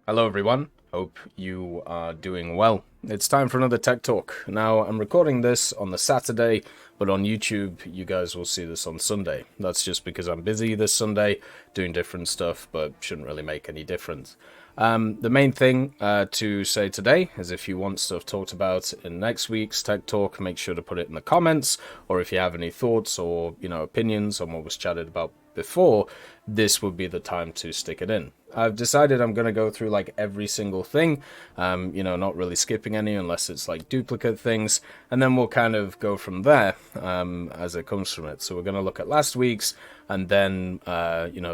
Hello everyone, hope you are doing well. It's time for another Tech Talk. Now, I'm recording this on the Saturday, but on YouTube, you guys will see this on Sunday. That's just because I'm busy this Sunday, doing different stuff, but shouldn't really make any difference. The main thing to say today is if you want stuff talked about in next week's Tech Talk, make sure to put it in the comments, or if you have any thoughts or, opinions on what was chatted about before, this would be the time to stick it in. I've decided I'm going to go through like every single thing, not really skipping any unless it's like duplicate things, and then we'll kind of go from there as it comes from it. So we're going to look at last week's and then,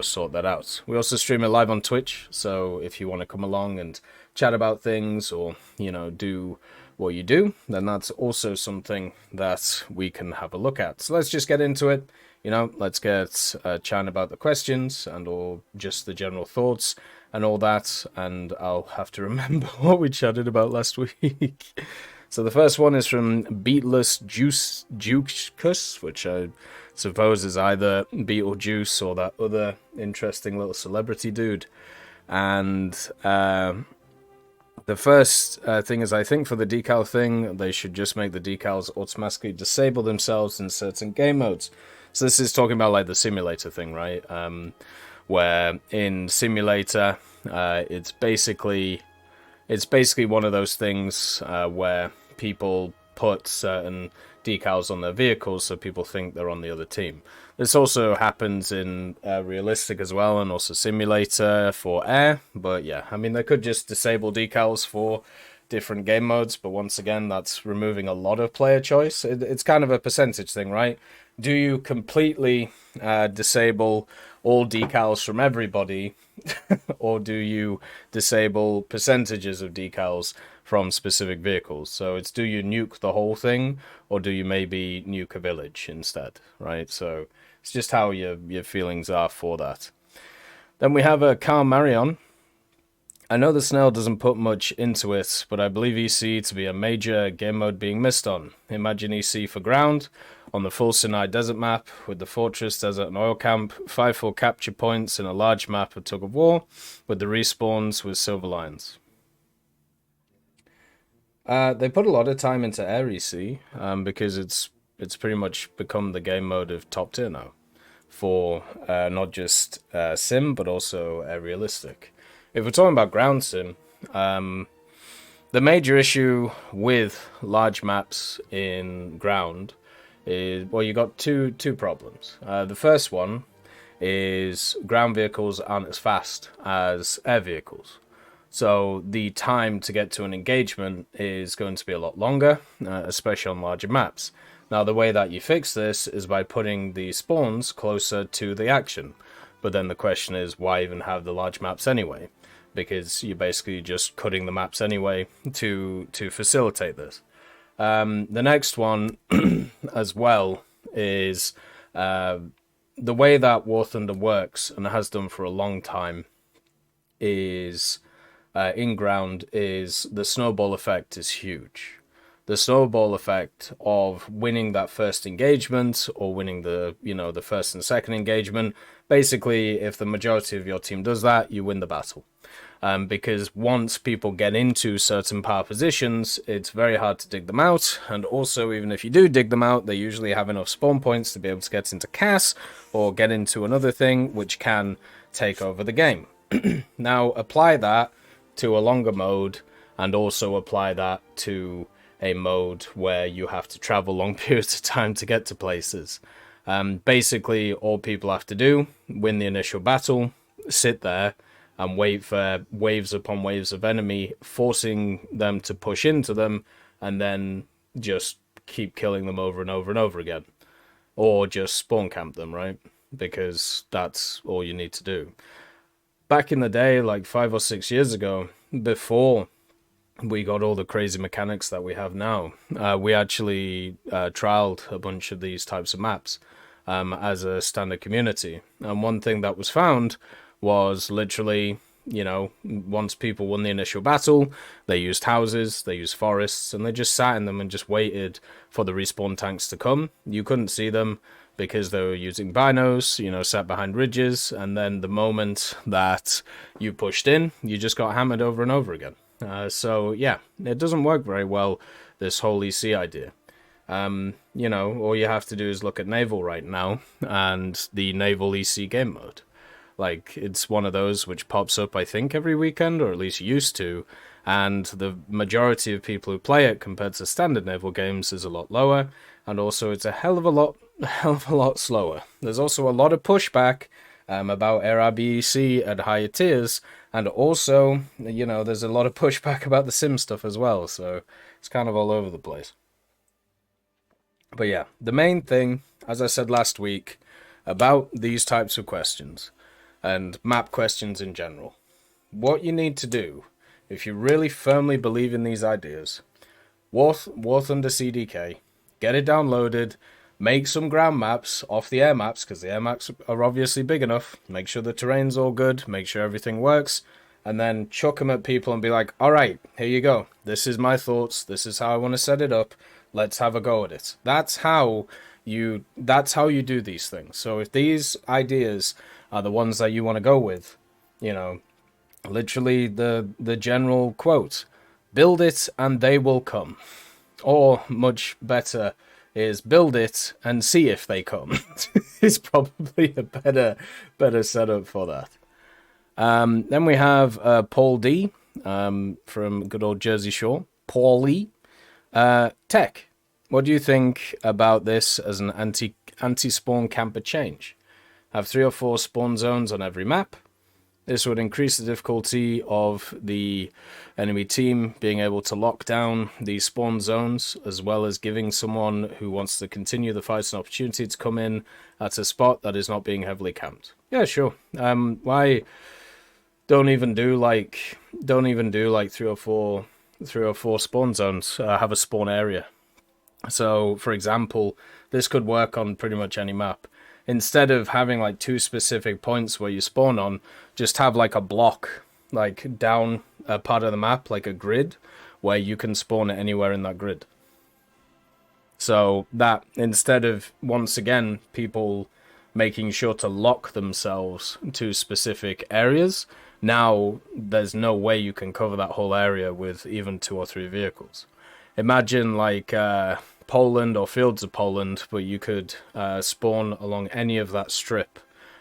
sort that out. We also stream it live on Twitch, so if you want to come along and chat about things or, do what you do, then that's also something that we can have a look at. So let's just get into it. Let's get chatting about the questions and or just the general thoughts and all that, and I'll have to remember what we chatted about last week. So the first one is from Beatless Juicus, which I suppose is either Beetlejuice or that other interesting little celebrity dude. And the first thing is, I think for the decal thing, they should just make the decals automatically disable themselves in certain game modes. So this is talking about like the simulator thing, right? Where in simulator, it's basically one of those things where people put certain decals on their vehicles so people think they're on the other team. This also happens in realistic as well, and also simulator for air. But yeah, I mean, they could just disable decals for different game modes, but once again, that's removing a lot of player choice. It's kind of a percentage thing, right? Do you completely disable all decals from everybody, or do you disable percentages of decals from specific vehicles? So it's, do you nuke the whole thing, or do you maybe nuke a village instead, right? So it's just how your feelings are for that. Then we have a Carl Marion. I know the Snail doesn't put much into it, but I believe EC to be a major game mode being missed on. Imagine EC for ground, on the full Sinai desert map, with the fortress, desert and oil camp, 5 full capture points in a large map of tug of war, with the respawns with silver lines. They put a lot of time into Air EC, because it's pretty much become the game mode of top tier now, for not just sim, but also realistic. If we're talking about ground sim, the major issue with large maps in ground is, well, you got two problems. The first one is ground vehicles aren't as fast as air vehicles. So the time to get to an engagement is going to be a lot longer, especially on larger maps. Now, the way that you fix this is by putting the spawns closer to the action. But then the question is, why even have the large maps anyway? Because you're basically just cutting the maps anyway to facilitate this. The next one as well is the way that War Thunder works, and has done for a long time, is in ground, is the snowball effect is huge. The snowball effect of winning that first engagement, or winning the first and second engagement, basically if the majority of your team does that, you win the battle. Because once people get into certain power positions, it's very hard to dig them out, and also even if you do dig them out, they usually have enough spawn points to be able to get into CAS or get into another thing which can take over the game. Now apply that to a longer mode, and also apply that to a mode where you have to travel long periods of time to get to places. Basically, all people have to do, win the initial battle, sit there, and wait for waves upon waves of enemy, forcing them to push into them, and then just keep killing them over and over and over again. Or just spawn camp them, right? Because that's all you need to do. Back in the day, like 5 or 6 years ago, before we got all the crazy mechanics that we have now, we actually trialed a bunch of these types of maps as a standard community. And one thing that was found was literally, once people won the initial battle, they used houses, they used forests, and they just sat in them and just waited for the respawn tanks to come. You couldn't see them because they were using binos, you know, sat behind ridges, and then the moment that you pushed in, you just got hammered over and over again. So yeah, it doesn't work very well, this whole EC idea. You know, all you have to do is look at Naval right now, and the Naval EC game mode. Like, it's one of those which pops up, I think, every weekend, or at least used to, and the majority of people who play it compared to standard Naval games is a lot lower, and also it's a hell of a lot slower. There's also a lot of pushback about ARBEC at higher tiers, and also, you know, there's a lot of pushback about the sim stuff as well, so it's kind of all over the place. But yeah, the main thing, as I said last week, about these types of questions, and map questions in general, what you need to do, if you really firmly believe in these ideas, War Thunder CDK, get it downloaded, make some ground maps off the air maps, because the air maps are obviously big enough, make sure the terrain's all good, make sure everything works, and then chuck them at people and be like, alright, here you go, this is my thoughts, this is how I want to set it up, let's have a go at it. That's how you do these things. So if these ideas are the ones that you want to go with, you know, literally the general quote, build it and they will come. Or much better is build it and see if they come. It's probably a better setup for that. Then we have Paul D from good old Jersey Shore. Paulie. TEC. What do you think about this as an anti-spawn camper change? Have 3 or 4 spawn zones on every map. This would increase the difficulty of the enemy team being able to lock down these spawn zones, as well as giving someone who wants to continue the fight an opportunity to come in at a spot that is not being heavily camped. Yeah, sure. Why don't even do like 3 or 4 spawn zones? Have a spawn area. So, for example, this could work on pretty much any map. Instead of having like 2 specific points where you spawn on, just have like a block, like down a part of the map, like a grid, where you can spawn it anywhere in that grid. So that, instead of, once again, people making sure to lock themselves to specific areas, now there's no way you can cover that whole area with even 2 or 3 vehicles. Imagine like Poland or Fields of Poland, but you could spawn along any of that strip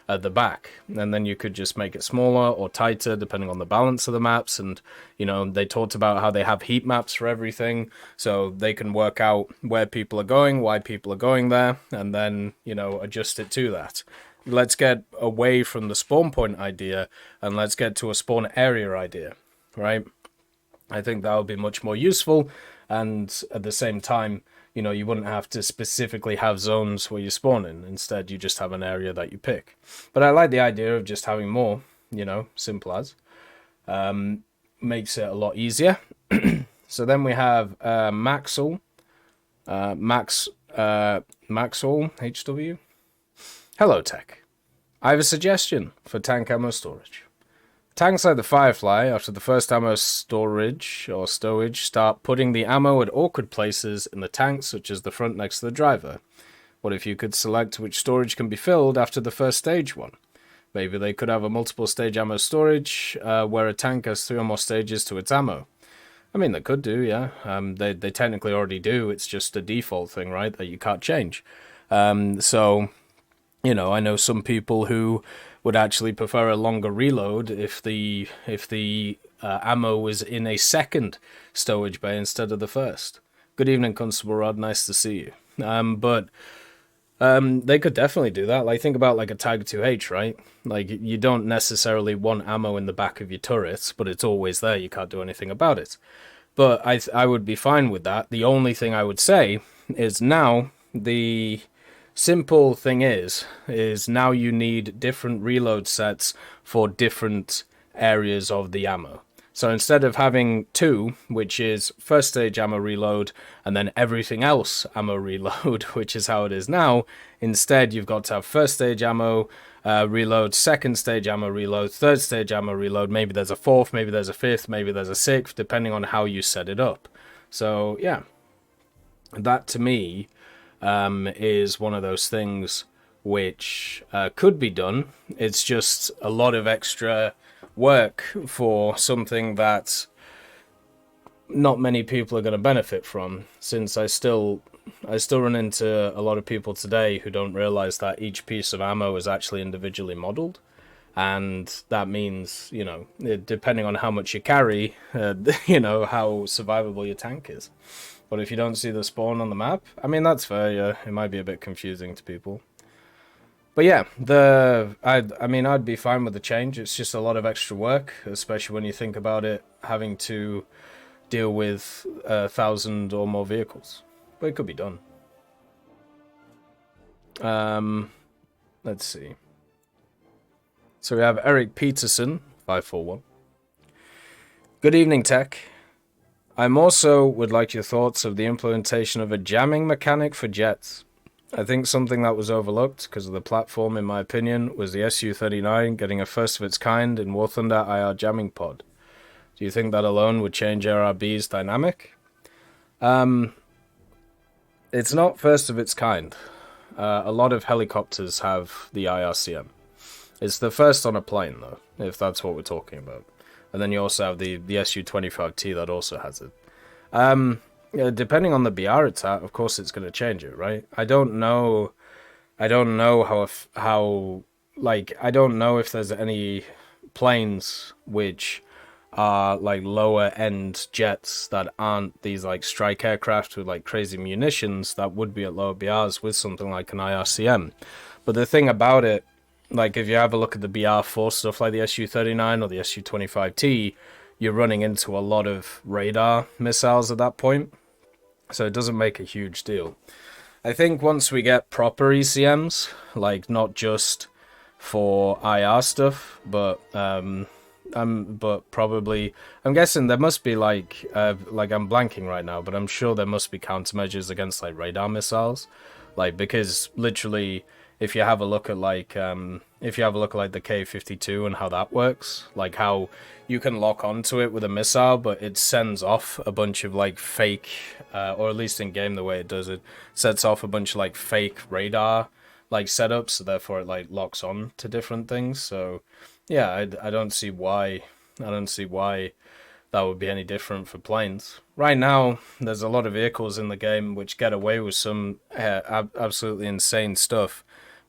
at the back, and then you could just make it smaller or tighter depending on the balance of the maps. And you know, they talked about how they have heat maps for everything, so they can work out where people are going, why people are going there, and then, you know, adjust it to that. Let's get away from the spawn point idea and let's get to a spawn area idea, right? I think that would be much more useful, and at the same time, you know, you wouldn't have to specifically have zones where you spawn in. Instead, you just have an area that you pick. But I like the idea of just having more, you know, simple as. Makes it a lot easier. So then we have Maxwell. Maxwell, HW. Hello, TEC. I have a suggestion for tank ammo storage. Tanks like the Firefly, after the first ammo storage or stowage, start putting the ammo at awkward places in the tanks, such as the front next to the driver. What if you could select which storage can be filled after the first stage one? Maybe they could have a multiple stage ammo storage where a tank has 3 or more stages to its ammo. I mean, they could do, yeah. They technically already do. It's just a default thing, right, that you can't change. So, you know, I know some people who would actually prefer a longer reload if the ammo was in a second stowage bay instead of the first. Good evening, Constable Rod. Nice to see you. But they could definitely do that. Like, think about like a Tiger 2H, right? Like, you don't necessarily want ammo in the back of your turrets, but it's always there. You can't do anything about it. But I would be fine with that. The only thing I would say is now the simple thing is now you need different reload sets for different areas of the ammo. So instead of having 2, which is first stage ammo reload, and then everything else ammo reload, which is how it is now, instead you've got to have first stage ammo reload, second stage ammo reload, third stage ammo reload, maybe there's a 4th, maybe there's a 5th, maybe there's a 6th, depending on how you set it up. So yeah, that to me is one of those things which could be done. It's just a lot of extra work for something that not many people are going to benefit from, since I still run into a lot of people today who don't realize that each piece of ammo is actually individually modeled. And that means, you know, depending on how much you carry, you know, how survivable your tank is. But if you don't see the spawn on the map, I mean, that's fair, yeah. It might be a bit confusing to people. But yeah, I mean, I'd be fine with the change. It's just a lot of extra work, especially when you think about it, having to deal with 1,000 or more vehicles. But it could be done. Let's see. So we have Eric Peterson, 541. Good evening, Tech. I also would like your thoughts of the implementation of a jamming mechanic for jets. I think something that was overlooked because of the platform, in my opinion, was the Su-39 getting a first of its kind in War Thunder IR jamming pod. Do you think that alone would change RRB's dynamic? It's not first of its kind. A lot of helicopters have the IRCM. It's the first on a plane, though, if that's what we're talking about. And then you also have the Su-25T that also has it. Depending on the BR it's at, of course it's going to change it, right? I don't know how I don't know if there's any planes which are like lower end jets that aren't these like strike aircraft with like crazy munitions that would be at lower BRs with something like an IRCM. But the thing about it, like if you have a look at the BR for stuff like the Su-39 or the Su-25T, you're running into a lot of radar missiles at that point. So it doesn't make a huge deal. I think once we get proper ECMs, like not just for IR stuff, but probably, I'm guessing there must be like I'm blanking right now, but I'm sure there must be countermeasures against like radar missiles, like because literally if you have a look at like the K-52 and how that works, like how you can lock onto it with a missile, but it sends off a bunch of like fake, or at least in game the way it does it, sets off a bunch of like fake radar like setups, so therefore it like locks on to different things. So yeah, I don't see why that would be any different for planes. Right now, there's a lot of vehicles in the game which get away with some absolutely insane stuff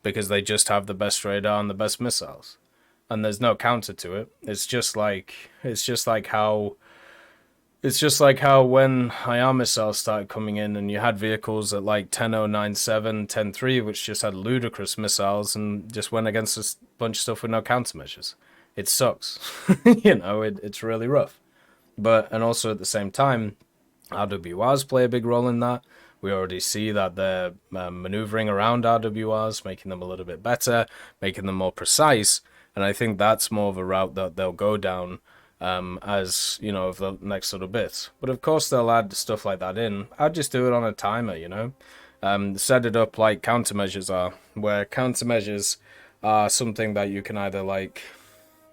because they just have the best radar and the best missiles, and there's no counter to it. It's just like how when IR missiles started coming in and you had vehicles at like 10.097, 10.3, which just had ludicrous missiles and just went against a bunch of stuff with no countermeasures. It sucks. You know, it's really rough. And also at the same time, RWRs play a big role in that. We already see that they're maneuvering around RWRs, making them a little bit better, making them more precise. And I think that's more of a route that they'll go down as, you know, of the next little bit. But of course they'll add stuff like that in. I'd just do it on a timer, you know. Set it up like countermeasures are, where countermeasures are something that you can either like,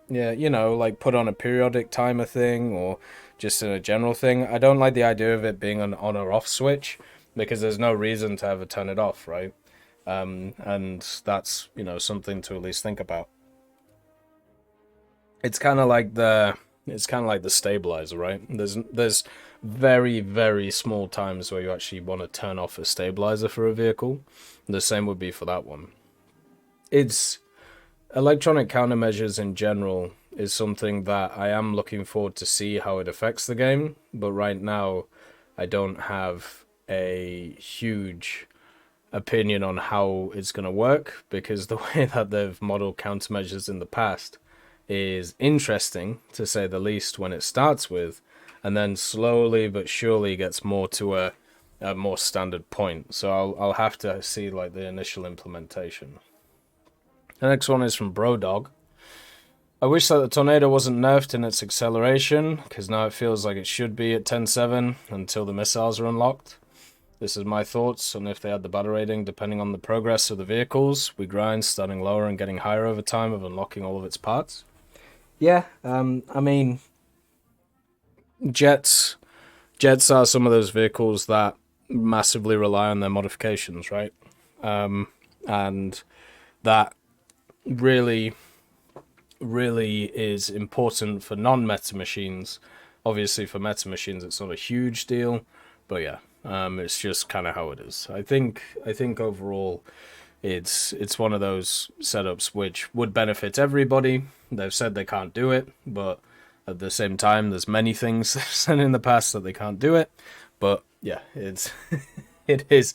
yeah, you know, like put on a periodic timer thing or just in a general thing. I don't like the idea of it being an on or off switch because there's no reason to ever turn it off, right? And that's, you know, something to at least think about. It's kind of like the stabilizer, right? There's very, very small times where you actually want to turn off a stabilizer for a vehicle. The same would be for that one. Electronic countermeasures in general is something that I am looking forward to see how it affects the game, but right now I don't have a huge opinion on how it's going to work because the way that they've modeled countermeasures in the past is interesting, to say the least, when it starts with, and then slowly but surely gets more to a more standard point. So I'll have to see like the initial implementation. The next one is from Brodog. I wish that the Tornado wasn't nerfed in its acceleration, because now it feels like it should be at 10.7 until the missiles are unlocked. This is my thoughts on if they had the battle rating depending on the progress of the vehicles. We grind, starting lower and getting higher over time of unlocking all of its parts. Yeah, I mean, jets are some of those vehicles that massively rely on their modifications, right? And that really is important for non-meta machines. Obviously, for meta machines, it's not a huge deal, but yeah, it's just kind of how it is. I think overall, it's one of those setups which would benefit everybody. They've said they can't do it, but at the same time, there's many things they've said in the past that they can't do it. But yeah, it's it's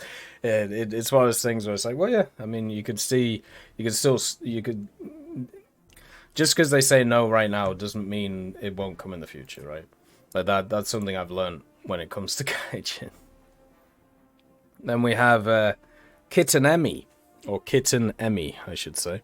one of those things where it's like, well, yeah, I mean, you could just because they say no right now doesn't mean it won't come in the future, right? Like that's something I've learned when it comes to Gaijin. Then we have Kitten Emmy, or Kitten Emmy, I should say.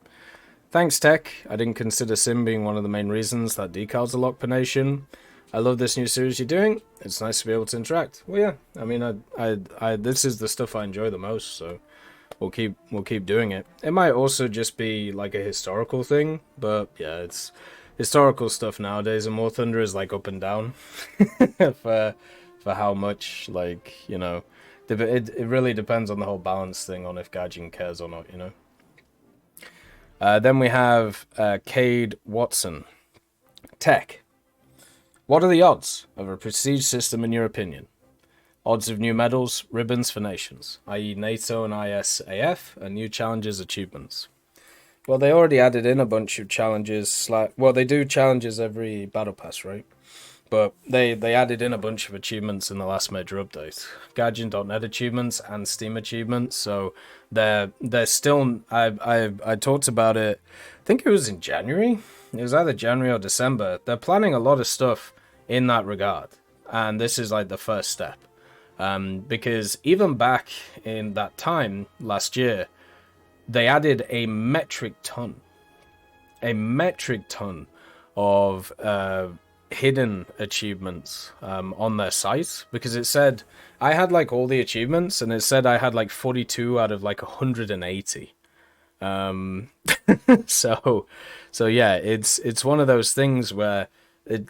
Thanks, TEC. I didn't consider Sim being one of the main reasons that Decals are locked per nation. I love this new series you're doing. It's nice to be able to interact. Well, yeah. I mean, I this is the stuff I enjoy the most, so we'll keep doing it. It might also just be like a historical thing, but yeah, it's historical stuff nowadays, and War Thunder is like up and down for how much, like, you know, it really depends on the whole balance thing on if Gaijin cares or not, you know. Then we have Cade Watson. TEC. What are the odds of a prestige system in your opinion? Odds of new medals, ribbons for nations, i.e. NATO and ISAF, and new challenges, achievements. Well, they already added in a bunch of challenges. Well, they do challenges every battle pass, right? But they added in a bunch of achievements in the last major update. Gaijin.net achievements and Steam achievements. So they're still. I talked about it. I think it was in January. It was either January or December. They're planning a lot of stuff in that regard, and this is like the first step. Because even back in that time last year, they added a metric ton of hidden achievements on their site, because it said I had like all the achievements, and it said I had like 42 out of like 180. So yeah, it's one of those things where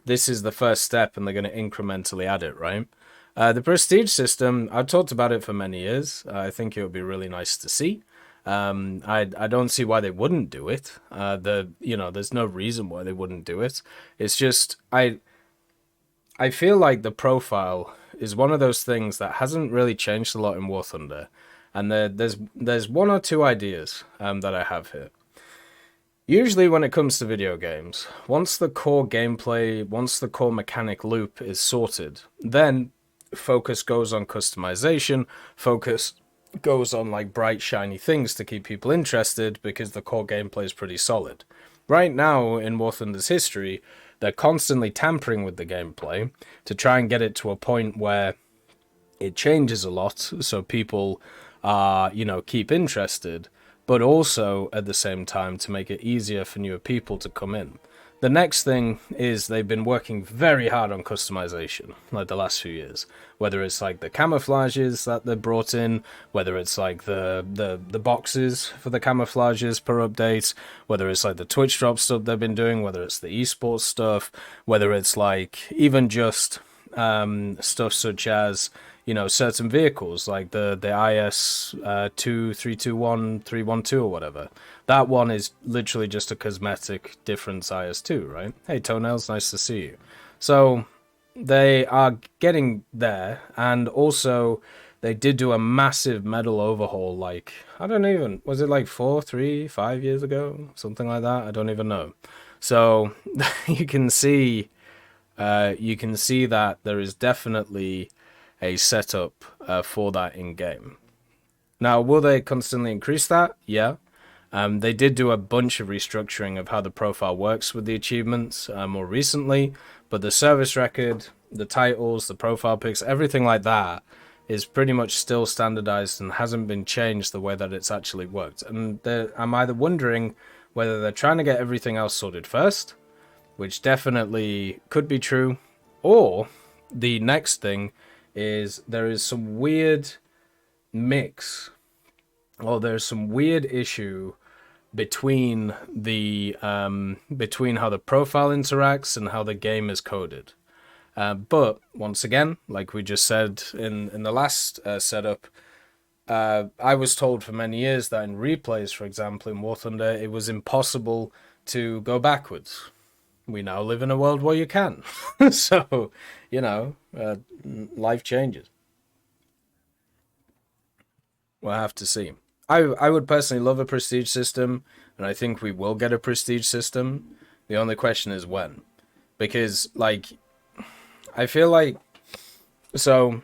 this is the first step, and they're going to incrementally add it, right? The prestige system, I've talked about it for many years. I think it would be really nice to see. I don't see why they wouldn't do it. There's no reason why they wouldn't do it. It's just I feel like the profile is one of those things that hasn't really changed a lot in War Thunder, and there's one or two ideas that I have here. Usually when it comes to video games, once the core mechanic loop is sorted, then focus goes on customization, focus goes on like bright shiny things to keep people interested, because the core gameplay is pretty solid. Right now in War Thunder's history, they're constantly tampering with the gameplay to try and get it to a point where it changes a lot so people keep interested, but also at the same time to make it easier for newer people to come in. The next thing is they've been working very hard on customization, like the last few years. Whether it's like the camouflages that they brought in, whether it's like the boxes for the camouflages per update, whether it's like the Twitch drop stuff they've been doing, whether it's the esports stuff, whether it's like even just stuff such as, certain vehicles like the IS 2321 312 or whatever. That one is literally just a cosmetic difference IS2, right? Hey Toenails, nice to see you. So they are getting there, and also they did do a massive medal overhaul, like, was it like 5 years ago? Something like that? I don't even know. So you can see that there is definitely a setup for that in-game. Now, will they constantly increase that? Yeah. They did do a bunch of restructuring of how the profile works with the achievements more recently, but the service record, the titles, the profile pics, everything like that is pretty much still standardized and hasn't been changed the way that it's actually worked. And I'm either wondering whether they're trying to get everything else sorted first, which definitely could be true, or the next thing is there is some weird mix, or there's some weird issue between the between how the profile interacts and how the game is coded. But once again, like we just said in the last setup, I was told for many years that in replays, for example, in War Thunder, it was impossible to go backwards. We now live in a world where you can. So, you know, life changes. We'll have to see. I would personally love a prestige system, and I think we will get a prestige system. The only question is when. Because, like, I feel like... So,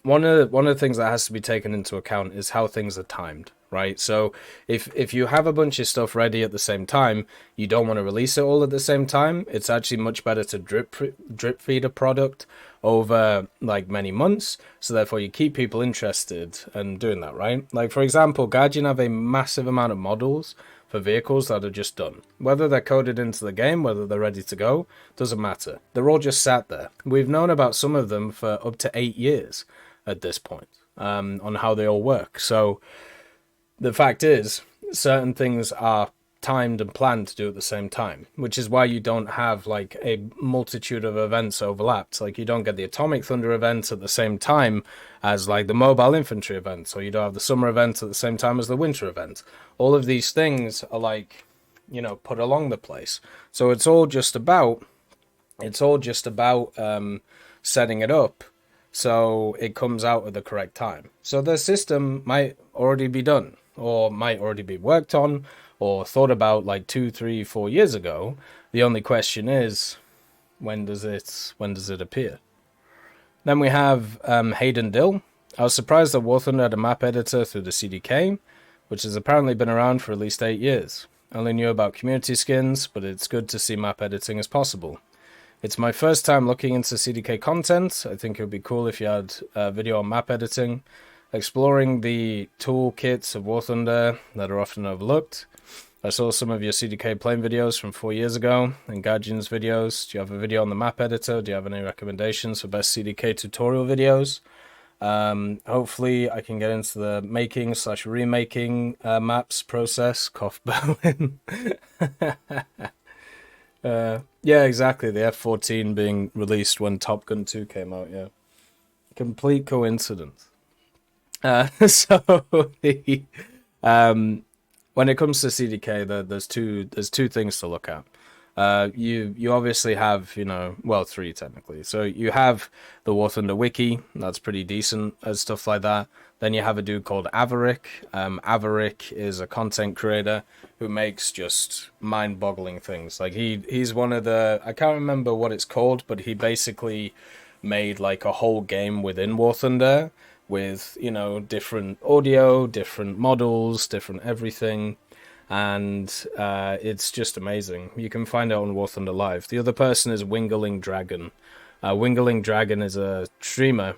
one of the things that has to be taken into account is how things are timed, right? So if you have a bunch of stuff ready at the same time, you don't want to release it all at the same time. It's actually much better to drip feed a product over like many months, so therefore you keep people interested and doing that, right? Like, for example, Gaijin have a massive amount of models for vehicles that are just done. Whether they're coded into the game, whether they're ready to go, doesn't matter. They're all just sat there. We've known about some of them for up to 8 years at this point, on how they all work. So the fact is, certain things are timed and planned to do at the same time, which is why you don't have like a multitude of events overlapped. Like, you don't get the Atomic Thunder event at the same time as like the Mobile Infantry event, so you don't have the summer event at the same time as the winter event. All of these things are like, you know, put along the place. So it's all just about setting it up so it comes out at the correct time. So the system might already be done, or might already be worked on, or thought about like 2, 3, 4 years ago. The only question is, when does it appear? Then we have Hayden Dill. I was surprised that War Thunder had a map editor through the CDK, which has apparently been around for at least 8 years. I only knew about community skins, but it's good to see map editing as possible. It's my first time looking into CDK content. I think it would be cool if you had a video on map editing, exploring the toolkits of War Thunder that are often overlooked. I saw some of your CDK playing videos from 4 years ago, and Gaijin's videos. Do you have a video on the map editor? Do you have any recommendations for best CDK tutorial videos? Hopefully I can get into the making/remaking maps process. Cough Berlin. Yeah, exactly. The F-14 being released when Top Gun 2 came out, yeah. Complete coincidence. So, when it comes to CDK, there's two things to look at. You obviously have, you know, well, 3 technically. So you have the War Thunder wiki, that's pretty decent and stuff like that. Then you have a dude called Averick. Averick is a content creator who makes just mind-boggling things. Like, he's one of the, I can't remember what it's called, but he basically made like a whole game within War Thunder with, you know, different audio, different models, different everything. And it's just amazing. You can find it on War Thunder Live. The other person is Wingling Dragon. Wingling Dragon is a streamer,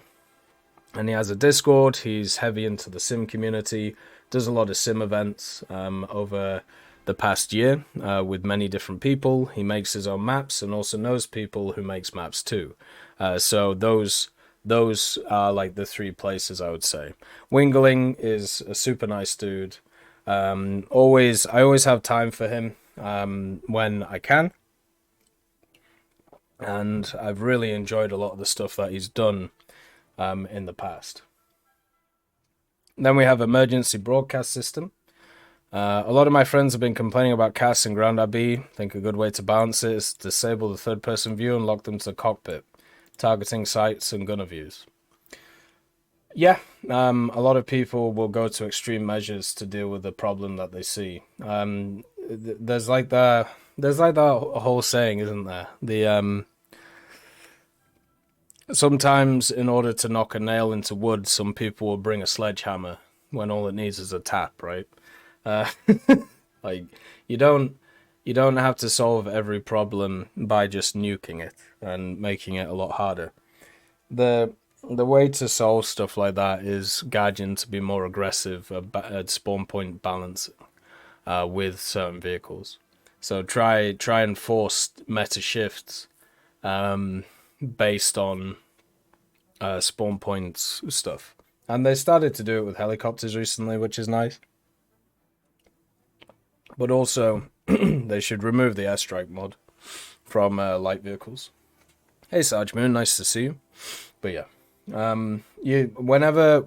and he has a Discord. He's heavy into the sim community, does a lot of sim events over the past year with many different people. He makes his own maps and also knows people who makes maps too. So those are like the 3 places I would say. Wingling is a super nice dude. I always have time for him when I can, and I've really enjoyed a lot of the stuff that he's done in the past. Then we have emergency broadcast system. A lot of my friends have been complaining about CAS and ground AB. I think a good way to balance it is to disable the third-person view and lock them to the cockpit, targeting sights and gunner views. Yeah, a lot of people will go to extreme measures to deal with the problem that they see. There's like that whole saying, isn't there? Sometimes in order to knock a nail into wood, some people will bring a sledgehammer when all it needs is a tap, right? Like, you don't have to solve every problem by just nuking it and making it a lot harder. The way to solve stuff like that is Gaijin to be more aggressive at spawn point balance with certain vehicles. So try and force meta shifts based on spawn points stuff. And they started to do it with helicopters recently, which is nice. But also, they should remove the airstrike mod from light vehicles. Hey Sarge Moon, nice to see you. But yeah. Whenever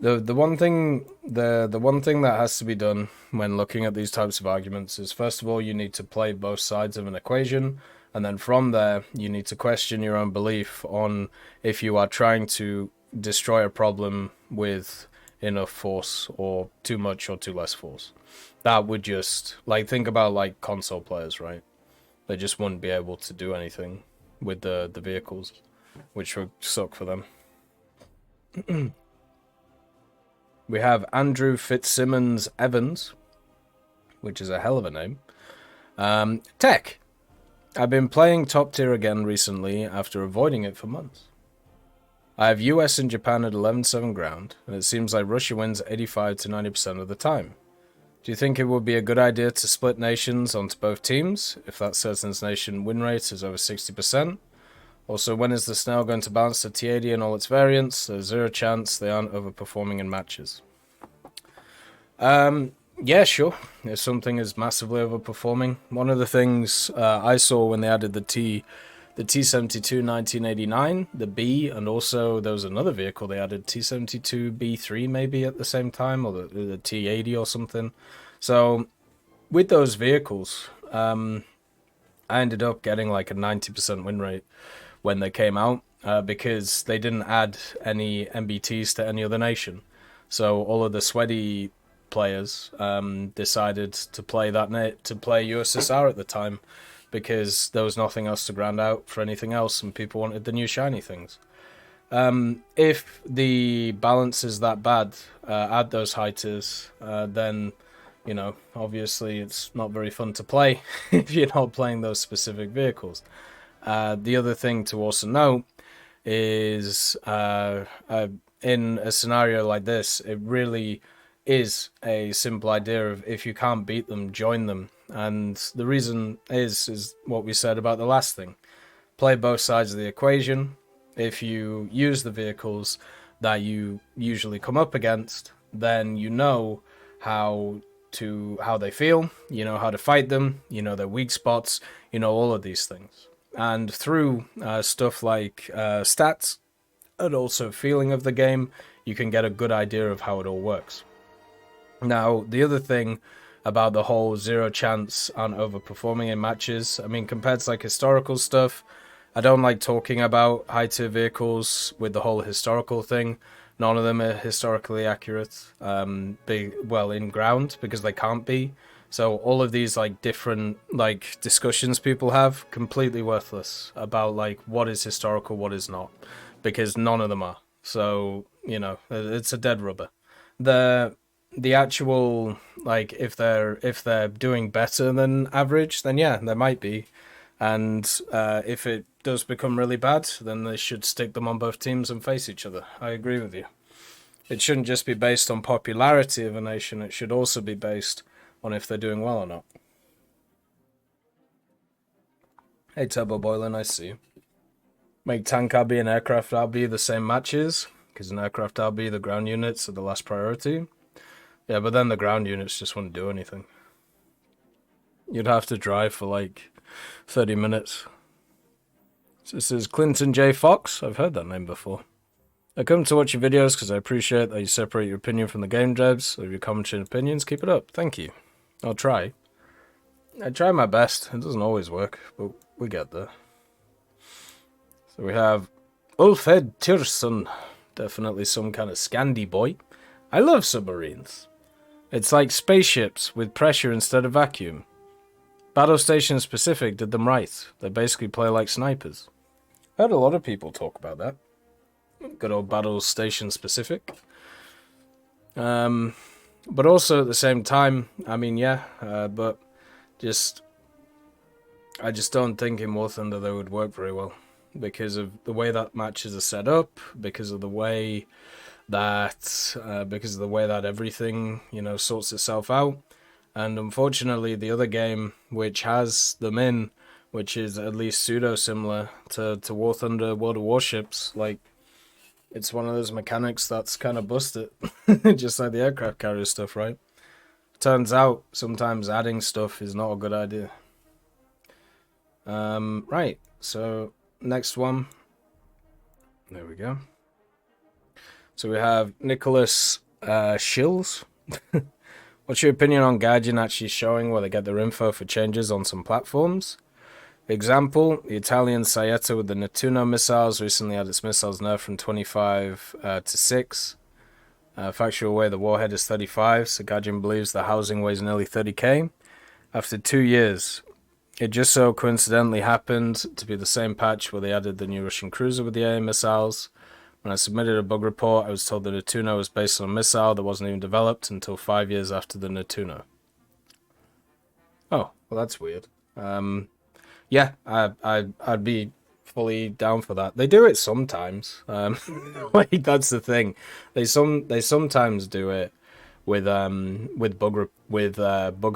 The one thing the one thing that has to be done when looking at these types of arguments is, first of all, you need to play both sides of an equation, and then from there you need to question your own belief on if you are trying to destroy a problem with enough force or too much or too less force. That would just, like, think about like console players, right? They just wouldn't be able to do anything with the vehicles, which would suck for them. We have Andrew Fitzsimmons Evans, which is a hell of a name. TEC. I've been playing top tier again recently after avoiding it for months. I have US and Japan at 11-7 ground, and it seems like Russia wins 85 to 90% of the time. Do you think it would be a good idea to split nations onto both teams, if that certain nation win rate is over 60%? Also, when is the snail going to bounce to T80 and all its variants? There's zero chance they aren't overperforming in matches. Yeah, sure. If something is massively overperforming. One of the things I saw when they added the T-72 1989, the B, and also there was another vehicle they added, T-72 B3 maybe at the same time, or the T-80 or something. So with those vehicles, I ended up getting like a 90% win rate when they came out, because they didn't add any MBTs to any other nation. So all of the sweaty players decided to play USSR at the time, because there was nothing else to ground out for anything else, and people wanted the new shiny things. If the balance is that bad, add those high tiers, then, you know, obviously it's not very fun to play if you're not playing those specific vehicles. The other thing to also note is, in a scenario like this, it really is a simple idea of, if you can't beat them, join them. And the reason is what we said about the last thing. Play both sides of the equation. If you use the vehicles that you usually come up against, then you know how they feel, you know how to fight them, you know their weak spots, you know all of these things. And through stuff like stats and also feeling of the game, you can get a good idea of how it all works. Now, the other thing about the whole zero chance on overperforming in matches, I mean, compared to like historical stuff, I don't like talking about high tier vehicles with the whole historical thing. None of them are historically accurate, in ground, because they can't be. So all of these like different like discussions people have, completely worthless about like what is historical, what is not, because none of them are. So, you know, it's a dead rubber. The actual, like, if they're doing better than average, then yeah, there might be. And if it does become really bad, then they should stick them on both teams and face each other. I agree with you. It shouldn't just be based on popularity of a nation, it should also be based on if they're doing well or not. Hey Turbo Boiler, nice to see you. Make tank RB and aircraft RB the same matches, because in aircraft RB the ground units are the last priority. Yeah, but then the ground units just wouldn't do anything. You'd have to drive for like 30 minutes. So this is Clinton J. Fox. I've heard that name before. I come to watch your videos because I appreciate that you separate your opinion from the game devs. So your commentary and opinions, keep it up. Thank you. I'll try. I try my best. It doesn't always work, but we get there. So we have Ulfhed Tyrson. Definitely some kind of Scandi boy. I love submarines. It's like spaceships with pressure instead of vacuum. Battle Station Specific did them right. They basically play like snipers. I heard a lot of people talk about that. Good old Battle Station Specific. But also at the same time, I mean, yeah, but I just don't think in War Thunder they would work very well, because of the way that matches are set up, because of the way that everything, you know, sorts itself out. And unfortunately, the other game which has them in, which is at least pseudo similar to War Thunder World of Warships, like, it's one of those mechanics that's kind of busted, just like the aircraft carrier stuff, right? Turns out sometimes adding stuff is not a good idea. Right, so next one. There we go. So we have Nicholas Shills. What's your opinion on Gaijin actually showing where they get their info for changes on some platforms? Example, the Italian Saetta with the Nettuno missiles recently had its missiles nerfed from 25 to 6. Factual weight, the warhead is 35, so Gaijin believes the housing weighs nearly 30k. After 2 years, it just so coincidentally happened to be the same patch where they added the new Russian cruiser with the AA missiles. When I submitted a bug report, I was told the Nettuno was based on a missile that wasn't even developed until 5 years after the Nettuno. Oh, well that's weird. Yeah, I'd be fully down for that. They do it sometimes. Like that's the thing. They sometimes do it with bug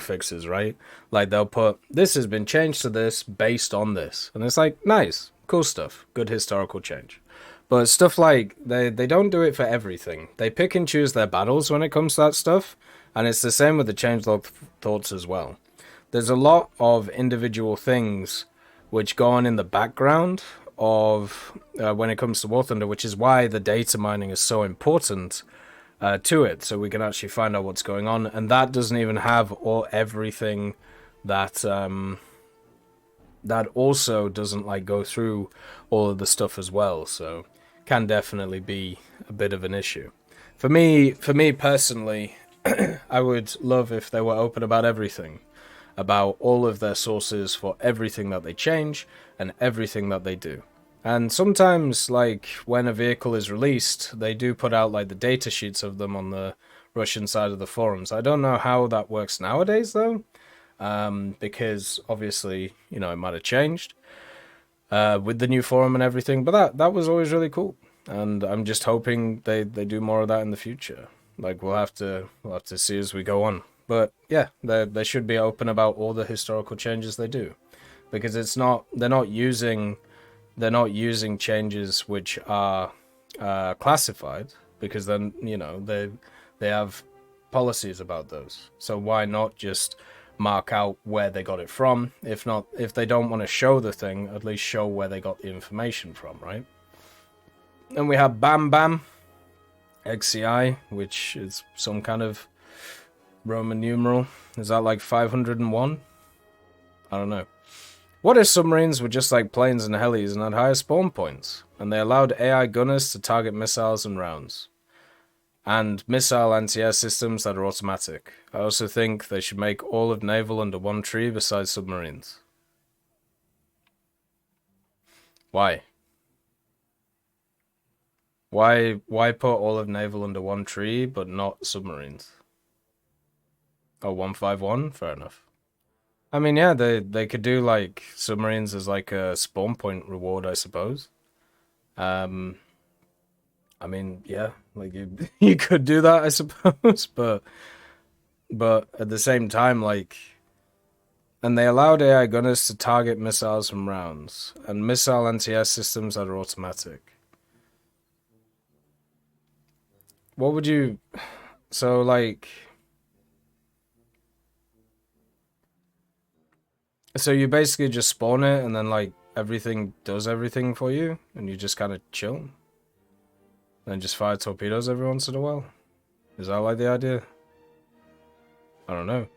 fixes, right? Like they'll put this has been changed to this based on this, and it's like nice, cool stuff, good historical change. But stuff like they don't do it for everything. They pick and choose their battles when it comes to that stuff, and it's the same with the changelog thoughts as well. There's a lot of individual things which go on in the background of when it comes to War Thunder, which is why the data mining is so important to it, so we can actually find out what's going on. And that doesn't even have everything that that also doesn't like go through all of the stuff as well. So can definitely be a bit of an issue. For me personally, I would love if they were open about everything, about all of their sources for everything that they change and everything that they do. And sometimes, like, when a vehicle is released, they do put out, like, the data sheets of them on the Russian side of the forums. I don't know how that works nowadays, though, because, obviously, you know, it might have changed with the new forum and everything, but that was always really cool. And I'm just hoping they do more of that in the future. Like, we'll have to see as we go on. But, yeah, they should be open about all the historical changes they do. Because they're not using changes which are classified, because then, you know, they have policies about those. So why not just mark out where they got it from? If they don't want to show the thing, at least show where they got the information from, right? And we have Bam Bam XCI, which is some kind of Roman numeral. Is that like 501? I don't know. What if submarines were just like planes and helis and had higher spawn points, and they allowed AI gunners to target missiles and rounds, and missile anti-air systems that are automatic? I also think they should make all of Naval under one tree besides submarines. Why? Why put all of Naval under one tree but not submarines? Oh, 151? Fair enough. I mean, yeah, they could do, like, submarines as, like, a spawn point reward, I suppose. I mean, yeah, like, you could do that, I suppose, but at the same time, like, and they allowed AI gunners to target missiles from rounds, and missile anti-air systems that are automatic. What would you... So, like... So you basically just spawn it, and then, like, everything does everything for you, and you just kind of chill? And just fire torpedoes every once in a while? Is that, like, the idea? I don't know.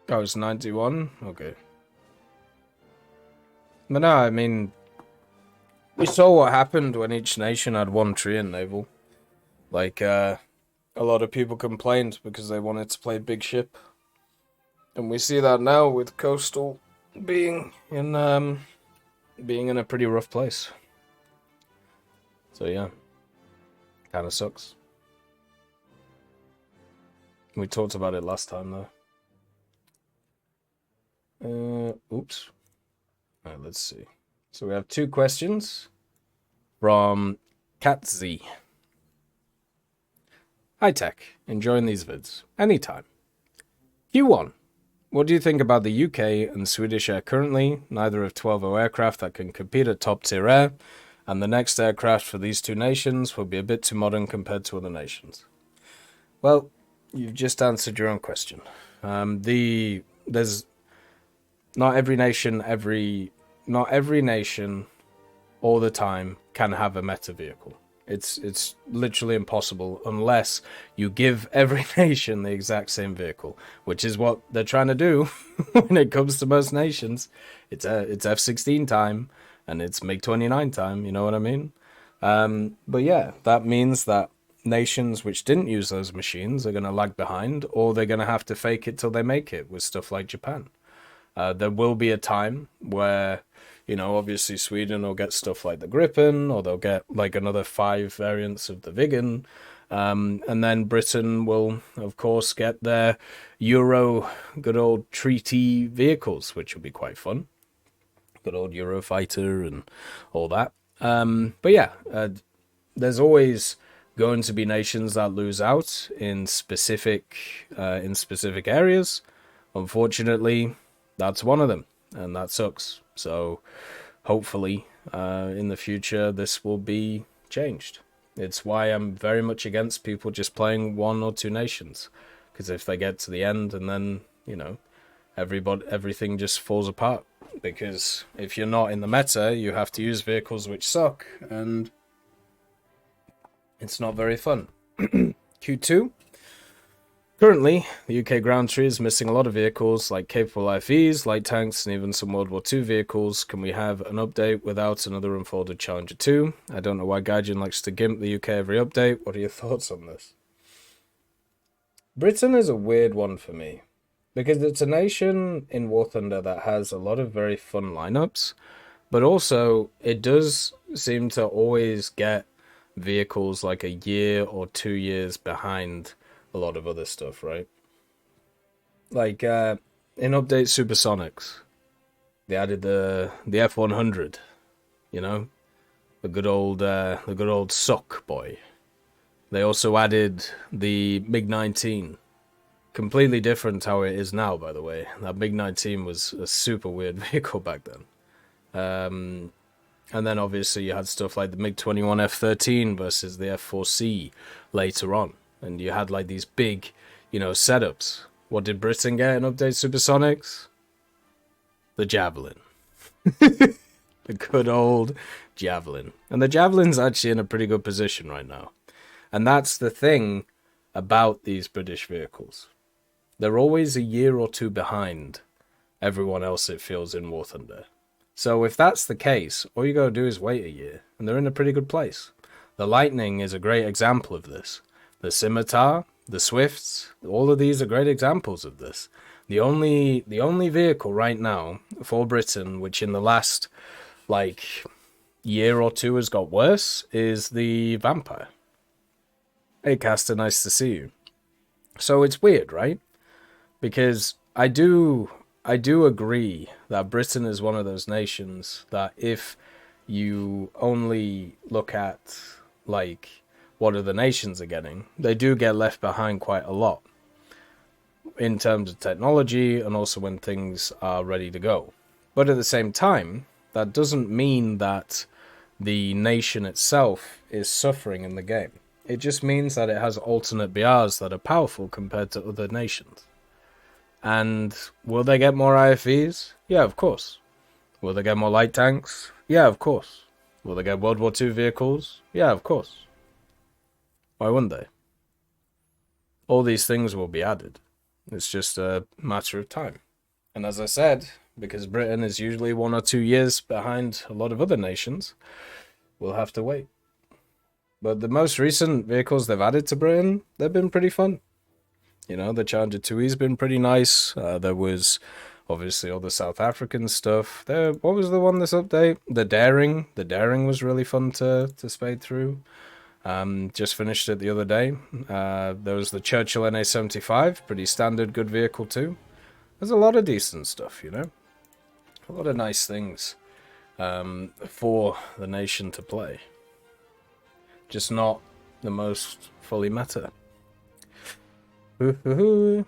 Oh, it's 91? Okay. But no, I mean... We saw what happened when each nation had one tree in Naval. Like, a lot of people complained because they wanted to play big ship. And we see that now with Coastal being in a pretty rough place. So yeah, kind of sucks. We talked about it last time though. Oops. All right, let's see. So we have 2 questions from Katz. Hi Tech, enjoying these vids. Anytime. Q1. What do you think about the UK and Swedish air currently? Neither have 12 aircraft that can compete at top tier air, and the next aircraft for these 2 nations will be a bit too modern compared to other nations. Well, you've just answered your own question. There's not every nation all the time can have a meta vehicle. It's literally impossible unless you give every nation the exact same vehicle, which is what they're trying to do when it comes to most nations. It's F-16 time and it's MiG-29 time. You know what I mean? But yeah, that means that nations which didn't use those machines are going to lag behind, or they're going to have to fake it till they make it with stuff like Japan. There will be a time where, you know, obviously Sweden will get stuff like the Gripen, or they'll get like another 5 variants of the Viggen. And then Britain will, of course, get their good old treaty vehicles, which will be quite fun. Good old Eurofighter and all that. But yeah, there's always going to be nations that lose out in specific areas. Unfortunately, that's one of them, and that sucks. So hopefully in the future this will be changed. It's why I'm very much against people just playing 1 or 2 nations, because if they get to the end and then, you know, everything just falls apart. Because if you're not in the meta, you have to use vehicles which suck, and it's not very fun. Q2. Currently, the UK ground tree is missing a lot of vehicles like capable IFVs, light tanks, and even some World War II vehicles. Can we have an update without another unfolded Challenger 2? I don't know why Gaijin likes to gimp the UK every update. What are your thoughts on this? Britain is a weird one for me, because it's a nation in War Thunder that has a lot of very fun lineups, but also it does seem to always get vehicles like a year or 2 years behind a lot of other stuff, right? Like in update Supersonics, they added the F-100, you know, the good old sock boy. They also added the MiG-19. Completely different how it is now, by the way. That MiG-19 was a super weird vehicle back then. And then obviously you had stuff like the MiG-21 F-13 versus the F-4C later on. And you had like these big, you know, setups. What did Britain get in update Supersonics? The Javelin. The good old Javelin. And the Javelin's actually in a pretty good position right now. And that's the thing about these British vehicles. They're always a year or 2 behind everyone else, it feels, in War Thunder. So if that's the case, all you gotta do is wait a year, and they're in a pretty good place. The Lightning is a great example of this. The Scimitar, the Swifts, all of these are great examples of this. The only vehicle right now for Britain, which in the last, like, year or 2 has got worse, is the Vampire. Hey, Caster, nice to see you. So it's weird, right? Because I do agree that Britain is one of those nations that if you only look at, like, what other nations are getting, they do get left behind quite a lot in terms of technology and also when things are ready to go. But at the same time, that doesn't mean that the nation itself is suffering in the game. It just means that it has alternate BRs that are powerful compared to other nations. And will they get more IFVs? Yeah, of course. Will they get more light tanks? Yeah, of course. Will they get World War II vehicles? Yeah, of course. Why wouldn't they? All these things will be added. It's just a matter of time. And as I said, because Britain is usually 1 or 2 years behind a lot of other nations, we'll have to wait. But the most recent vehicles they've added to Britain, they've been pretty fun. You know, the Challenger 2E's been pretty nice. There was obviously all the South African stuff. What was the one this update? The Daring. The Daring was really fun to spade through. Just finished it the other day. There was the Churchill NA-75, pretty standard, good vehicle too. There's a lot of decent stuff, you know. A lot of nice things for the nation to play. Just not the most fully meta. So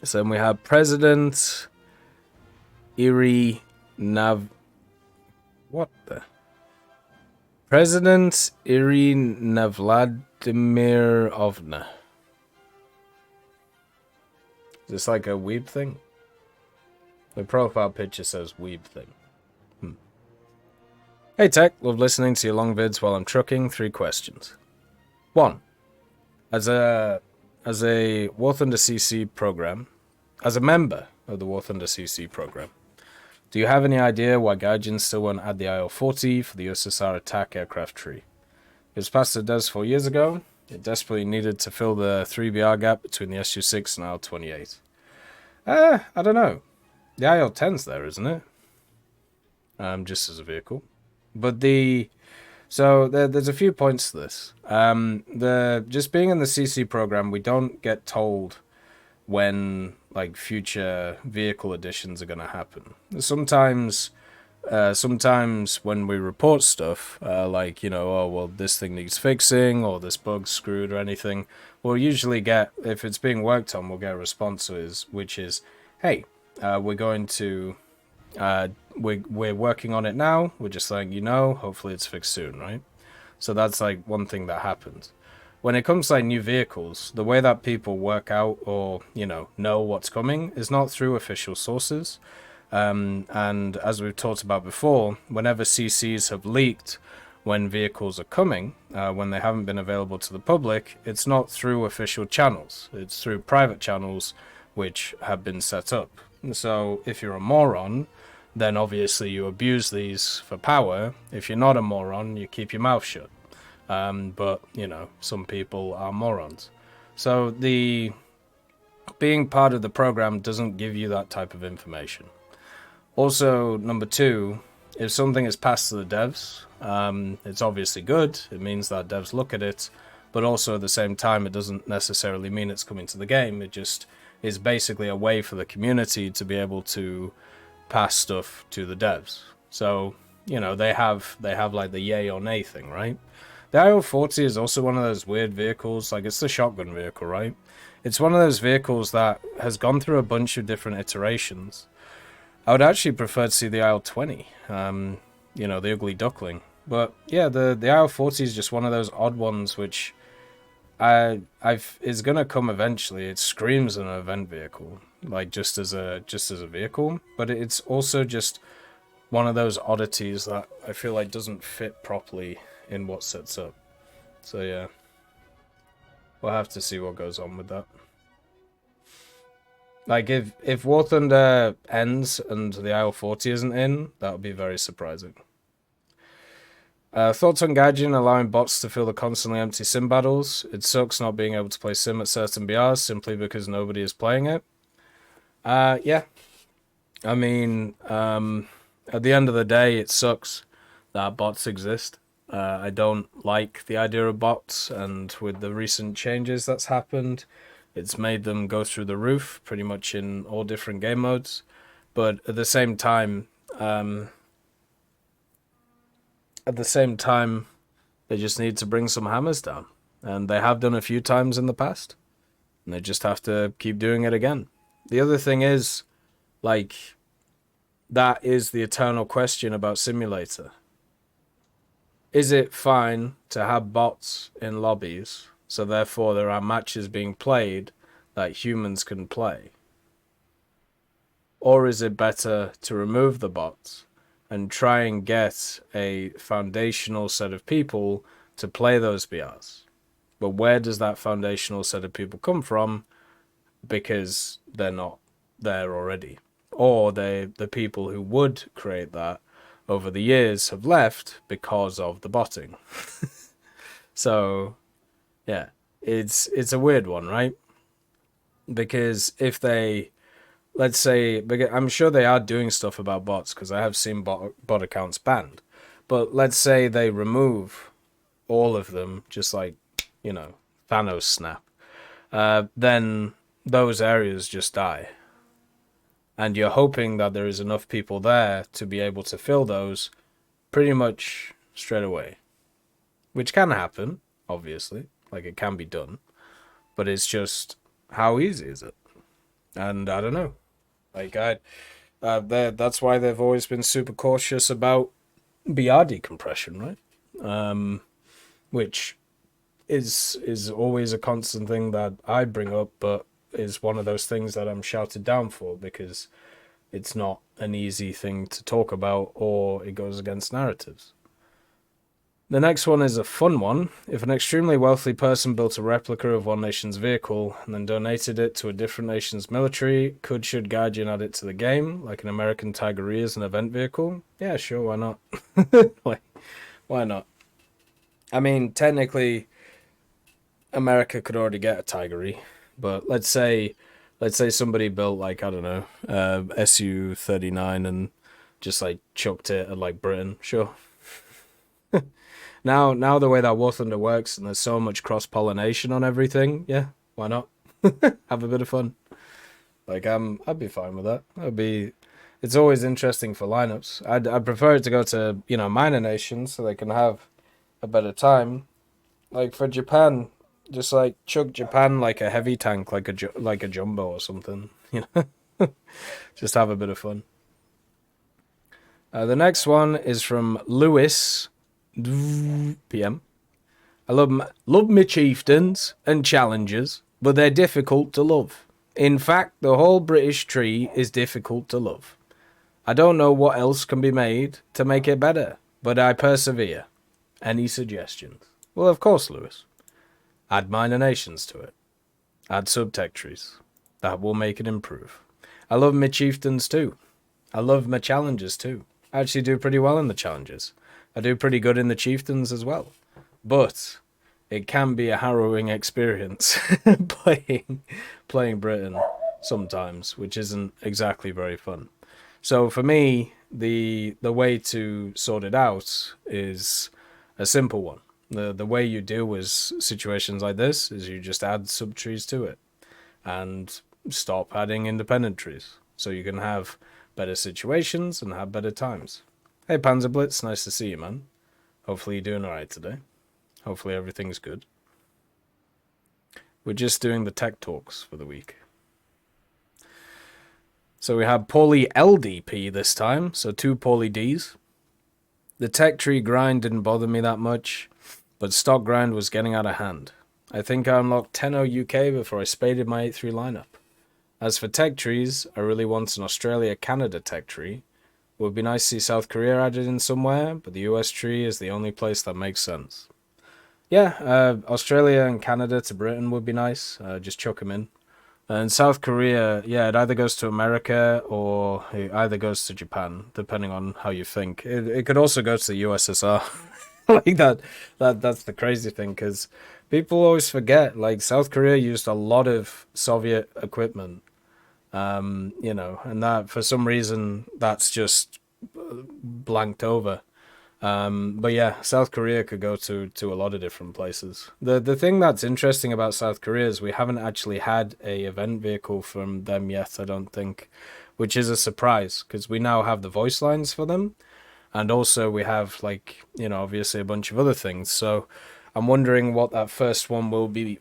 then we have President What the? President Irina Vladimirovna. Is this like a weeb thing? The profile picture says weeb thing. Hey Tech, love listening to your long vids while I'm trucking. 3 questions. 1. As a War Thunder CC program, as a member of the War Thunder CC program, do you have any idea why Gaijin still won't add the IL-40 for the USSR attack aircraft tree? It was passed to DES 4 years ago. It desperately needed to fill the 3BR gap between the SU-6 and IL-28. I don't know. The IL-10's there, isn't it? Just as a vehicle. But there's a few points to this. Just being in the CC program, we don't get told when like future vehicle additions are going to happen. Sometimes when we report stuff, like, you know, oh well, this thing needs fixing or this bug's screwed or anything, we'll usually get, if it's being worked on, we'll get a response which is, hey, we're going to. We're working on it now. We're just letting you know. Hopefully it's fixed soon, right? So that's like one thing that happens. When it comes to like new vehicles, the way that people work out or, you know what's coming is not through official sources. And as we've talked about before, whenever CCs have leaked when vehicles are coming, when they haven't been available to the public, it's not through official channels. It's through private channels which have been set up. So if you're a moron, then obviously you abuse these for power. If you're not a moron, you keep your mouth shut. But, you know, some people are morons. So the being part of the program doesn't give you that type of information. Also, number 2, if something is passed to the devs, it's obviously good. It means that devs look at it. But also at the same time, it doesn't necessarily mean it's coming to the game. It just is basically a way for the community to be able to pass stuff to the devs. So, you know, they have like the yay or nay thing, right? The IL-40 is also one of those weird vehicles, like it's the shotgun vehicle, right? It's one of those vehicles that has gone through a bunch of different iterations. I would actually prefer to see the IL-20, you know, the ugly duckling. But yeah, the IL-40 is just one of those odd ones which is gonna come eventually. It screams an event vehicle, like just as a vehicle, but it's also just one of those oddities that I feel like doesn't fit properly in what sets up. So yeah, we'll have to see what goes on with that. Like if War Thunder ends and the IL-40 isn't in, that would be very surprising. Thoughts on Gaijin allowing bots to fill the constantly empty sim battles? It sucks not being able to play sim at certain BRs simply because nobody is playing it. Yeah. I mean, at the end of the day, it sucks that bots exist. I don't like the idea of bots, and with the recent changes that's happened, it's made them go through the roof pretty much in all different game modes. But at the same time, they just need to bring some hammers down. And they have done a few times in the past. And they just have to keep doing it again. The other thing is, like, that is the eternal question about Simulator. Is it fine to have bots in lobbies, so therefore there are matches being played that humans can play? Or is it better to remove the bots and try and get a foundational set of people to play those BRs? But where does that foundational set of people come from? Because they're not there already. Or the people who would create that over the years have left because of the botting. So, yeah, it's a weird one, right? Because if they, let's say, I'm sure they are doing stuff about bots, because I have seen bot accounts banned. But let's say they remove all of them, just like, you know, Thanos snap. Then those areas just die. And you're hoping that there is enough people there to be able to fill those pretty much straight away. Which can happen, obviously. Like, it can be done. But it's just, how easy is it? And I don't know. Like, that's why they've always been super cautious about BR decompression, right? Which is always a constant thing that I bring up, but is one of those things that I'm shouted down for, because it's not an easy thing to talk about, or it goes against narratives. The next one is a fun one. If an extremely wealthy person built a replica of one nation's vehicle and then donated it to a different nation's military, should Gaijin add it to the game, like an American Tiger as an event vehicle? Yeah, sure, why not? Why not? I mean, technically, America could already get a Tiger, but let's say somebody built, like, I don't know, Su-39 and just like chucked it at like Britain. Sure. Now the way that War Thunder works and there's so much cross pollination on everything, yeah, why not? Have a bit of fun. Like I'd be fine with that. It's always interesting for lineups. I'd prefer it to go to, minor nations so they can have a better time. Like for Japan, just like chuck Japan like a heavy tank, like a jumbo or something. Just have a bit of fun. The next one is from Lewis PM. I love me chieftains and challengers, but they're difficult to love. In fact, the whole British tree is difficult to love. I don't know what else can be made to make it better, but I persevere. Any suggestions? Well, of course, Lewis. Add minor nations to it. Add subtectories. That will make it improve. I love my chieftains too. I love my challengers too. I actually do pretty well in the challenges. I do pretty good in the chieftains as well. But it can be a harrowing experience playing Britain sometimes, which isn't exactly very fun. So for me, the way to sort it out is a simple one. The way you deal with situations like this is you just add subtrees to it and stop adding independent trees so you can have better situations and have better times. Hey Panzerblitz, nice to see you, man. Hopefully you're doing alright today. Hopefully everything's good. We're just doing the tech talks for the week. So we have Paulie LDP this time, so 2 Paulie Ds. The tech tree grind didn't bother me that much, but stock grind was getting out of hand. I think I unlocked 10-0 UK before I spaded my 8-3 lineup. As for tech trees, I really want an Australia-Canada tech tree. It would be nice to see South Korea added in somewhere, but the US tree is the only place that makes sense. Yeah, Australia and Canada to Britain would be nice. Just chuck them in. And South Korea, yeah, it either goes to America or it either goes to Japan, depending on how you think. It could also go to the USSR. Like that's the crazy thing, because people always forget, like, South Korea used a lot of Soviet equipment, and that, for some reason, that's just blanked over. But yeah, South Korea could go to a lot of different places. The thing that's interesting about South Korea is we haven't actually had a event vehicle from them yet, I don't think, which is a surprise, because we now have the voice lines for them, and also we have, like, obviously a bunch of other things. So I'm wondering what that first one will be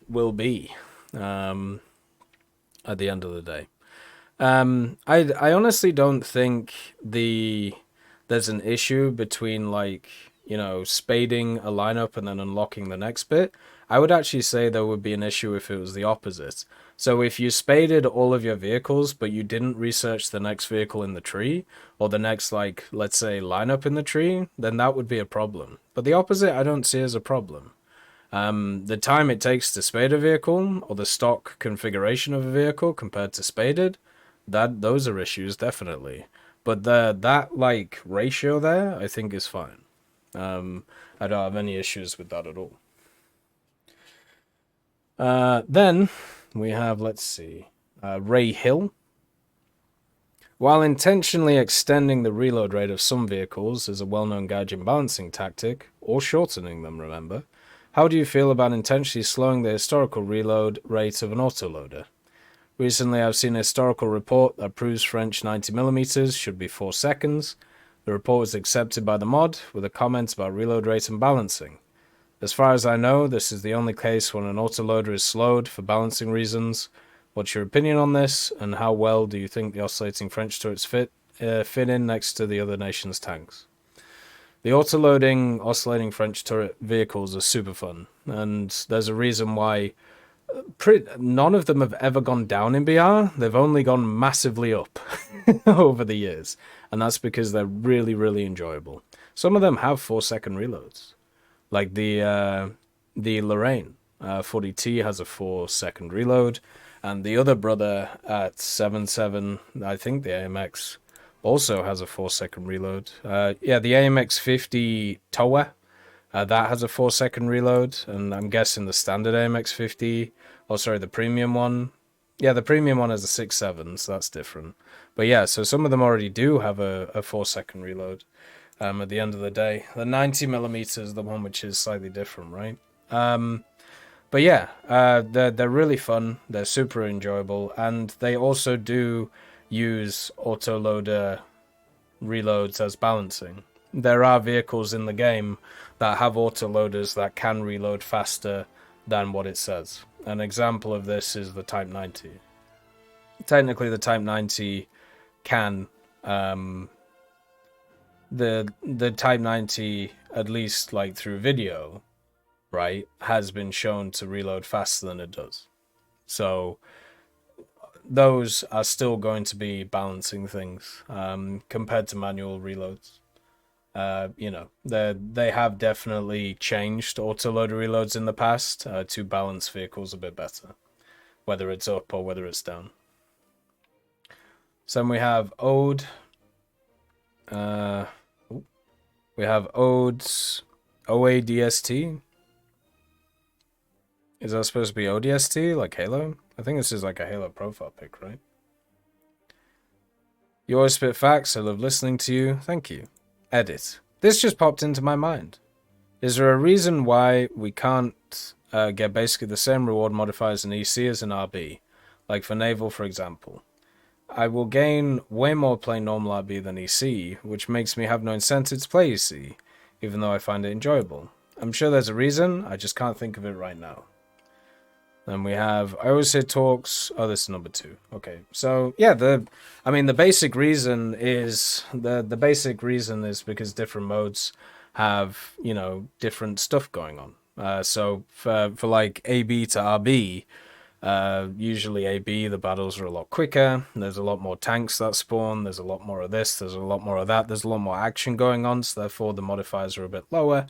at the end of the day. I honestly don't think there's an issue between, like, spading a lineup and then unlocking the next bit. I would actually say there would be an issue if it was the opposite. So if you spaded all of your vehicles, but you didn't research the next vehicle in the tree, or the next, like, let's say, lineup in the tree, then that would be a problem. But the opposite I don't see as a problem. The time it takes to spade a vehicle, or the stock configuration of a vehicle compared to spaded, those are issues, definitely. But that like ratio there, I think, is fine. I don't have any issues with that at all. Then we have, let's see, Ray Hill. While intentionally extending the reload rate of some vehicles is a well-known Gaijin balancing tactic, or shortening them, remember, how do you feel about intentionally slowing the historical reload rate of an autoloader? Recently, I've seen a historical report that proves French 90mm should be 4 seconds. The report was accepted by the mod, with a comment about reload rate and balancing. As far as I know, this is the only case when an autoloader is slowed for balancing reasons. What's your opinion on this, and how well do you think the oscillating French turrets fit in next to the other nation's tanks? The autoloading, oscillating French turret vehicles are super fun, and there's a reason why none of them have ever gone down in BR. They've only gone massively up over the years, and that's because they're really, really enjoyable. Some of them have 4-second reloads, Like the Lorraine 40T has a 4-second reload, and the other brother at 7.7, I think the AMX also has a 4-second reload. Yeah, the AMX 50 Tower, that has a 4-second reload, and I'm guessing the standard AMX 50, oh sorry, the premium one. Yeah, the premium one has a 6.7, so that's different. But yeah, so some of them already do have a 4-second reload. At the end of the day, the 90mm is the one which is slightly different, right? But yeah, they're really fun. They're super enjoyable, and they also do use autoloader reloads as balancing. There are vehicles in the game that have autoloaders that can reload faster than what it says. An example of this is the Type 90. Technically, the Type 90 can the Type 90, at least like through video, right, has been shown to reload faster than it does. So those are still going to be balancing things compared to manual reloads. You know, they have definitely changed autoloader reloads in the past to balance vehicles a bit better, whether it's up or whether it's down. So then we have Ode. We have Ode's OADST. Is that supposed to be ODST, like Halo? I think this is like a Halo profile pic, right? You always spit facts. I love listening to you. Thank you. Edit. This just popped into my mind. Is there a reason why we can't get basically the same reward modifiers in EC as in RB? Like for Naval, for example. I will gain way more playing normal RB than EC, which makes me have no incentive to play EC, even though I find it enjoyable. I'm sure there's a reason, I just can't think of it right now. Then we have, I always say talks, oh, this is number 2. Okay, so yeah, the basic reason is, the basic reason is because different modes have, you know, different stuff going on. So for like AB to RB, usually AB, the battles are a lot quicker, there's a lot more tanks that spawn, there's a lot more of this, there's a lot more of that, there's a lot more action going on, so therefore the modifiers are a bit lower,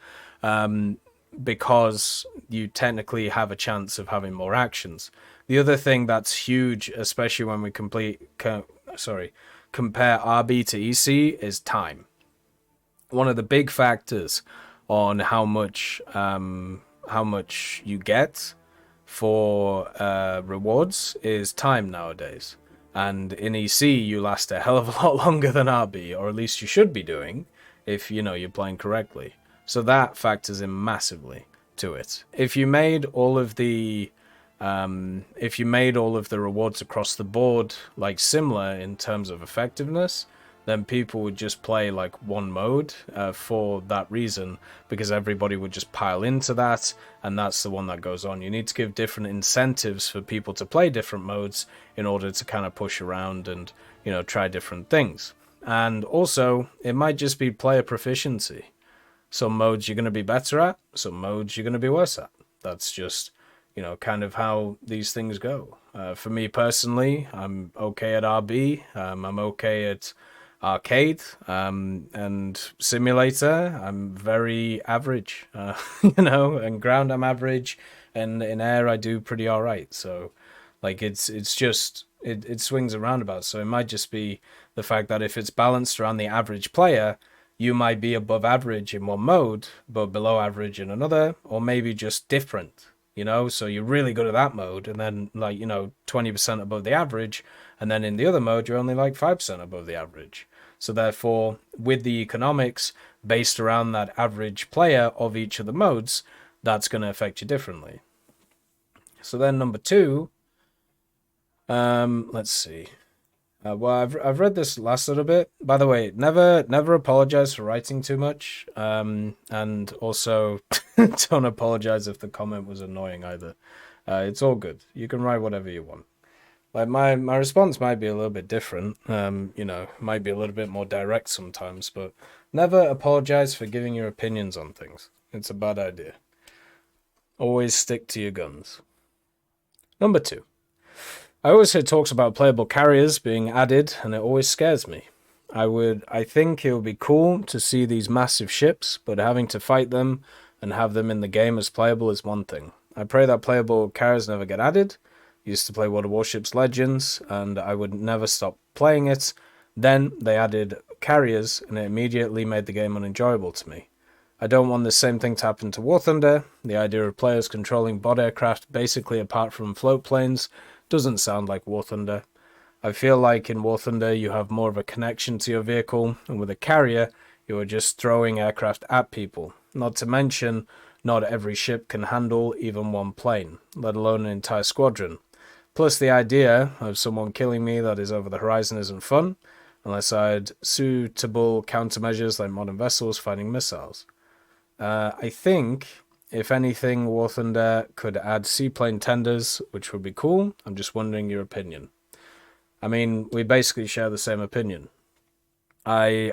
because you technically have a chance of having more actions. The other thing that's huge, especially when we compare RB to EC, is time. One of the big factors on how much you get for rewards is time nowadays. And in EC, you last a hell of a lot longer than RB, or at least you should be doing, if you know you're playing correctly. So that factors in massively to it. If you made all of the rewards across the board like similar in terms of effectiveness, then people would just play like one mode for that reason, because everybody would just pile into that, and that's the one that goes on. You need to give different incentives for people to play different modes in order to kind of push around and, you know, try different things. And also, it might just be player proficiency. Some modes you're going to be better at, some modes you're going to be worse at. That's just, you know, kind of how these things go. For me personally, I'm okay at RB, I'm okay at arcade, and simulator, I'm very average, you know, and ground I'm average, and in air I do pretty alright. So, like, it's just, it swings and roundabouts. So it might just be the fact that if it's balanced around the average player, you might be above average in one mode, but below average in another, or maybe just different, you know? So you're really good at that mode, and then, like, you know, 20% above the average, and then in the other mode, you're only like 5% above the average. So therefore, with the economics based around that average player of each of the modes, that's going to affect you differently. So then number 2, let's see. Well, I've read this last little bit. By the way, never apologize for writing too much. And also don't apologize if the comment was annoying either. It's all good. You can write whatever you want. Like my response might be a little bit different. You know, might be a little bit more direct sometimes, but never apologize for giving your opinions on things. It's a bad idea. Always stick to your guns. Number 2. I always hear talks about playable carriers being added, and it always scares me. I think it would be cool to see these massive ships, but having to fight them and have them in the game as playable is one thing. I pray that playable carriers never get added. Used to play World of Warships Legends, and I would never stop playing it. Then they added carriers, and it immediately made the game unenjoyable to me. I don't want the same thing to happen to War Thunder. The idea of players controlling bot aircraft basically apart from float planes doesn't sound like War Thunder. I feel like in War Thunder you have more of a connection to your vehicle, and with a carrier you are just throwing aircraft at people. Not to mention, not every ship can handle even one plane, let alone an entire squadron. Plus the idea of someone killing me that is over the horizon isn't fun, unless I had suitable countermeasures like modern vessels fighting missiles. I think, if anything, War Thunder could add seaplane tenders, which would be cool. I'm just wondering your opinion. I mean, we basically share the same opinion. I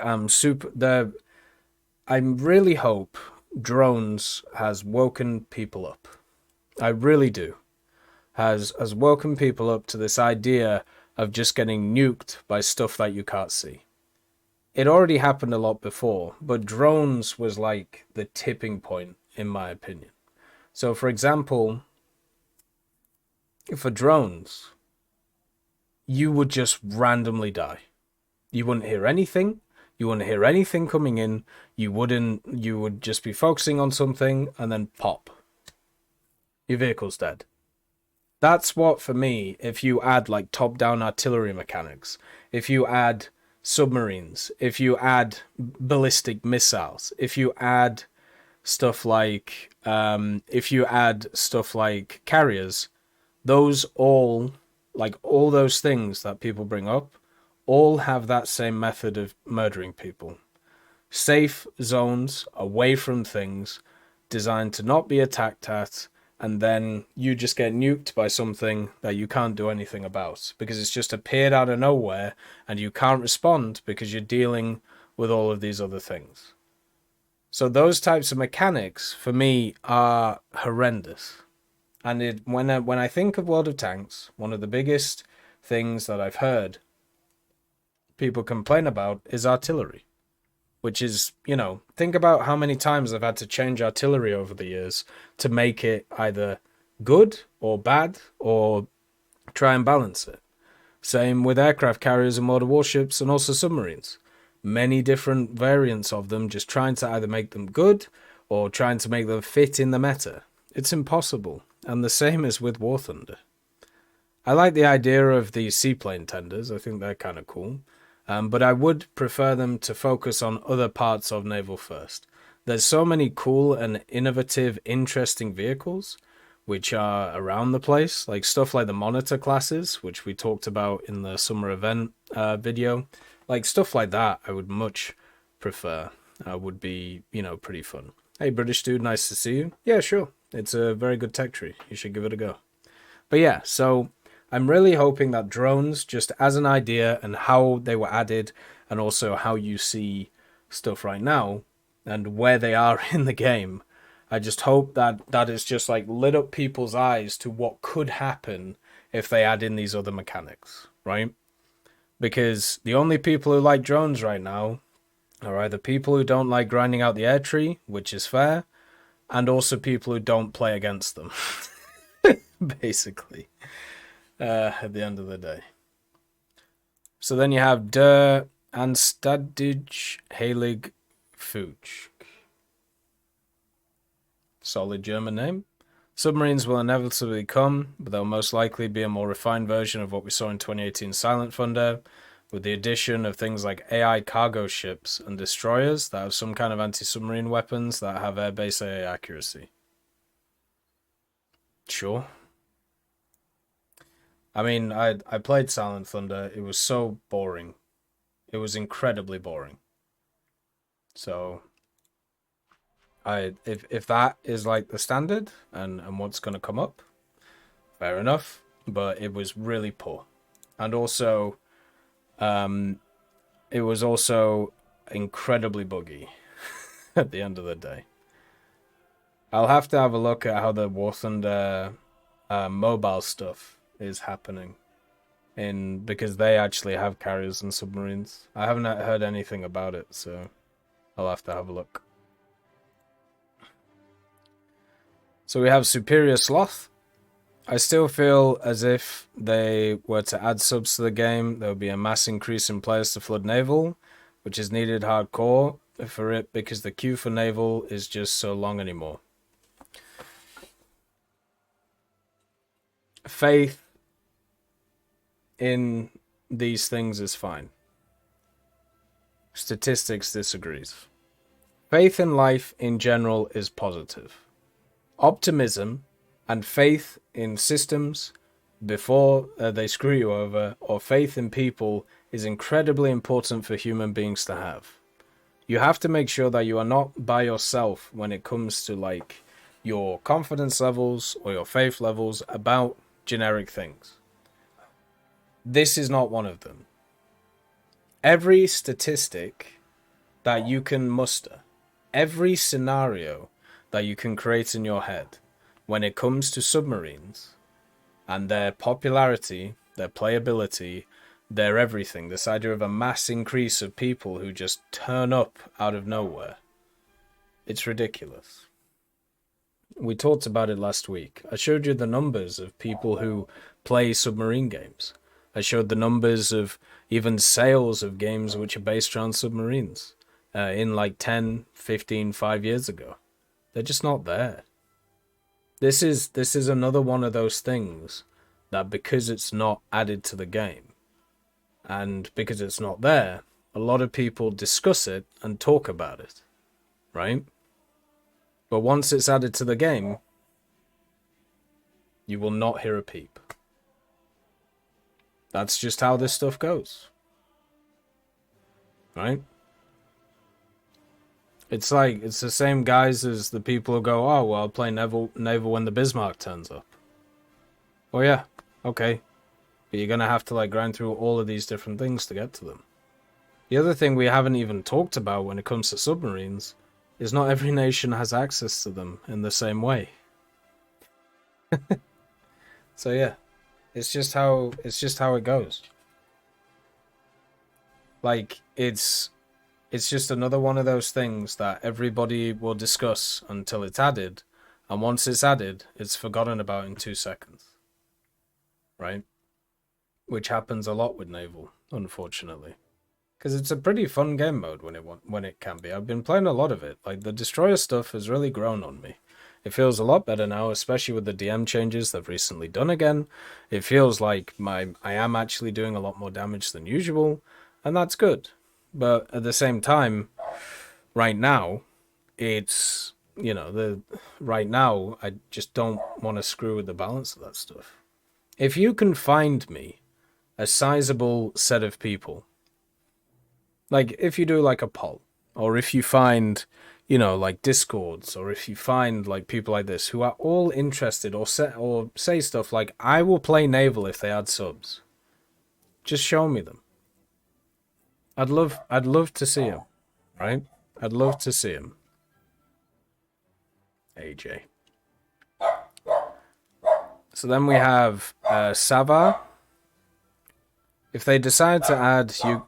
really hope drones has woken people up. I really do. Has woken people up to this idea of just getting nuked by stuff that you can't see. It already happened a lot before, but drones was like the tipping point, in my opinion. So, for example, for drones, you would just randomly die. You wouldn't hear anything. You wouldn't hear anything coming in. You would just be focusing on something and then pop. Your vehicle's dead. That's what, for me, if you add like top-down artillery mechanics, if you add submarines, if you add ballistic missiles, if you add stuff like carriers, those all those things that people bring up all have that same method of murdering people. Safe zones away from things designed to not be attacked at, and then you just get nuked by something that you can't do anything about because it's just appeared out of nowhere and you can't respond because you're dealing with all of these other things. So those types of mechanics, for me, are horrendous. And when I think of World of Tanks, one of the biggest things that I've heard people complain about is artillery. Which is, think about how many times I've had to change artillery over the years to make it either good or bad or try and balance it. Same with aircraft carriers and motor warships and also submarines. Many different variants of them, just trying to either make them good or trying to make them fit in the meta. It's impossible. And the same is with War Thunder. I like the idea of the seaplane tenders. I think they're kind of cool. But I would prefer them to focus on other parts of Naval first. There's so many cool and innovative, interesting vehicles which are around the place, like stuff like the monitor classes, which we talked about in the summer event video. Like stuff like that, I would much prefer. Would be, pretty fun. Hey, British dude, nice to see you. Yeah, sure. It's a very good tech tree. You should give it a go. But yeah, so I'm really hoping that drones, just as an idea and how they were added, and also how you see stuff right now, and where they are in the game, I just hope that that is just like lit up people's eyes to what could happen if they add in these other mechanics, right? Because the only people who like drones right now are either people who don't like grinding out the air tree, which is fair, and also people who don't play against them, basically. At the end of the day. So then you have Der Anständige Heilig Fuchs. Solid German name. Submarines will inevitably come, but they'll most likely be a more refined version of what we saw in 2018 Silent Thunder, with the addition of things like AI cargo ships and destroyers that have some kind of anti-submarine weapons that have airbase AA accuracy. Sure. I mean, I played Silent Thunder. It was so boring. It was incredibly boring. So, if that is like the standard and what's going to come up, fair enough. But it was really poor, and also, it was also incredibly buggy. At the end of the day, I'll have to have a look at how the War Thunder mobile stuff is happening because they actually have carriers and submarines. I haven't heard anything about it, so I'll have to have a look. So we have Superior Sloth. I still feel as if they were to add subs to the game, there would be a mass increase in players to flood Naval, which is needed hardcore for it because the queue for Naval is just so long anymore. Faith in these things is fine. Statistics disagrees. Faith in life in general is positive. Optimism and faith in systems before they screw you over, or faith in people, is incredibly important for human beings to have. You have to make sure that you are not by yourself when it comes to like your confidence levels or your faith levels about generic things. This is not one of them. Every statistic that you can muster, every scenario that you can create in your head when it comes to submarines and their popularity, their playability, their everything, this idea of a mass increase of people who just turn up out of nowhere, it's ridiculous. We talked about it last week. I showed you the numbers of people who play submarine games. I showed the numbers of even sales of games which are based around submarines in like 10, 15, 5 years ago. They're just not there. This is another one of those things that because it's not added to the game and because it's not there, a lot of people discuss it and talk about it, right? But once it's added to the game, you will not hear a peep. That's just how this stuff goes, right? It's like, it's the same guys as the people who go, oh, well, I'll play Naval when the Bismarck turns up. Oh, yeah, okay. But you're going to have to, like, grind through all of these different things to get to them. The other thing we haven't even talked about when it comes to submarines is not every nation has access to them in the same way. So, yeah, it's just how it goes. Like, it's just another one of those things that everybody will discuss until it's added, and once it's added, it's forgotten about in 2 seconds. Right? Which happens a lot with Naval, unfortunately. Because it's a pretty fun game mode when it can be. I've been playing a lot of it. Like, the Destroyer stuff has really grown on me. It feels a lot better now, especially with the DM changes they've recently done again. It feels like I am actually doing a lot more damage than usual, and that's good. But at the same time, right now, it's, you know, right now, I just don't want to screw with the balance of that stuff. If you can find me a sizable set of people, like if you do like a poll, or if you find, you know, like Discords, or if you find like people like this who are all interested or say stuff like, I will play Naval if they add subs, just show me them. I'd love to see him, right? I'd love to see him. AJ. So then we have Sava. If they decide to add you,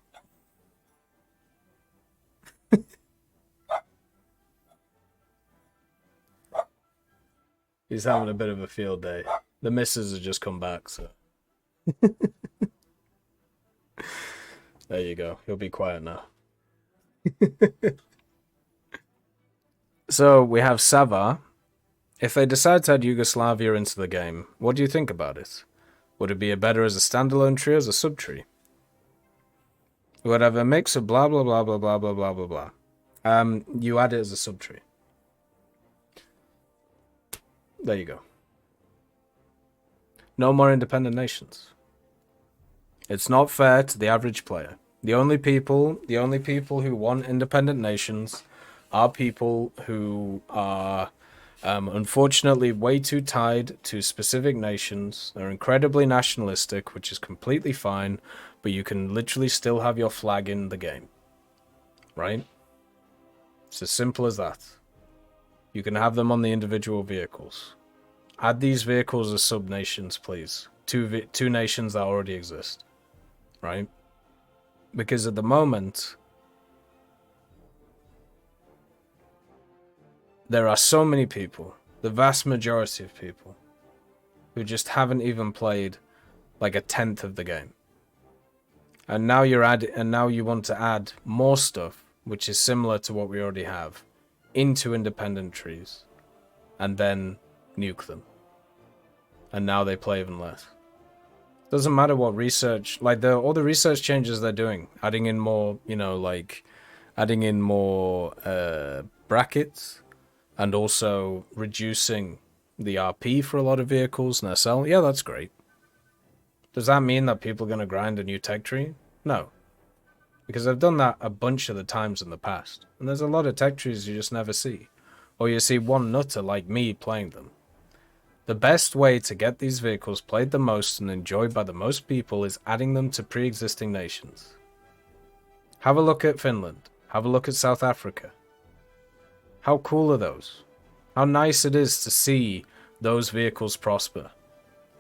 he's having a bit of a field day. The missus has just come back, so there you go. He'll be quiet now. So we have Sava. If they decide to add Yugoslavia into the game, what do you think about it? Would it be better as a standalone tree or as a subtree? Would have a mix of blah blah blah blah blah blah blah blah blah. You add it as a subtree. There you go. No more independent nations. It's not fair to the average player. The only people who want independent nations are people who are unfortunately way too tied to specific nations. They're incredibly nationalistic, which is completely fine, but you can literally still have your flag in the game. Right? It's as simple as that. You can have them on the individual vehicles. Add these vehicles as sub-nations, please. Two nations that already exist. Right? Because at the moment, there are so many people The vast majority of people who just haven't even played like a tenth of the game. And now now you want to add more stuff, which is similar to what we already have, into independent trees, and then nuke them. And now they play even less. Doesn't matter what research, like all the research changes they're doing, adding in more, you know, like adding in more brackets, and also reducing the RP for a lot of vehicles and SL. Yeah, that's great. Does that mean that people are going to grind a new tech tree? No. Because I've done that a bunch of the times in the past. And there's a lot of tech trees you just never see. Or you see one nutter like me playing them. The best way to get these vehicles played the most and enjoyed by the most people is adding them to pre-existing nations. Have a look at Finland. Have a look at South Africa. How cool are those? How nice it is to see those vehicles prosper.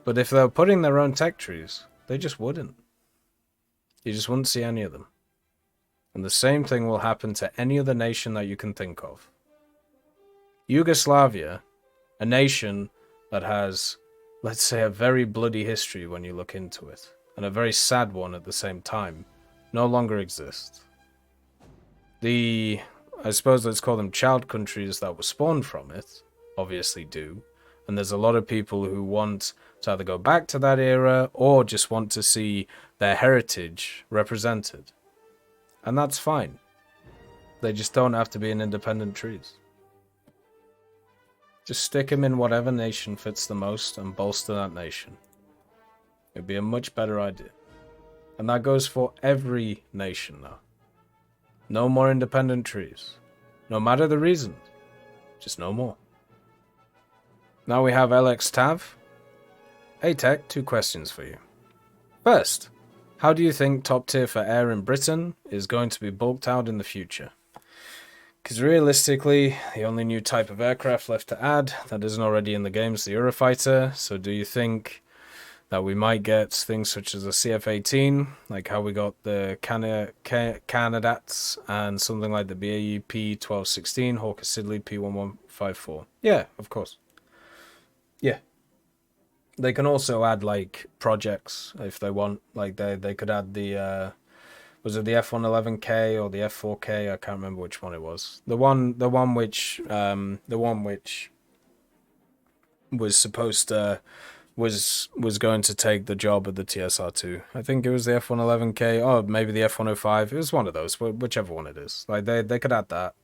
But if they were putting their own tech trees, they just wouldn't. You just wouldn't see any of them. And the same thing will happen to any other nation that you can think of. Yugoslavia, a nation that has, let's say, a very bloody history when you look into it, and a very sad one at the same time, no longer exists. I suppose let's call them child countries that were spawned from it, obviously do. And there's a lot of people who want to either go back to that era or just want to see their heritage represented. And that's fine. They just don't have to be in independent trees. Just stick them in whatever nation fits the most and bolster that nation. It'd be a much better idea. And that goes for every nation now. No more independent trees. No matter the reasons. Just no more. Now we have LX Tav. Hey Tech, 2 questions for you. First, how do you think top tier for air in Britain is going to be bulked out in the future? Because realistically, the only new type of aircraft left to add that isn't already in the game is the Eurofighter. So do you think that we might get things such as a CF-18, like how we got the Canadats and something like the BAE P-1216, Hawker Siddeley P-1154? Yeah, of course. Yeah. They can also add like projects if they want. Like they could add the was it the F111K or the F4K? I can't remember which one it was. The one which was supposed to was going to take the job of the TSR2. I think it was the F111K or maybe the F105. It was one of those, whichever one it is. Like they could add that.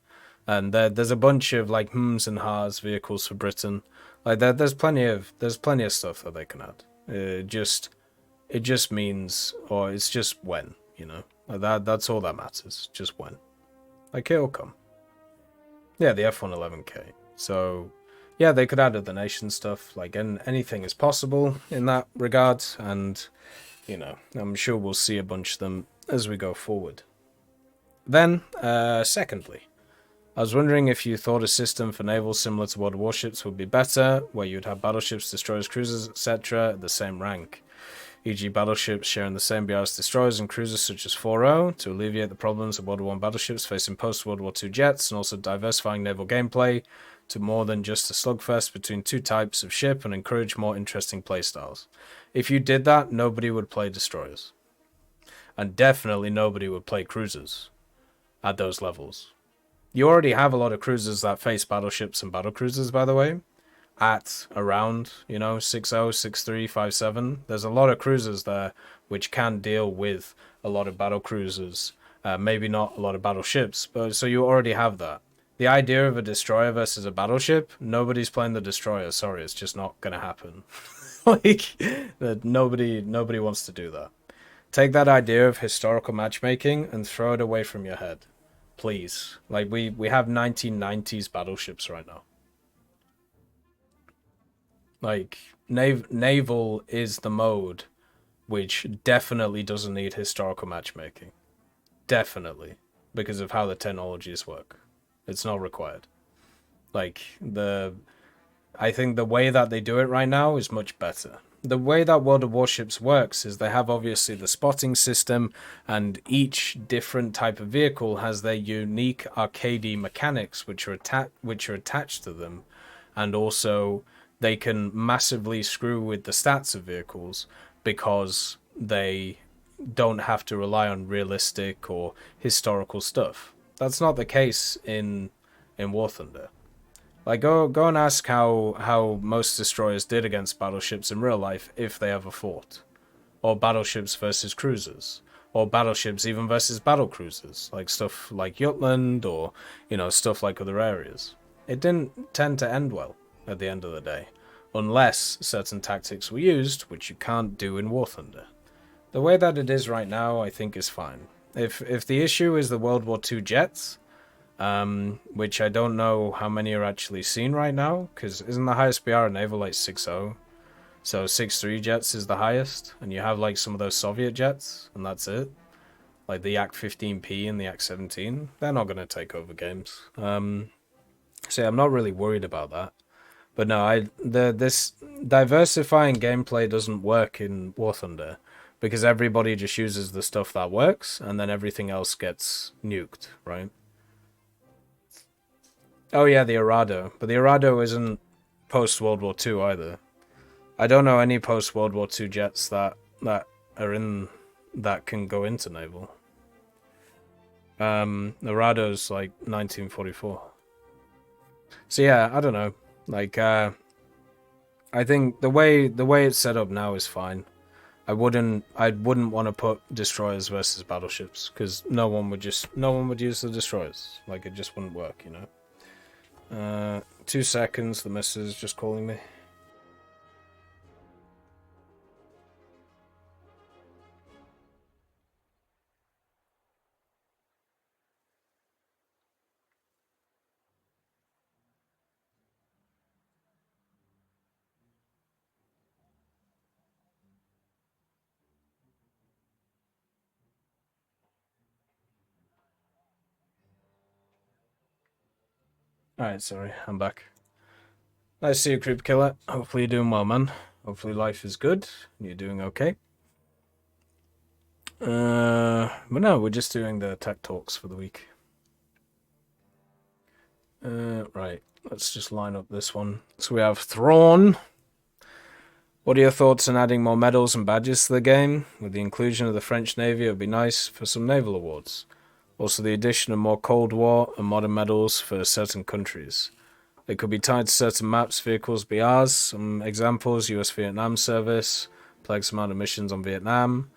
And there's a bunch of like hms and ha's vehicles for Britain. Like there's plenty of stuff that they can add. It just means, or it's just when, you know. Like that's all that matters. Just when. Like it'll come. Yeah, the F111K. So yeah, they could add other nation stuff. Like anything is possible in that regard, and you know, I'm sure we'll see a bunch of them as we go forward. Then, secondly, I was wondering if you thought a system for naval similar to World Warships would be better, where you'd have battleships, destroyers, cruisers, etc. at the same rank, e.g. battleships sharing the same BR as destroyers and cruisers such as 4.0, to alleviate the problems of World War I battleships facing post-World War II jets, and also diversifying naval gameplay to more than just a slugfest between 2 types of ship and encourage more interesting playstyles. If you did that, nobody would play destroyers. And definitely nobody would play cruisers at those levels. You already have a lot of cruisers that face battleships and battlecruisers, by the way, at around, 6.0, 6.3, 5.7. There's a lot of cruisers there which can deal with a lot of battlecruisers, maybe not a lot of battleships, but so you already have that. The idea of a destroyer versus a battleship, nobody's playing the destroyer. Sorry, it's just not going to happen. Nobody wants to do that. Take that idea of historical matchmaking and throw it away from your head. Please. Like, we have 1990s battleships right now. Like, naval is the mode which definitely doesn't need historical matchmaking. Definitely. Because of how the technologies work. It's not required. Like, I think the way that they do it right now is much better. The way that World of Warships works is they have obviously the spotting system, and each different type of vehicle has their unique arcadey mechanics which are attached to them, and also they can massively screw with the stats of vehicles because they don't have to rely on realistic or historical stuff. That's not the case in War Thunder. Like, go and ask how most destroyers did against battleships in real life if they ever fought, or battleships versus cruisers, or battleships even versus battle cruisers, like stuff like Jutland or stuff like other areas. It didn't tend to end well at the end of the day, unless certain tactics were used, which you can't do in War Thunder. The way that it is right now, I think, is fine. If the issue is the World War II jets, which I don't know how many are actually seen right now, because isn't the highest BR in Naval like 6.0? So 6.3 jets is the highest, and you have like some of those Soviet jets, and that's it. Like the Yak-15P and the Yak-17, they're not going to take over games. So yeah, I'm not really worried about that. But no, this diversifying gameplay doesn't work in War Thunder, because everybody just uses the stuff that works, and then everything else gets nuked, right? Oh yeah, the Arado. But the Arado isn't post-World War II either. I don't know any post-World War II jets that are in... that can go into Naval. Arado's like 1944. So yeah, I don't know. Like, I think the way it's set up now is fine. I wouldn't want to put destroyers versus battleships, because no one would use the destroyers. Like, it just wouldn't work, 2 seconds, the missus is just calling me. Alright, sorry, I'm back. Nice to see you, Creep Killer. Hopefully you're doing well, man. Hopefully life is good and you're doing okay. But no, we're just doing the tech talks for the week. Right, let's just line up this one. So we have Thrawn. What are your thoughts on adding more medals and badges to the game? With the inclusion of the French Navy, it would be nice for some naval awards. Also, the addition of more Cold War and modern medals for certain countries. They could be tied to certain maps, vehicles, BRs. Some examples: US Vietnam Service, Plex amount of missions on Vietnam,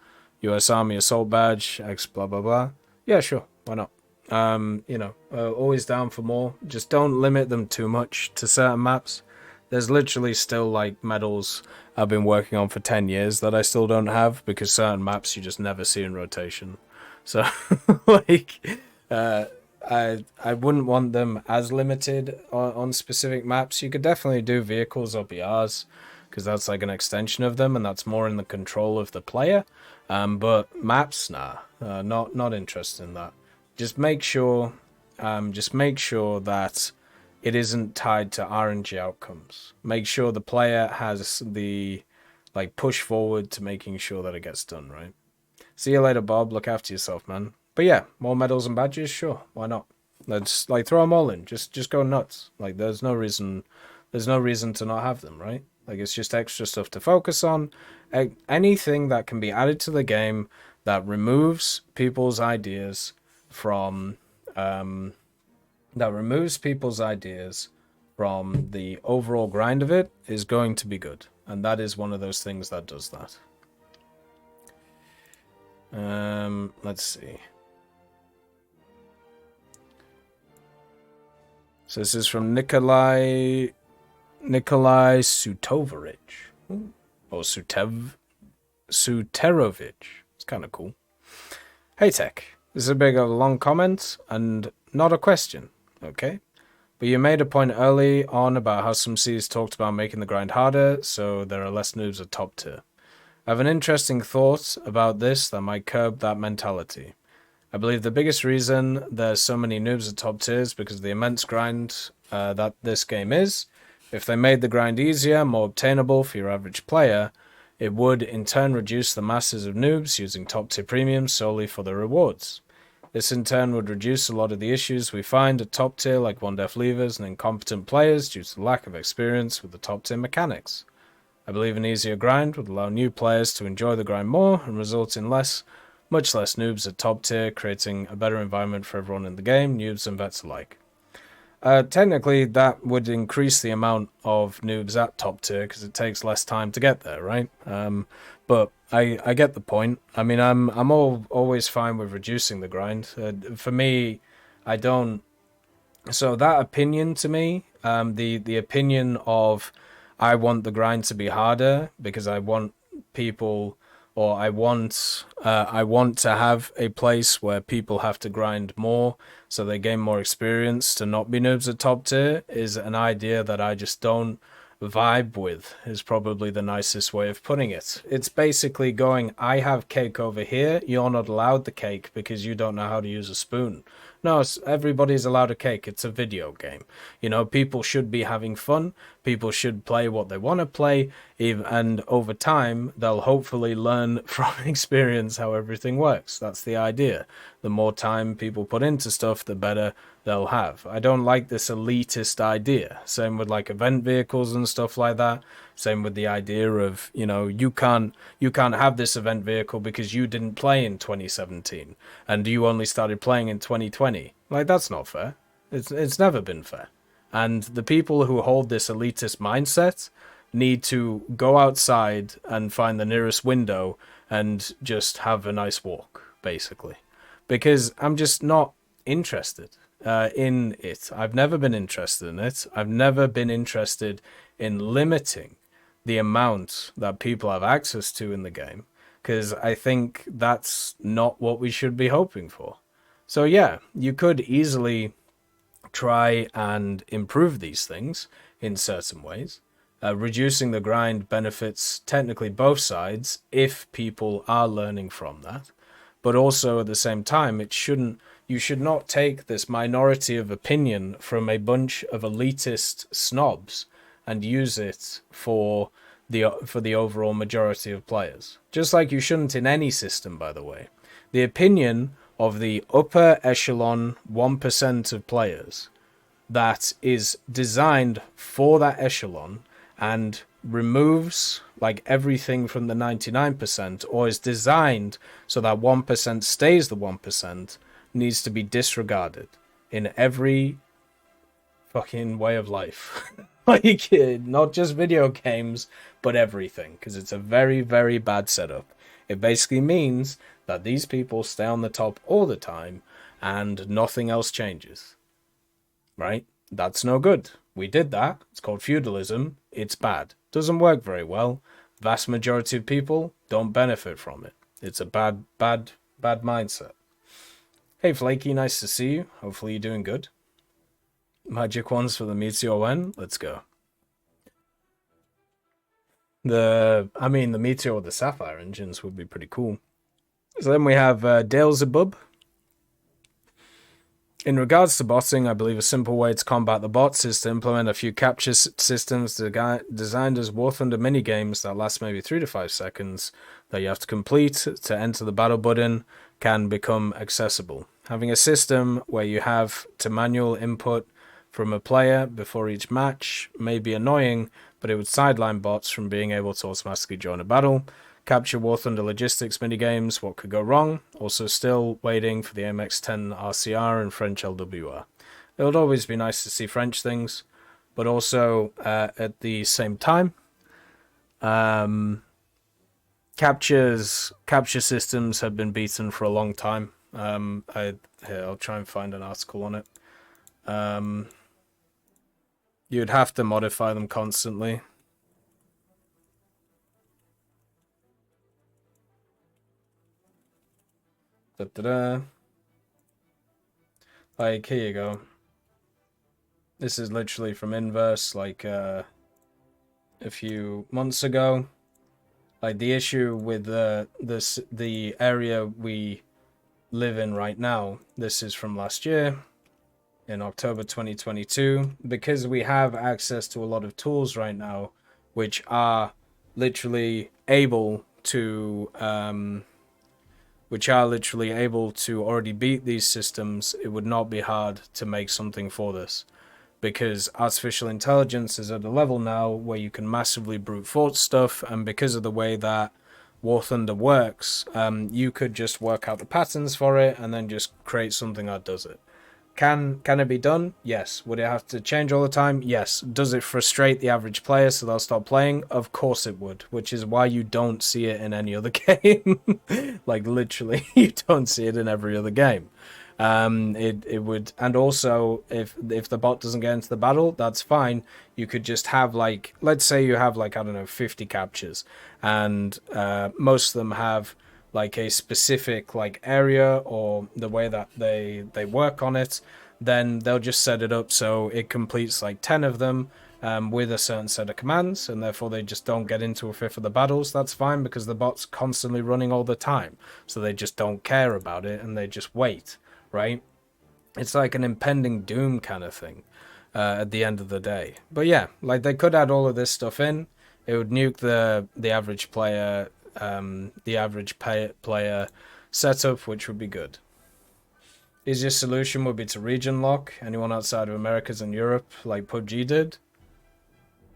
US Army Assault Badge, X blah blah blah. Yeah, sure, why not? Always down for more. Just don't limit them too much to certain maps. There's literally still like medals I've been working on for 10 years that I still don't have, because certain maps you just never see in rotation. So, like, I wouldn't want them as limited on specific maps. You could definitely do vehicles or BRs, because that's like an extension of them, and that's more in the control of the player. But maps, nah, not interested in that. Just make sure that it isn't tied to RNG outcomes. Make sure the player has the push forward to making sure that it gets done, right? See you later, Bob. Look after yourself, man. But yeah, more medals and badges, sure, why not? Let's throw them all in. Just go nuts. Like, there's no reason to not have them, right? Like, it's just extra stuff to focus on. Anything that can be added to the game that removes people's ideas from the overall grind of it is going to be good, and that is one of those things that does that. Let's see. So this is from Nikolai Sutoverich. Or Suterovich. It's kind of cool. Hey Tech, this is a big of a long comment and not a question, okay? But you made a point early on about how some Cs talked about making the grind harder, so there are less noobs at top tier. I have an interesting thought about this that might curb that mentality. I believe the biggest reason there's so many noobs at top tier is because of the immense grind that this game is. If they made the grind easier, more obtainable for your average player, it would in turn reduce the masses of noobs using top tier premiums solely for the rewards. This in turn would reduce a lot of the issues we find at top tier, like one-death leavers and incompetent players due to the lack of experience with the top tier mechanics. I believe an easier grind would allow new players to enjoy the grind more and result in much less noobs at top tier, creating a better environment for everyone in the game, noobs and vets alike. Technically, that would increase the amount of noobs at top tier because it takes less time to get there, right? But I get the point. I mean, I'm always fine with reducing the grind. For me, I don't. So that opinion to me, the opinion of I want the grind to be harder because I want people, or I want to have a place where people have to grind more so they gain more experience to not be noobs at top tier, is an idea that I just don't vibe with, is probably the nicest way of putting it. It's basically going, I have cake over here, you're not allowed the cake because you don't know how to use a spoon. No, everybody's allowed a cake. It's a video game. You know, people should be having fun. People should play what they want to play. And over time, they'll hopefully learn from experience how everything works. That's the idea. The more time people put into stuff, the better they'll have. I don't like this elitist idea. Same with like event vehicles and stuff like that. Same with the idea of, you know, you can't have this event vehicle because you didn't play in 2017 and you only started playing in 2020. Like, that's not fair. It's never been fair. And the people who hold this elitist mindset need to go outside and find the nearest window and just have a nice walk, basically. Because I'm just not interested in it. I've never been interested in it. I've never been interested in limiting the amount that people have access to in the game, because I think that's not what we should be hoping for. So yeah, you could easily try and improve these things in certain ways. Reducing the grind benefits technically both sides if people are learning from that. But also at the same time, you should not take this minority of opinion from a bunch of elitist snobs and use it for the overall majority of players. Just like you shouldn't in any system, by the way. The opinion of the upper echelon 1% of players that is designed for that echelon and removes like everything from the 99%, or is designed so that 1% stays the 1%, needs to be disregarded in every fucking way of life. Like, not just video games, but everything, because it's a very, very bad setup. It basically means that these people stay on the top all the time and nothing else changes. Right? That's no good. We did that. It's called feudalism. It's bad. Doesn't work very well. Vast majority of people don't benefit from it. It's a bad mindset. Hey Flaky, nice to see you. Hopefully you're doing good. Magic ones for the Meteor When. Let's go. The Meteor with the Sapphire engines would be pretty cool. So then we have Dalezabub. In regards to botting, I believe a simple way to combat the bots is to implement a few capture systems designed as War Thunder minigames that last maybe 3 to 5 seconds that you have to complete to enter the battle button can become accessible. Having a system where you have to manual input from a player before each match may be annoying, but it would sideline bots from being able to automatically join a battle. Capture War Thunder logistics minigames, what could go wrong? Also still waiting for the MX-10 RCR and French LWR. It would always be nice to see French things, but also at the same time, capture systems have been beaten for a long time. I'll try and find an article on it. You'd have to modify them constantly. Like, here you go. This is literally from Inverse, like, a few months ago. Like, the issue with the area we live in right now, this is from last year, in October 2022, because we have access to a lot of tools right now, which are literally able to, which are literally able to already beat these systems, it would not be hard to make something for this. Because artificial intelligence is at a level now where you can massively brute force stuff, and because of the way that War Thunder works, you could just work out the patterns for it and then just create something that does it. Can it be done? Yes. Would it have to change all the time? Yes. Does it frustrate the average player so they'll stop playing? Of course it would, which is why you don't see it in any other game. Like, literally, you don't see it in every other game. It would, and also if the bot doesn't get into the battle, that's fine. You could just have, like, let's say you have, like, I don't know, 50 captures, and most of them have like a specific like area or the way that they work on it. Then they'll just set it up so it completes like 10 of them with a certain set of commands, and therefore they just don't get into a fifth of the battles. That's fine, because the bot's constantly running all the time, so they just don't care about it and they just wait, right? It's like an impending doom kind of thing at the end of the day. But yeah, like, they could add all of this stuff in. It would nuke the average player, player setup, which would be good. Easiest solution would be to region lock anyone outside of Americas and Europe, like PUBG did.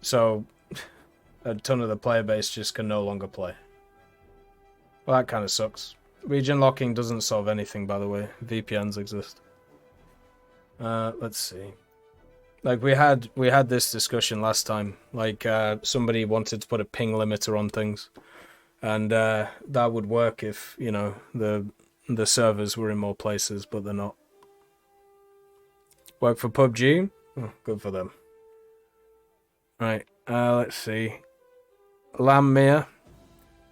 So a ton of the player base just can no longer play. Well, that kind of sucks. Region locking doesn't solve anything, by the way. VPNs exist. Let's see. Like, we had this discussion last time. Like, somebody wanted to put a ping limiter on things, and that would work if, you know, the servers were in more places, but they're not. Work for PUBG? Oh, good for them. Right, let's see. Lammir.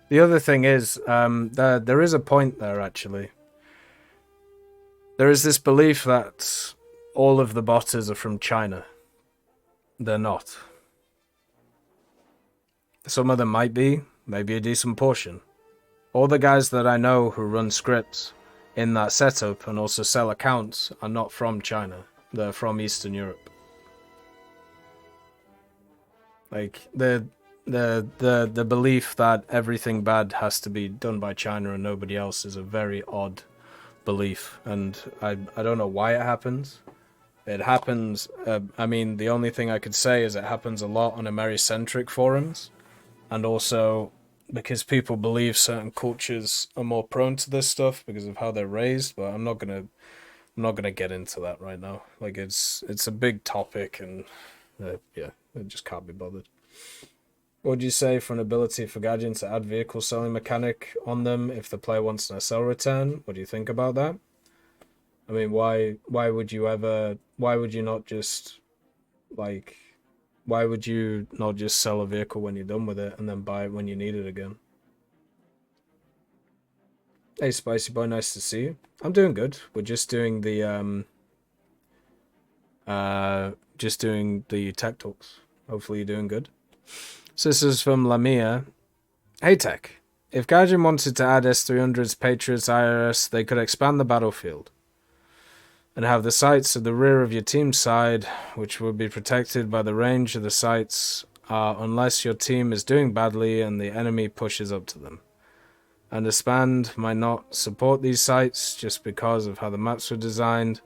The other thing is, there is a point there, actually. There is this belief that all of the botters are from China. They're not. Some of them might be, maybe a decent portion. All the guys that I know who run scripts in that setup and also sell accounts are not from China. They're from Eastern Europe. Like, the belief that everything bad has to be done by China and nobody else is a very odd belief, and I don't know why it happens. It happens, I mean, the only thing I could say is it happens a lot on Americentric forums, and also because people believe certain cultures are more prone to this stuff because of how they're raised, but I'm not gonna get into that right now. Like, it's a big topic, and yeah, it just can't be bothered. What would you say for an ability for Gaijin to add vehicle selling mechanic on them if the player wants an SL return? What do you think about that? I mean, why would you not just, like, why would you not just sell a vehicle when you're done with it and then buy it when you need it again? Hey, Spicy Boy, nice to see you. I'm doing good. We're just doing the tech talks. Hopefully you're doing good. So this is from Lamia. Hey Tech, if Gaijin wanted to add S300's Patriots IRS, they could expand the battlefield and have the sights at the rear of your team's side, which would be protected by the range of the sights unless your team is doing badly and the enemy pushes up to them. Understand might not support these sights just because of how the maps were designed.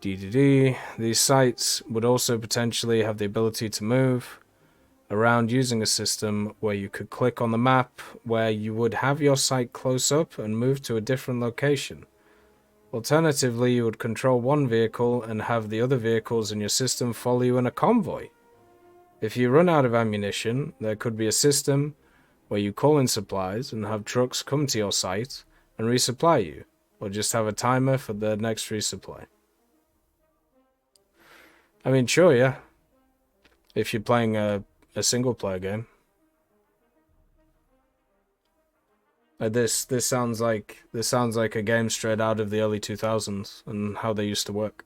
These sights would also potentially have the ability to move around using a system where you could click on the map where you would have your sight close up and move to a different location. Alternatively, you would control one vehicle and have the other vehicles in your system follow you in a convoy. If you run out of ammunition, there could be a system where you call in supplies and have trucks come to your site and resupply you, or just have a timer for the next resupply. I mean, sure, yeah. If you're playing a single-player game. This sounds like a game straight out of the early 2000s and how they used to work.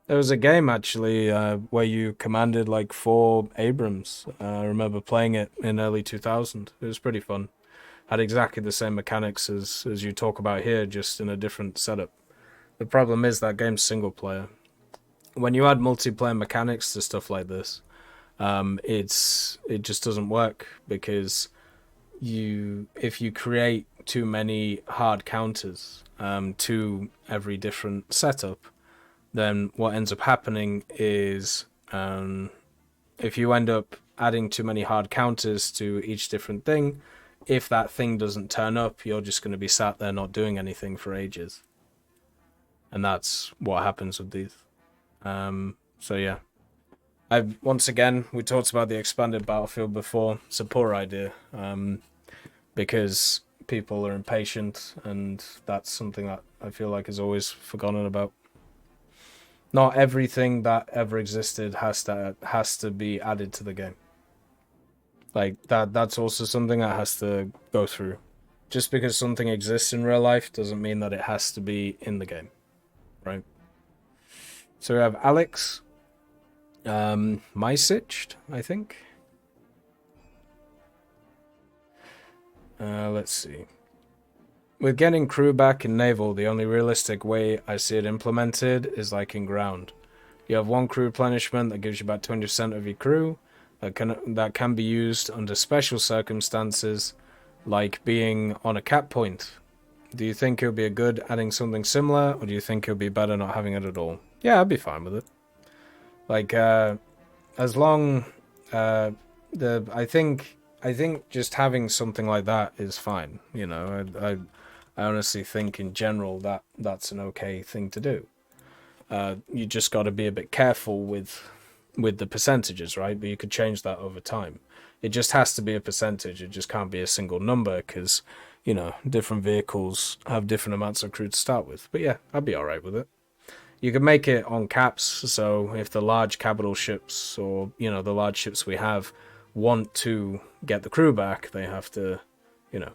There was a game actually where you commanded like 4 Abrams. I remember playing it in early 2000. It was pretty fun. Had exactly the same mechanics as you talk about here, just in a different setup. The problem is that game's single player. When you add multiplayer mechanics to stuff like this, it just doesn't work, because if you create too many hard counters to every different setup, then what ends up happening is if you end up adding too many hard counters to each different thing, if that thing doesn't turn up, you're just going to be sat there not doing anything for ages. And that's what happens with these. So yeah. Once again, we talked about the expanded battlefield before. It's a poor idea, because people are impatient, and that's something that I feel like is always forgotten about. Not everything that ever existed has to be added to the game. Like that's also something that has to go through. Just because something exists in real life doesn't mean that it has to be in the game, right? So we have Alex, Mysitched, I think. Let's see. With getting crew back in Naval, the only realistic way I see it implemented is like in ground. You have one crew replenishment that gives you about 20% of your crew that can be used under special circumstances, like being on a cap point. Do you think it would be a good adding something similar, or do you think it would be better not having it at all? Yeah, I'd be fine with it. Like, as long, I think just having something like that is fine. You know, I honestly think in general that's an okay thing to do. You just got to be a bit careful with the percentages, right? But you could change that over time. It just has to be a percentage. It just can't be a single number because, you know, different vehicles have different amounts of crew to start with. But yeah, I'd be all right with it. You could make it on caps, so if the large capital ships or, you know, the large ships we have want to get the crew back, they have to, you know,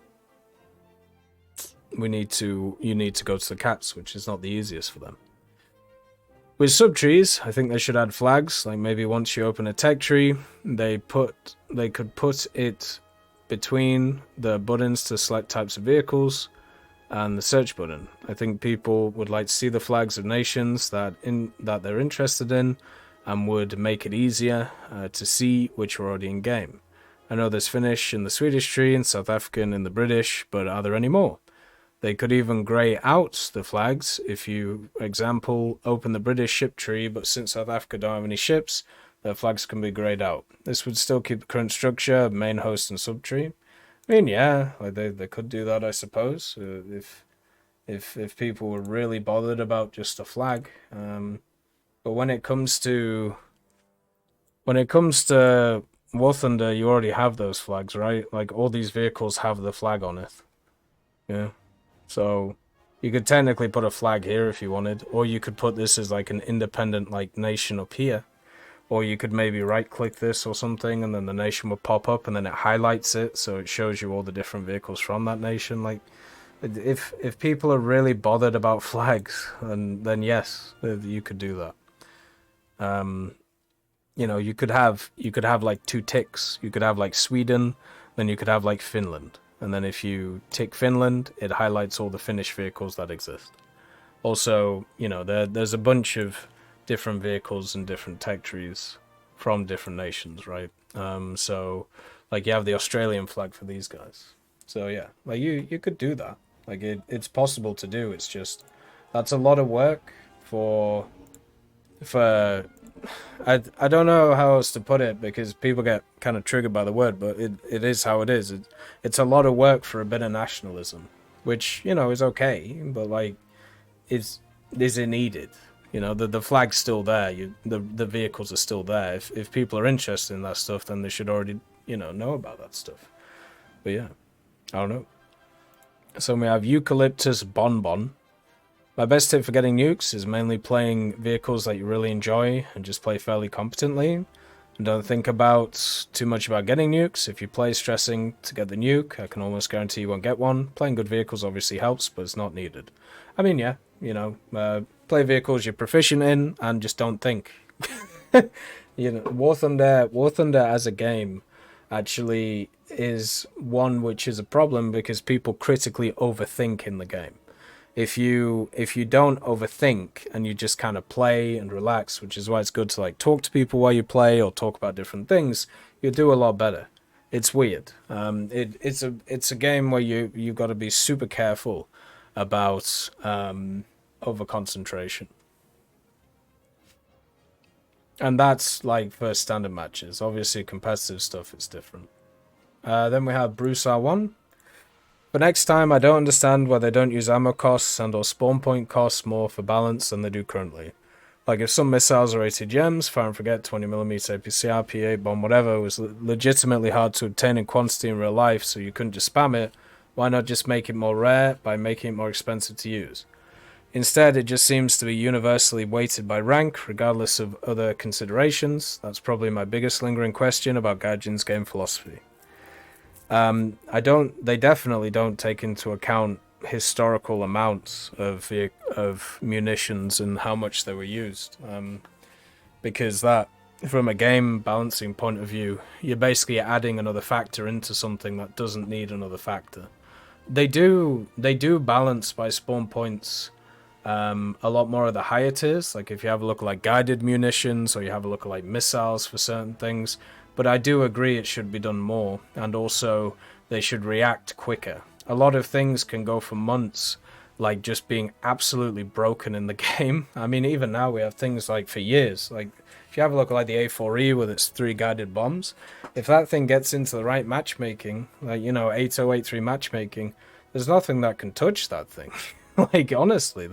you need to go to the caps, which is not the easiest for them. With sub-trees, I think they should add flags, like maybe once you open a tech tree, they could put it between the buttons to select types of vehicles and the search button. I think people would like to see the flags of nations that they're interested in, and would make it easier to see which are already in game. I know there's Finnish in the Swedish tree and South African in the British, but are there any more? They could even grey out the flags. If you, example, open the British ship tree, but since South Africa don't have any ships, their flags can be greyed out. This would still keep the current structure, main host and subtree. I mean, yeah, like they could do that, I suppose, if people were really bothered about just a flag. But when it comes to War Thunder, you already have those flags, right? Like all these vehicles have the flag on it. Yeah. So you could technically put a flag here if you wanted, or you could put this as like an independent like nation up here. Or you could maybe right-click this or something, and then the nation would pop up, and then it highlights it, so it shows you all the different vehicles from that nation. Like, if people are really bothered about flags, then yes, you could do that. You know, you could have like two ticks. You could have like Sweden, then you could have like Finland, and then if you tick Finland, it highlights all the Finnish vehicles that exist. Also, you know, there's a bunch of different vehicles and different tech trees from different nations, right? So like you have the Australian flag for these guys. So yeah, like you could do that. Like it's possible to do. It's just that's a lot of work for I don't know how else to put it, because people get kind of triggered by the word, but it is how it is. It's a lot of work for a bit of nationalism, which, you know, is okay, but like is it needed? You know, the flag's still there. The vehicles are still there. If people are interested in that stuff, then they should already, you know about that stuff. But yeah, I don't know. So we have Eucalyptus Bonbon. My best tip for getting nukes is mainly playing vehicles that you really enjoy and just play fairly competently. And don't think about too much about getting nukes. If you play stressing to get the nuke, I can almost guarantee you won't get one. Playing good vehicles obviously helps, but it's not needed. I mean, yeah, you know, play vehicles you're proficient in and just don't think. You know, War Thunder as a game actually is one which is a problem because people critically overthink in the game. If you don't overthink and you just kind of play and relax, which is why it's good to like talk to people while you play or talk about different things, you'll do a lot better. It's weird. It's a game where you've got to be super careful about over concentration, and that's like for standard matches. Obviously, competitive stuff is different. Then we have Bruce R1. But next time, I don't understand why they don't use ammo costs and or spawn point costs more for balance than they do currently. Like if some missiles are 80 gems, fire and forget, 20mm APCR, P8 bomb, whatever, was legitimately hard to obtain in quantity in real life, so you couldn't just spam it, why not just make it more rare by making it more expensive to use? Instead, it just seems to be universally weighted by rank, regardless of other considerations. That's probably my biggest lingering question about Gaijin's game philosophy. They definitely don't take into account historical amounts of munitions and how much they were used, because that, from a game balancing point of view, you're basically adding another factor into something that doesn't need another factor. They do balance by spawn points a lot more of the higher tiers, like if you have a look at like guided munitions or you have a look at like missiles for certain things, but I do agree it should be done more, and also they should react quicker. A lot of things can go for months, like just being absolutely broken in the game. I mean, even now we have things like for years. Like if you have a look at like the A4E with its 3 guided bombs, if that thing gets into the right matchmaking, like 8083 matchmaking, there's nothing that can touch that thing. Like honestly,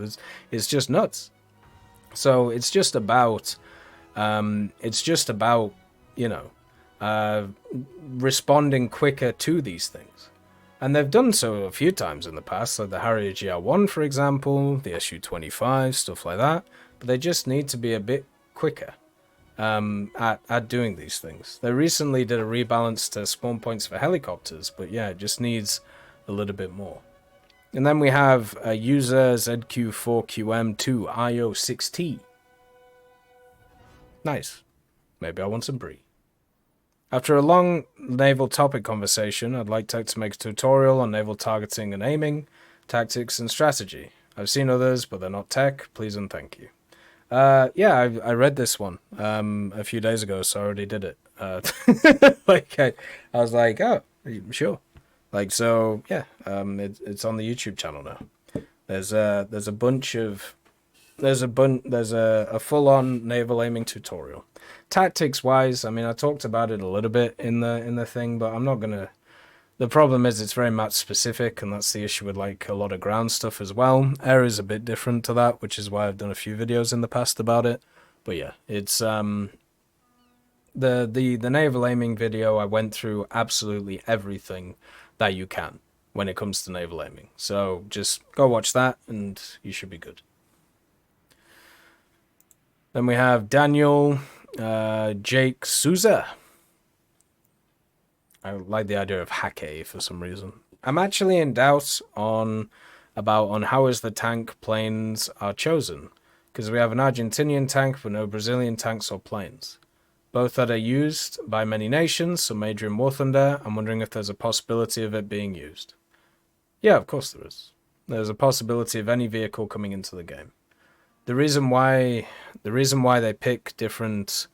it's just nuts. So it's just about responding quicker to these things. And they've done so a few times in the past, like the Harrier GR1, for example, the Su-25, stuff like that. But they just need to be a bit quicker at doing these things. They recently did a rebalance to spawn points for helicopters, but yeah, it just needs a little bit more. And then we have a user ZQ4QM2IO6T. Nice. Maybe I want some brie. After a long naval topic conversation, I'd like TEC to make a tutorial on naval targeting and aiming, tactics and strategy. I've seen others, but they're not TEC. Please and thank you. Yeah, I read this one a few days ago, so I already did it. Like I was like, oh, sure. Like so, yeah. It's on the YouTube channel now. There's a full-on naval aiming tutorial. Tactics wise, I mean, I talked about it a little bit in the thing, but I'm not gonna. The problem is it's very match specific, and that's the issue with like a lot of ground stuff as well. Air is a bit different to that, which is why I've done a few videos in the past about it. But yeah, it's the naval aiming video. I went through absolutely everything that you can when it comes to naval aiming. So just go watch that, and you should be good. Then we have Daniel Jake Souza. I like the idea of Hake for some reason. I'm actually in doubt on how is the tank planes are chosen, because we have an Argentinian tank but no Brazilian tanks or planes. Both that are used by many nations, some major in War Thunder. I'm wondering if there's a possibility of it being used. Yeah, of course there is. There's a possibility of any vehicle coming into the game. The reason why they pick different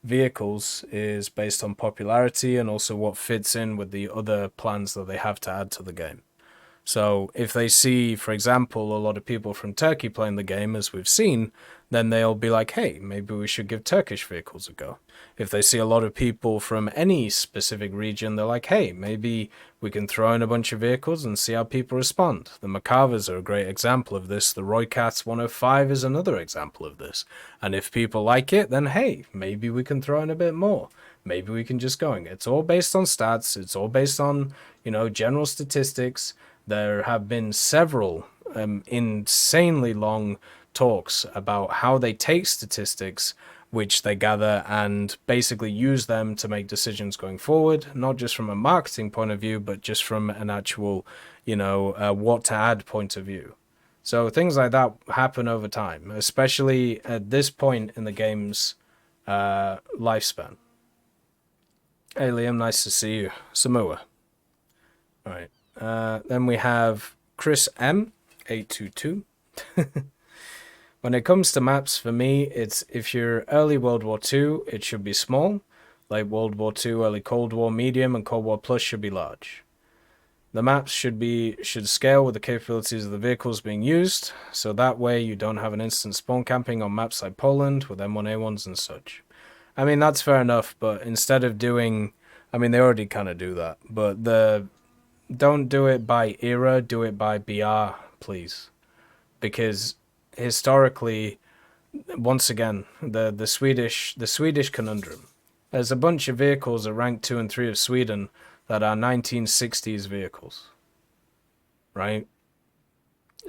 vehicles is based on popularity and also what fits in with the other plans that they have to add to the game. So if they see, for example, a lot of people from Turkey playing the game, as we've seen, then they'll be like, hey, maybe we should give Turkish vehicles a go. If they see a lot of people from any specific region, they're like, hey, maybe we can throw in a bunch of vehicles and see how people respond. The Macavas are a great example of this. The Roycats 105 is another example of this. And if people like it, then hey, maybe we can throw in a bit more. Maybe we can just go in. It's all based on stats. It's all based on, general statistics. There have been several insanely long talks about how they take statistics which they gather and basically use them to make decisions going forward, not just from a marketing point of view, but just from an actual, what to add point of view. So things like that happen over time, especially at this point in the game's lifespan. Hey Liam, nice to see you. Samoa. All right. Then we have Chris M, 822. When it comes to maps, for me, it's if you're early World War II, it should be small. Late World War II, early Cold War, medium, and Cold War Plus should be large. The maps should scale with the capabilities of the vehicles being used, so that way you don't have an instant spawn camping on maps like Poland with M1A1s and such. I mean, that's fair enough, but instead of doing... I mean, they already kind of do that, but don't do it by era, do it by BR, please. Because historically, once again, the Swedish conundrum. There's a bunch of vehicles at rank 2 and 3 of Sweden that are 1960s vehicles, right?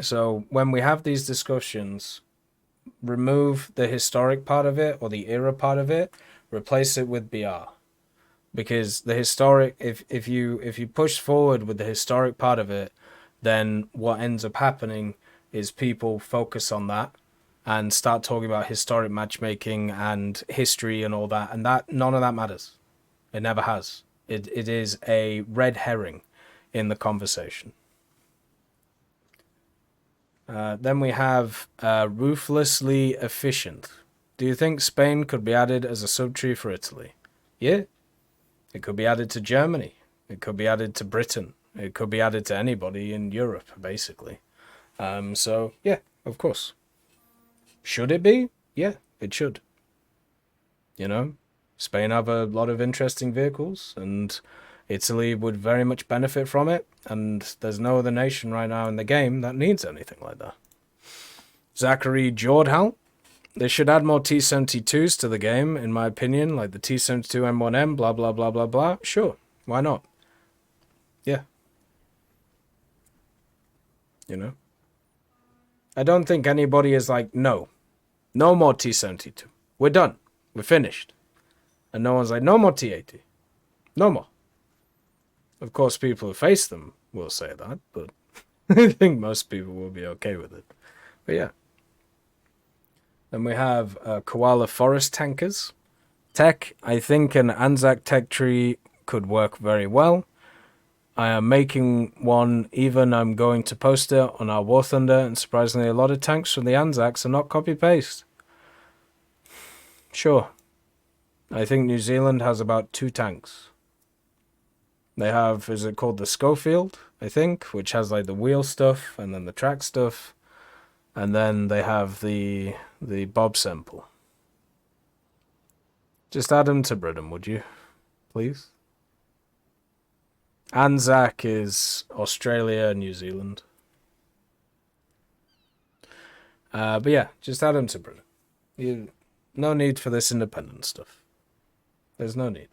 So when we have these discussions, remove the historic part of it or the era part of it, replace it with BR. Because the historic, if you push forward with the historic part of it, then what ends up happening is people focus on that and start talking about historic matchmaking and history and all that, and that none of that matters. It never has. It is a red herring in the conversation. Then we have ruthlessly efficient. Do you think Spain could be added as a subtree for Italy? Yeah. It could be added to Germany. It could be added to Britain. It could be added to anybody in Europe, basically. So, yeah, of course. Should it be? Yeah, it should. You know? Spain have a lot of interesting vehicles, and Italy would very much benefit from it, and there's no other nation right now in the game that needs anything like that. Zachary Jordhal. They should add more T-72s to the game, in my opinion, like the T-72 M1M, blah, blah, blah, blah, blah. Sure, why not? Yeah. You know? I don't think anybody is like, no more T-72. We're done. We're finished. And no one's like, no more T-80. No more. Of course, people who face them will say that, but I think most people will be okay with it. But yeah. Then we have Koala Forest Tankers. TEC, I think an Anzac tech tree could work very well. I am making one, even I'm going to post it on our War Thunder, and surprisingly a lot of tanks from the Anzacs are not copy-paste. Sure. I think New Zealand has about 2 tanks. They have, is it called the Schofield, I think, which has like the wheel stuff and then the track stuff. And then they have the Bob Semple. Just add them to Britain, would you? Please? Anzac is Australia and New Zealand. But yeah, just add them to Britain. No need for this independent stuff. There's no need.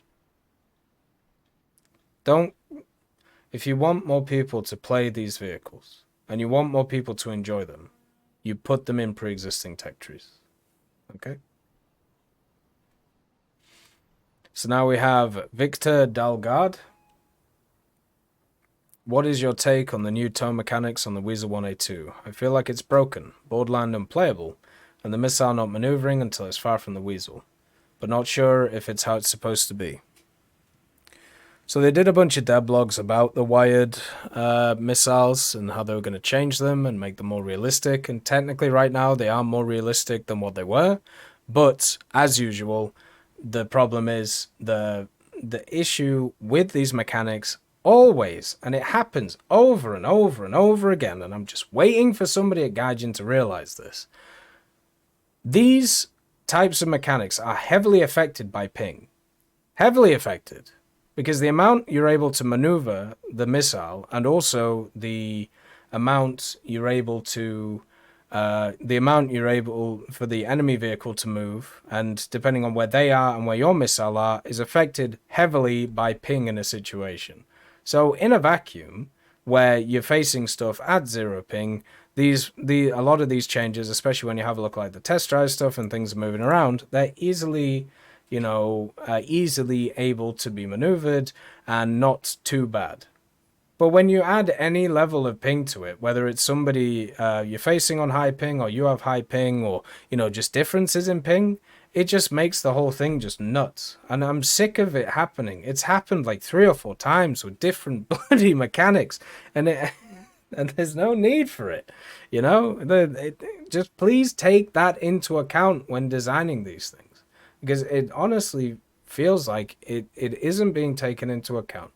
If you want more people to play these vehicles, and you want more people to enjoy them, you put them in pre-existing tech trees. Okay? So now we have Victor Dalgard. What is your take on the new tow mechanics on the Weasel 1A2? I feel like it's broken, borderline unplayable, and the missile not maneuvering until it's far from the Weasel, but not sure if it's how it's supposed to be. So they did a bunch of devlogs about the wired missiles and how they were going to change them and make them more realistic, and technically right now they are more realistic than what they were, but as usual, the problem is the issue with these mechanics always, and it happens over and over and over again, and I'm just waiting for somebody at Gaijin to realize this. These types of mechanics are heavily affected by ping. Heavily affected. Because the amount you're able to maneuver the missile, and also the amount you're able to, for the enemy vehicle to move, and depending on where they are and where your missile are, is affected heavily by ping in a situation. So in a vacuum, where you're facing stuff at 0 ping, a lot of these changes, especially when you have a look like the test drive stuff and things are moving around, they're easily able to be maneuvered and not too bad. But when you add any level of ping to it, whether it's somebody you're facing on high ping, or you have high ping, or just differences in ping, it just makes the whole thing just nuts. And I'm sick of it happening. It's happened like 3 or 4 times with different bloody mechanics, and there's no need for it. Just please take that into account when designing these things. Because it honestly feels like it isn't being taken into account.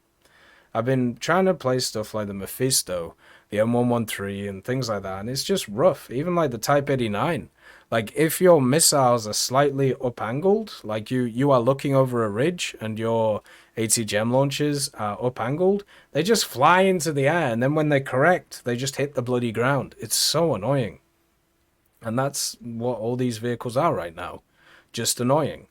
I've been trying to play stuff like the Mephisto, the M113, and things like that, and it's just rough. Even like the Type 89. Like, if your missiles are slightly up-angled, like you are looking over a ridge and your ATGM launchers are up-angled, they just fly into the air, and then when they correct, they just hit the bloody ground. It's so annoying. And that's what all these vehicles are right now. Just annoying.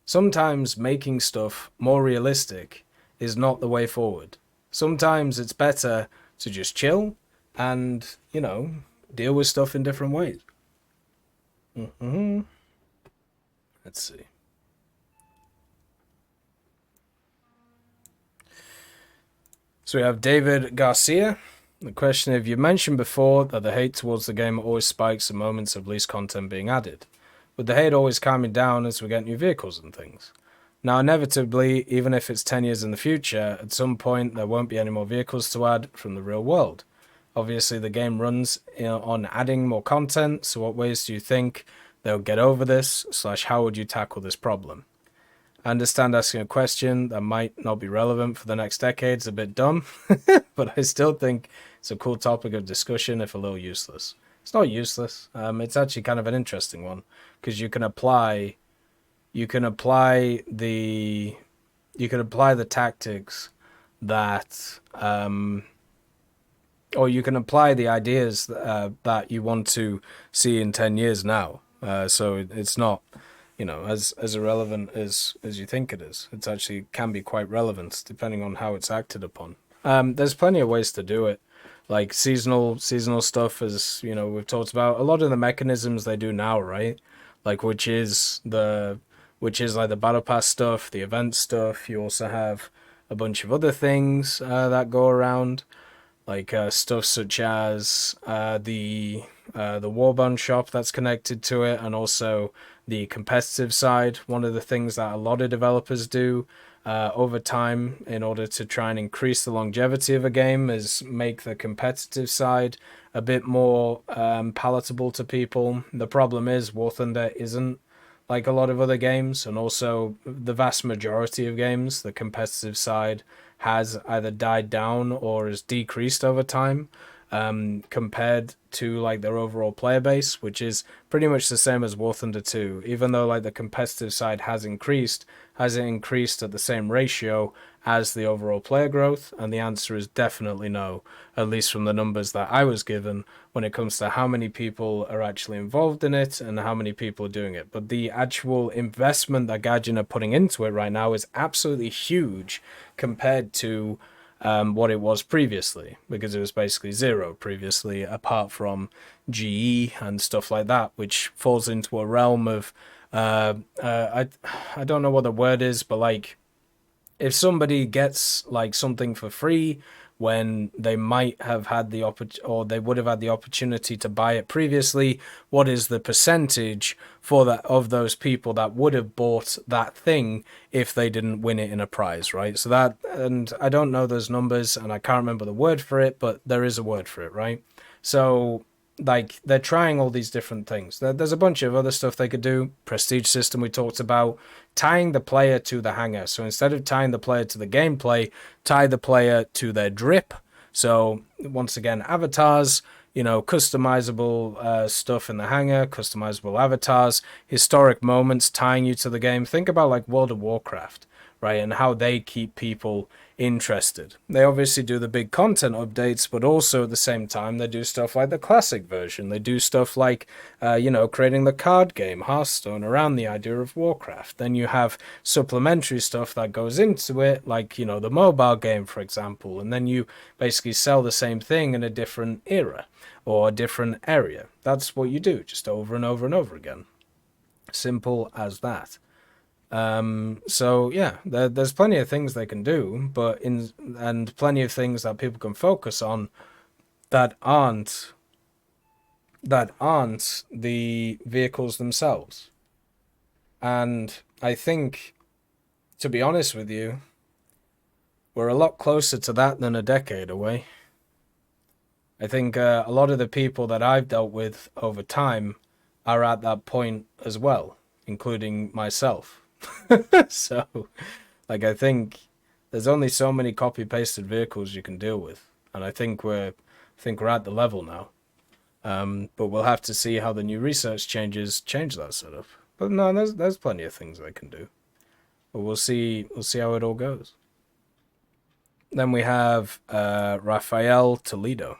Sometimes making stuff more realistic is not the way forward. Sometimes it's better to just chill and, you know, deal with stuff in different ways. Let's see. So we have David Garcia. The question, if you mentioned before that the hate towards the game always spikes at moments of least content being added, with the hate always calming down as we get new vehicles and things. Now, inevitably, even if it's 10 years in the future, at some point there won't be any more vehicles to add from the real world. Obviously, the game runs on adding more content, so what ways do you think they'll get over this, / how would you tackle this problem? I understand asking a question that might not be relevant for the next decade is a bit dumb, but I still think it's a cool topic of discussion, if a little useless. It's not useless. It's actually kind of an interesting one, because you can apply the tactics that or you can apply the ideas that you want to see in 10 years now. So it's not, you know, as irrelevant as you think it is. It actually can be quite relevant depending on how it's acted upon. There's plenty of ways to do it, like seasonal stuff, as you know we've talked about. A lot of the mechanisms they do now, right? Like which is like the battle pass stuff, the event stuff. You also have a bunch of other things that go around, like stuff such as the Warband shop that's connected to it, and also the competitive side. One of the things that a lot of developers do over time in order to try and increase the longevity of a game is make the competitive side a bit more palatable to people. The problem is War Thunder isn't like a lot of other games, and also the vast majority of games, the competitive side has either died down or has decreased over time compared to like their overall player base, which is pretty much the same as War Thunder 2. Even though like the competitive side has increased, has it increased at the same ratio as the overall player growth? And the answer is definitely no, at least from the numbers that I was given when it comes to how many people are actually involved in it and how many people are doing it. But the actual investment that Gaijin are putting into it right now is absolutely huge compared to what it was previously, because it was basically zero previously, apart from GE and stuff like that, which falls into a realm of I don't know what the word is, but like if somebody gets like something for free when they might have had the or they would have had the opportunity to buy it previously, what is the percentage for that of those people that would have bought that thing if they didn't win it in a prize, right? So that, and I don't know those numbers and I can't remember the word for it, but there is a word for it, right? So like they're trying all these different things. There's a bunch of other stuff they could do. Prestige system we talked about, tying the player to the hangar. So instead of tying the player to the gameplay, tie the player to their drip. So once again, avatars, you know, customizable stuff in the hangar, customizable avatars, historic moments tying you to the game. Think about like World of Warcraft, right? And how they keep people interested. They obviously do the big content updates, but also at the same time they do stuff like the classic version. They do stuff like you know, creating the card game Hearthstone around the idea of Warcraft. Then you have supplementary stuff that goes into it, like, you know, the mobile game, for example, and then you basically sell the same thing in a different era or a different area. That's what you do, just over and over and over again. Simple as that. So yeah, there's plenty of things they can do, and plenty of things that people can focus on that aren't the vehicles themselves. And I think, to be honest with you, we're a lot closer to that than a decade away. I think a lot of the people that I've dealt with over time are at that point as well, including myself. So, like, I think there's only so many copy-pasted vehicles you can deal with, and I think we're at the level now. But we'll have to see how the new research changes change that setup. But no, there's plenty of things they can do. But we'll see how it all goes. Then we have Rafael Toledo.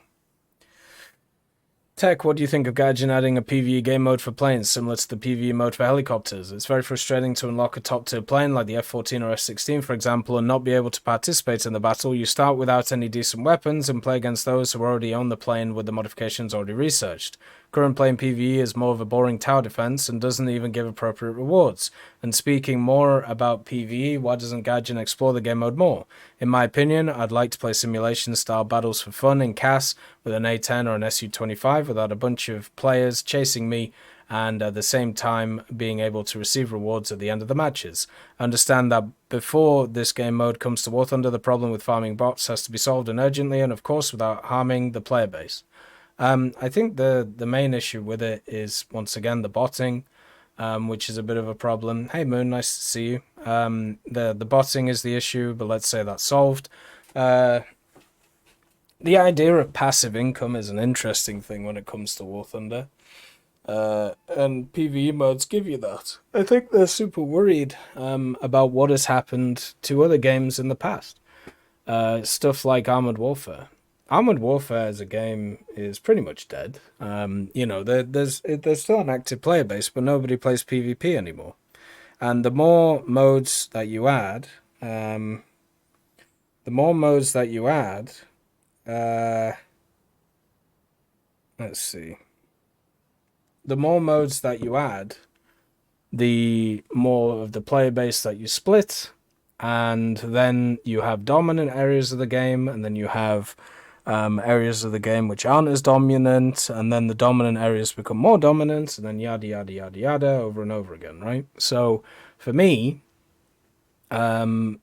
Tech, what do you think of Gaijin adding a PvE game mode for planes similar to the PvE mode for helicopters? It's very frustrating to unlock a top-tier plane like the F-14 or F-16, for example, and not be able to participate in the battle. You start without any decent weapons and play against those who already own the plane with the modifications already researched. Current plane PvE is more of a boring tower defense and doesn't even give appropriate rewards. And speaking more about PvE, why doesn't Gaijin explore the game mode more? In my opinion, I'd like to play simulation-style battles for fun in CAS with an A-10 or an Su-25 without a bunch of players chasing me and at the same time being able to receive rewards at the end of the matches. I understand that before this game mode comes to War Thunder, the problem with farming bots has to be solved and urgently, and of course without harming the player base. I think the main issue with it is, once again, the botting, which is a bit of a problem. Hey Moon, nice to see you. The botting is the issue, but let's say that's solved. The idea of passive income is an interesting thing when it comes to War Thunder. And PvE modes give you that. I think they're super worried about what has happened to other games in the past. Stuff like Armored Warfare. Armored Warfare as a game is pretty much dead. There's still an active player base, but nobody plays PvP anymore. And the more modes that you add, let's see. The more modes that you add, the more of the player base that you split, and then you have dominant areas of the game, and then you have areas of the game which aren't as dominant, and then the dominant areas become more dominant, and then yada yada yada yada over and over again, right? So for me, PvE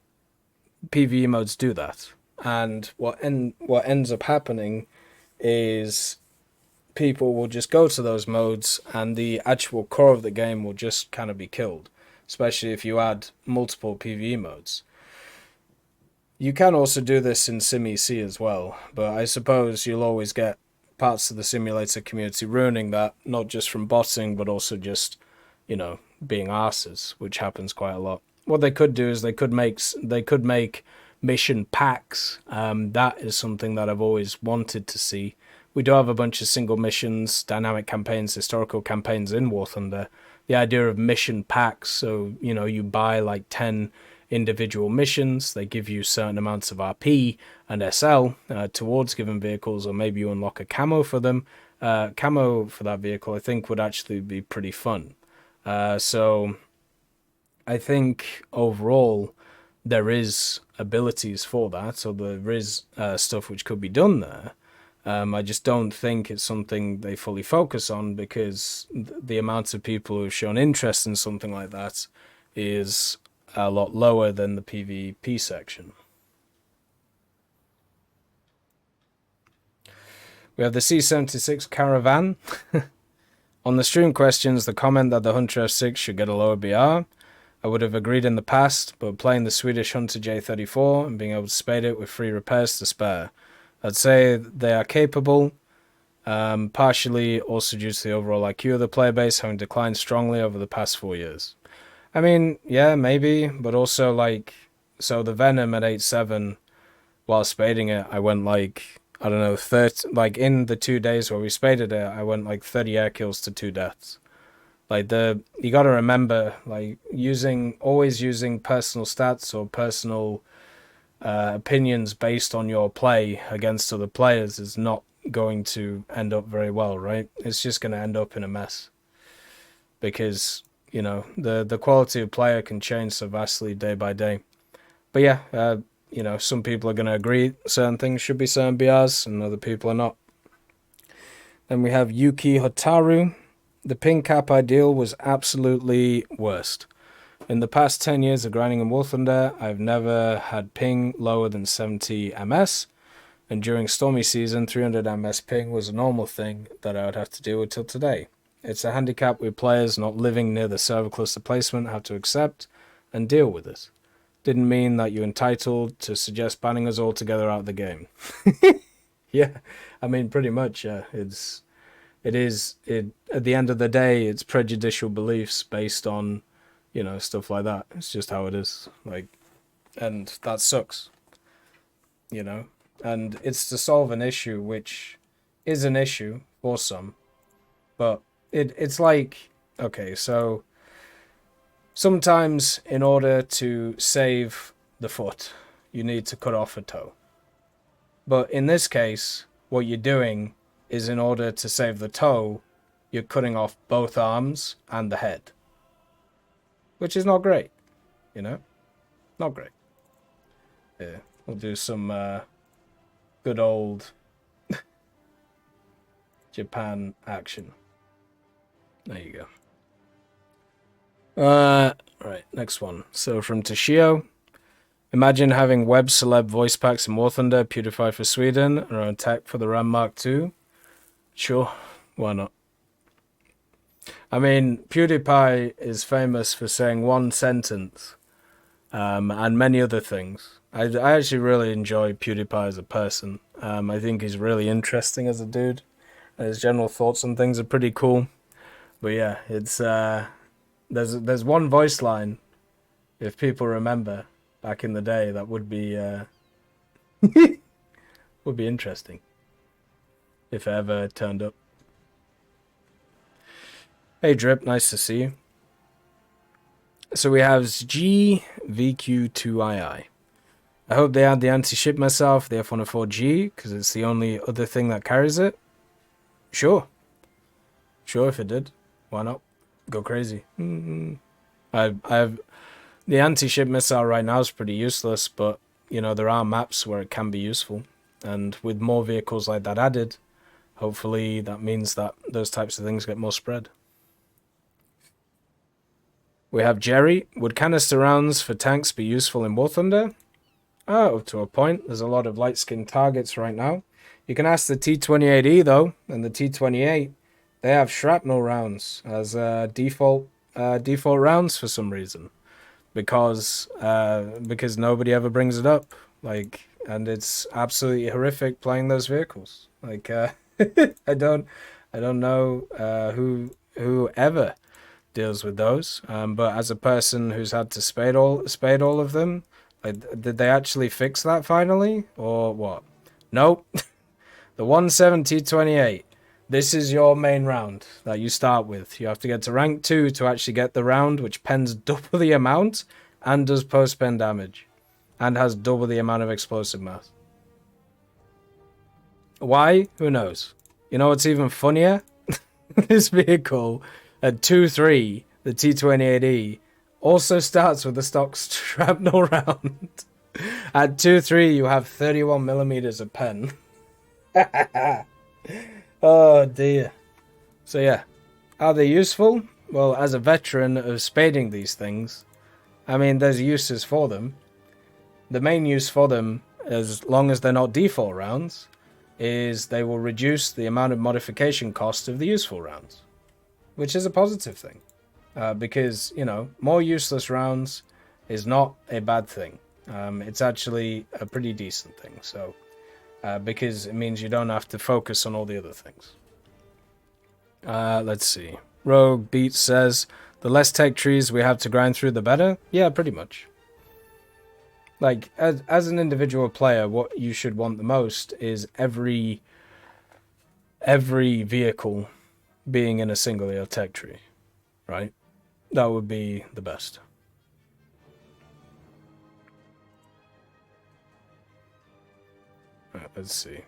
modes do that, and what ends up happening is people will just go to those modes and the actual core of the game will just kind of be killed, especially if you add multiple PvE modes. You can also do this in Sim-EC as well, but I suppose you'll always get parts of the simulator community ruining that, not just from botting, but also just, being arses, which happens quite a lot. What they could do is they could make mission packs. That is something that I've always wanted to see. We do have a bunch of single missions, dynamic campaigns, historical campaigns in War Thunder. The idea of mission packs, so, you buy like 10 individual missions, they give you certain amounts of RP and SL towards given vehicles, or maybe you unlock a camo for them. Camo for that vehicle, I think, would actually be pretty fun. So I think overall there is abilities for that, so there is stuff which could be done there. I just don't think it's something they fully focus on, because the amount of people who have shown interest in something like that is a lot lower than the PvP section. We have the C-76 Caravan. On the stream questions, the comment that the Hunter F6 should get a lower BR. I would have agreed in the past, but playing the Swedish Hunter J34 and being able to spade it with free repairs to spare. I'd say they are capable, partially also due to the overall IQ of the player base having declined strongly over the past 4 years. I mean, yeah, maybe, but also, so the Venom at 8.7, while spading it, I went, 30, in the 2 days where we spaded it, I went, 30 air kills to 2 deaths. You gotta remember, always using personal stats or personal opinions based on your play against other players is not going to end up very well, right? It's just going to end up in a mess, because the quality of player can change so vastly day by day. But yeah, some people are going to agree certain things should be certain BRs and other people are not. Then we have Yuki Hotaru. The ping cap ideal was absolutely worst. In the past 10 years of grinding in War Thunder, I've never had ping lower than 70 ms, and during stormy season, 300 ms ping was a normal thing that I would have to deal with till today. It's a handicap with players not living near the server cluster placement have to accept, and deal with it. Didn't mean that you're entitled to suggest banning us altogether out of the game. Yeah, I mean, pretty much, yeah. At the end of the day, it's prejudicial beliefs based on, you know, stuff like that. It's just how it is. Like, and that sucks, you know? And it's to solve an issue, which is an issue for some, but it's like, okay, so sometimes in order to save the foot, you need to cut off a toe. But in this case, what you're doing is in order to save the toe, you're cutting off both arms and the head. Which is not great, you know? Not great. Yeah, we'll do some good old Japan action. There you go. Right, next one. So from Toshio. Imagine having web celeb voice packs in War Thunder, PewDiePie for Sweden, and our attack for the Ram Mark II. Sure, why not? I mean, PewDiePie is famous for saying one sentence, and many other things. I actually really enjoy PewDiePie as a person. I think he's really interesting as a dude. His general thoughts on things are pretty cool. But yeah, it's there's one voice line, if people remember, back in the day, that would be would be interesting if it ever turned up. Hey Drip, nice to see you. So we have GVQ2II. I hope they add the anti-ship missile for the F-104G, because it's the only other thing that carries it. Sure. Sure, if it did. Why not? Go crazy. I've the anti-ship missile right now is pretty useless, but, you know, there are maps where it can be useful. And with more vehicles like that added, hopefully that means that those types of things get more spread. We have Jerry. Would canister rounds for tanks be useful in War Thunder? Up to a point. There's a lot of light-skinned targets right now. You can ask the T-28E, though, and the T-28, they have shrapnel rounds as default rounds for some reason. Because nobody ever brings it up. Like, and it's absolutely horrific playing those vehicles. Like, I don't know who ever deals with those. But as a person who's had to spade all of them, like, did they actually fix that finally, or what? Nope. The 170-28. This is your main round that you start with. You have to get to rank 2 to actually get the round, which pens double the amount and does post-pen damage, and has double the amount of explosive mass. Why? Who knows? You know what's even funnier? This vehicle at 2-3, the T-28E, also starts with the stock shrapnel round. At 2-3, you have 31mm of pen. Oh dear. So yeah, are they useful? Well, as a veteran of spading these things, I mean, there's uses for them. The main use for them, as long as they're not default rounds, is they will reduce the amount of modification cost of the useful rounds, which is a positive thing, because, you know, more useless rounds is not a bad thing. It's actually a pretty decent thing. So. Because it means you don't have to focus on all the other things. Let's see. Rogue Beat says, the less tech trees we have to grind through, the better? Yeah, pretty much. Like, as an individual player, what you should want the most is every vehicle being in a single tech tree, right? That would be the best. Right, let's see.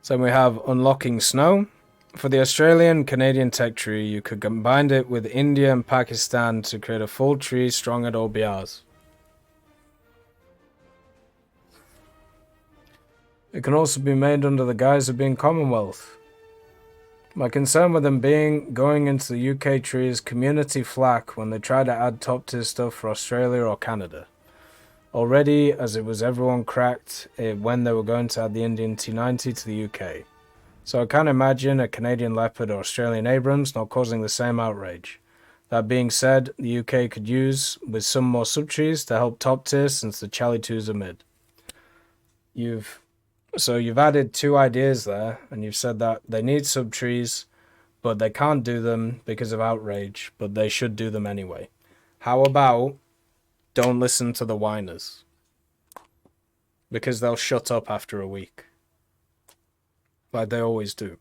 So we have Unlocking Snow. For the Australian Canadian tech tree, you could combine it with India and Pakistan to create a full tree strong at all BRs. It can also be made under the guise of being Commonwealth. My concern with them going into the UK tree is community flack when they try to add top tier stuff for Australia or Canada. Already, as it was everyone cracked it when they were going to add the Indian T90 to the UK. So I can't imagine a Canadian Leopard or Australian Abrams not causing the same outrage. That being said, the UK could use with some more subtrees to help top tier since the Charlie 2s are mid. You've added 2 ideas there, and you've said that they need subtrees, but they can't do them because of outrage, but they should do them anyway. How about don't listen to the whiners? Because they'll shut up after a week. Like they always do.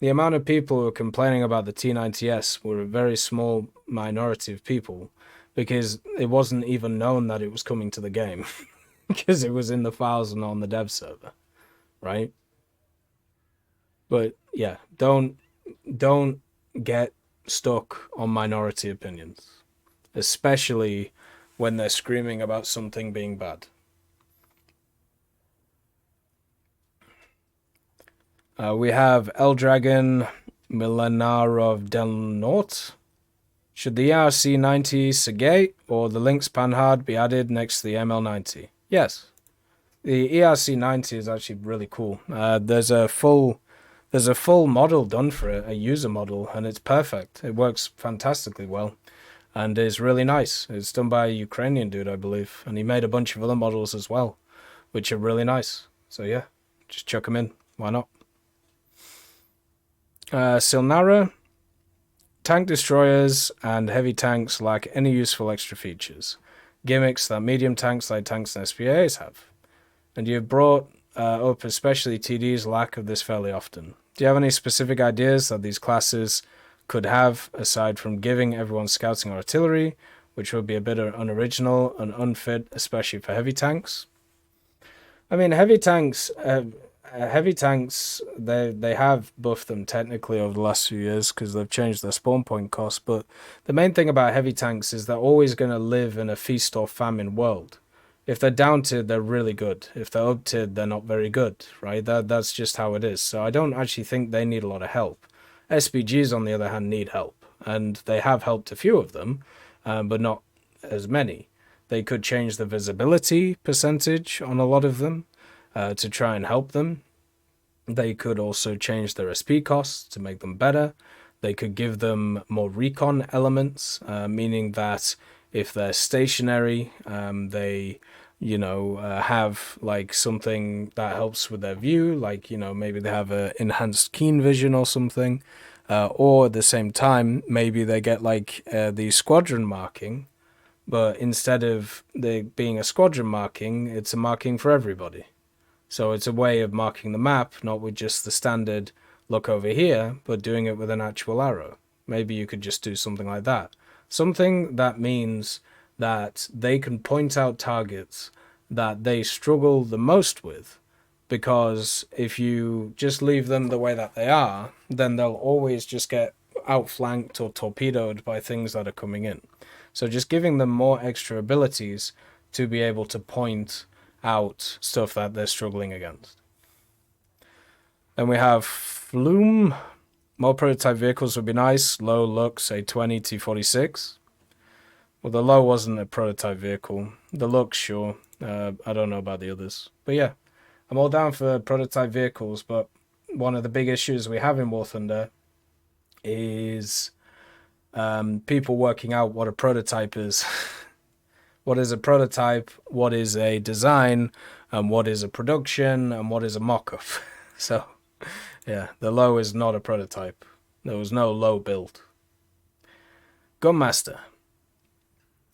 The amount of people who are complaining about the T90S were a very small minority of people, because it wasn't even known that it was coming to the game. Because it was in the files and on the dev server, right? But yeah, don't get stuck on minority opinions, especially when they're screaming about something being bad. We have Eldragon Milenarov Del Norte. Should the ERC-90 Segate or the Lynx Panhard be added next to the ML-90? Yes. The ERC-90 is actually really cool. There's a full model done for it, a user model, and it's perfect. It works fantastically well, and is really nice. It's done by a Ukrainian dude, I believe, and he made a bunch of other models as well, which are really nice. So yeah, just chuck them in. Why not? Silnara. Tank destroyers and heavy tanks lack any useful extra features. Gimmicks that medium tanks like tanks and SPAs have. And you've brought up especially TD's lack of this fairly often. Do you have any specific ideas that these classes could have, aside from giving everyone scouting or artillery, which would be a bit unoriginal and unfit, especially for heavy tanks? I mean, heavy tanks, they have buffed them technically over the last few years because they've changed their spawn point cost, but the main thing about heavy tanks is they're always going to live in a feast or famine world. If they're down tiered, they're really good. If they're up tiered, they're not very good, right? That's just how it is. So I don't actually think they need a lot of help. SPGs, on the other hand, need help, and they have helped a few of them, but not as many. They could change the visibility percentage on a lot of them to try and help them. They could also change their SP costs to make them better. They could give them more recon elements, meaning that if they're stationary, they have like something that helps with their view, like, maybe they have a enhanced keen vision or something, or at the same time, maybe they get like the squadron marking, but instead of there being a squadron marking, it's a marking for everybody. So it's a way of marking the map, not with just the standard look over here, but doing it with an actual arrow. Maybe you could just do something like that. Something that means that they can point out targets that they struggle the most with, because if you just leave them the way that they are, then they'll always just get outflanked or torpedoed by things that are coming in. So just giving them more extra abilities to be able to point out stuff that they're struggling against. Then we have Flume. More prototype vehicles would be nice. Low looks, a 20 T46. Well, the low wasn't a prototype vehicle. The looks, sure. I don't know about the others. But yeah, I'm all down for prototype vehicles, but one of the big issues we have in War Thunder is people working out what a prototype is. What is a prototype, what is a design, and what is a production, and what is a mock-up. So, yeah, the low is not a prototype. There was no low build. Gunmaster.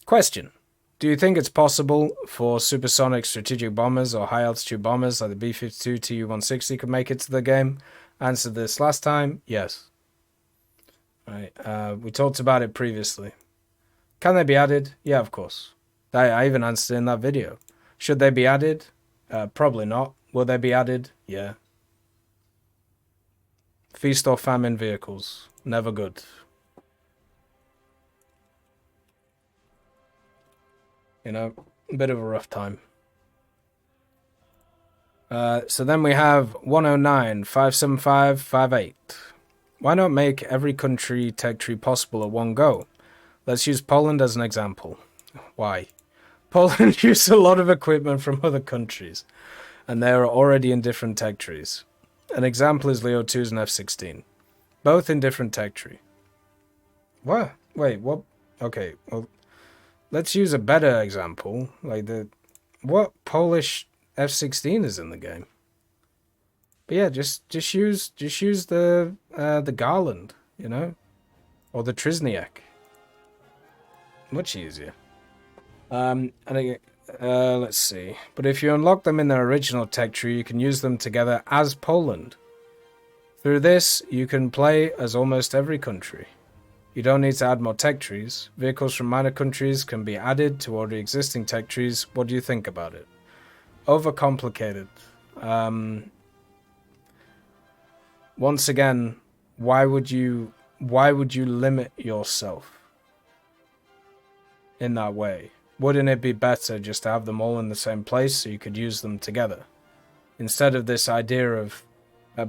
Question. Do you think it's possible for supersonic strategic bombers or high-altitude bombers like the B-52 Tu-160 could make it to the game? Answered this last time, yes. Right, we talked about it previously. Can they be added? Yeah, of course. I even answered in that video. Should they be added? Probably not. Will they be added? Yeah. Feast or famine vehicles. Never good. A bit of a rough time. So then we have 109, 575, 58. Why not make every country tech tree possible at one go? Let's use Poland as an example. Why? Poland uses a lot of equipment from other countries, and they are already in different tech trees. An example is Leo 2s and F-16, both in different tech tree. What? Wait, what? Okay, well, let's use a better example. Like what Polish F-16 is in the game? But yeah, just use the Garland, you know, or the Trisniak. Much easier. And let's see. But if you unlock them in their original tech tree, you can use them together as Poland. Through this, you can play as almost every country. You don't need to add more tech trees. Vehicles from minor countries can be added to already existing tech trees. What do you think about it? Overcomplicated. Once again, why would you limit yourself in that way? Wouldn't it be better just to have them all in the same place so you could use them together? Instead of this idea of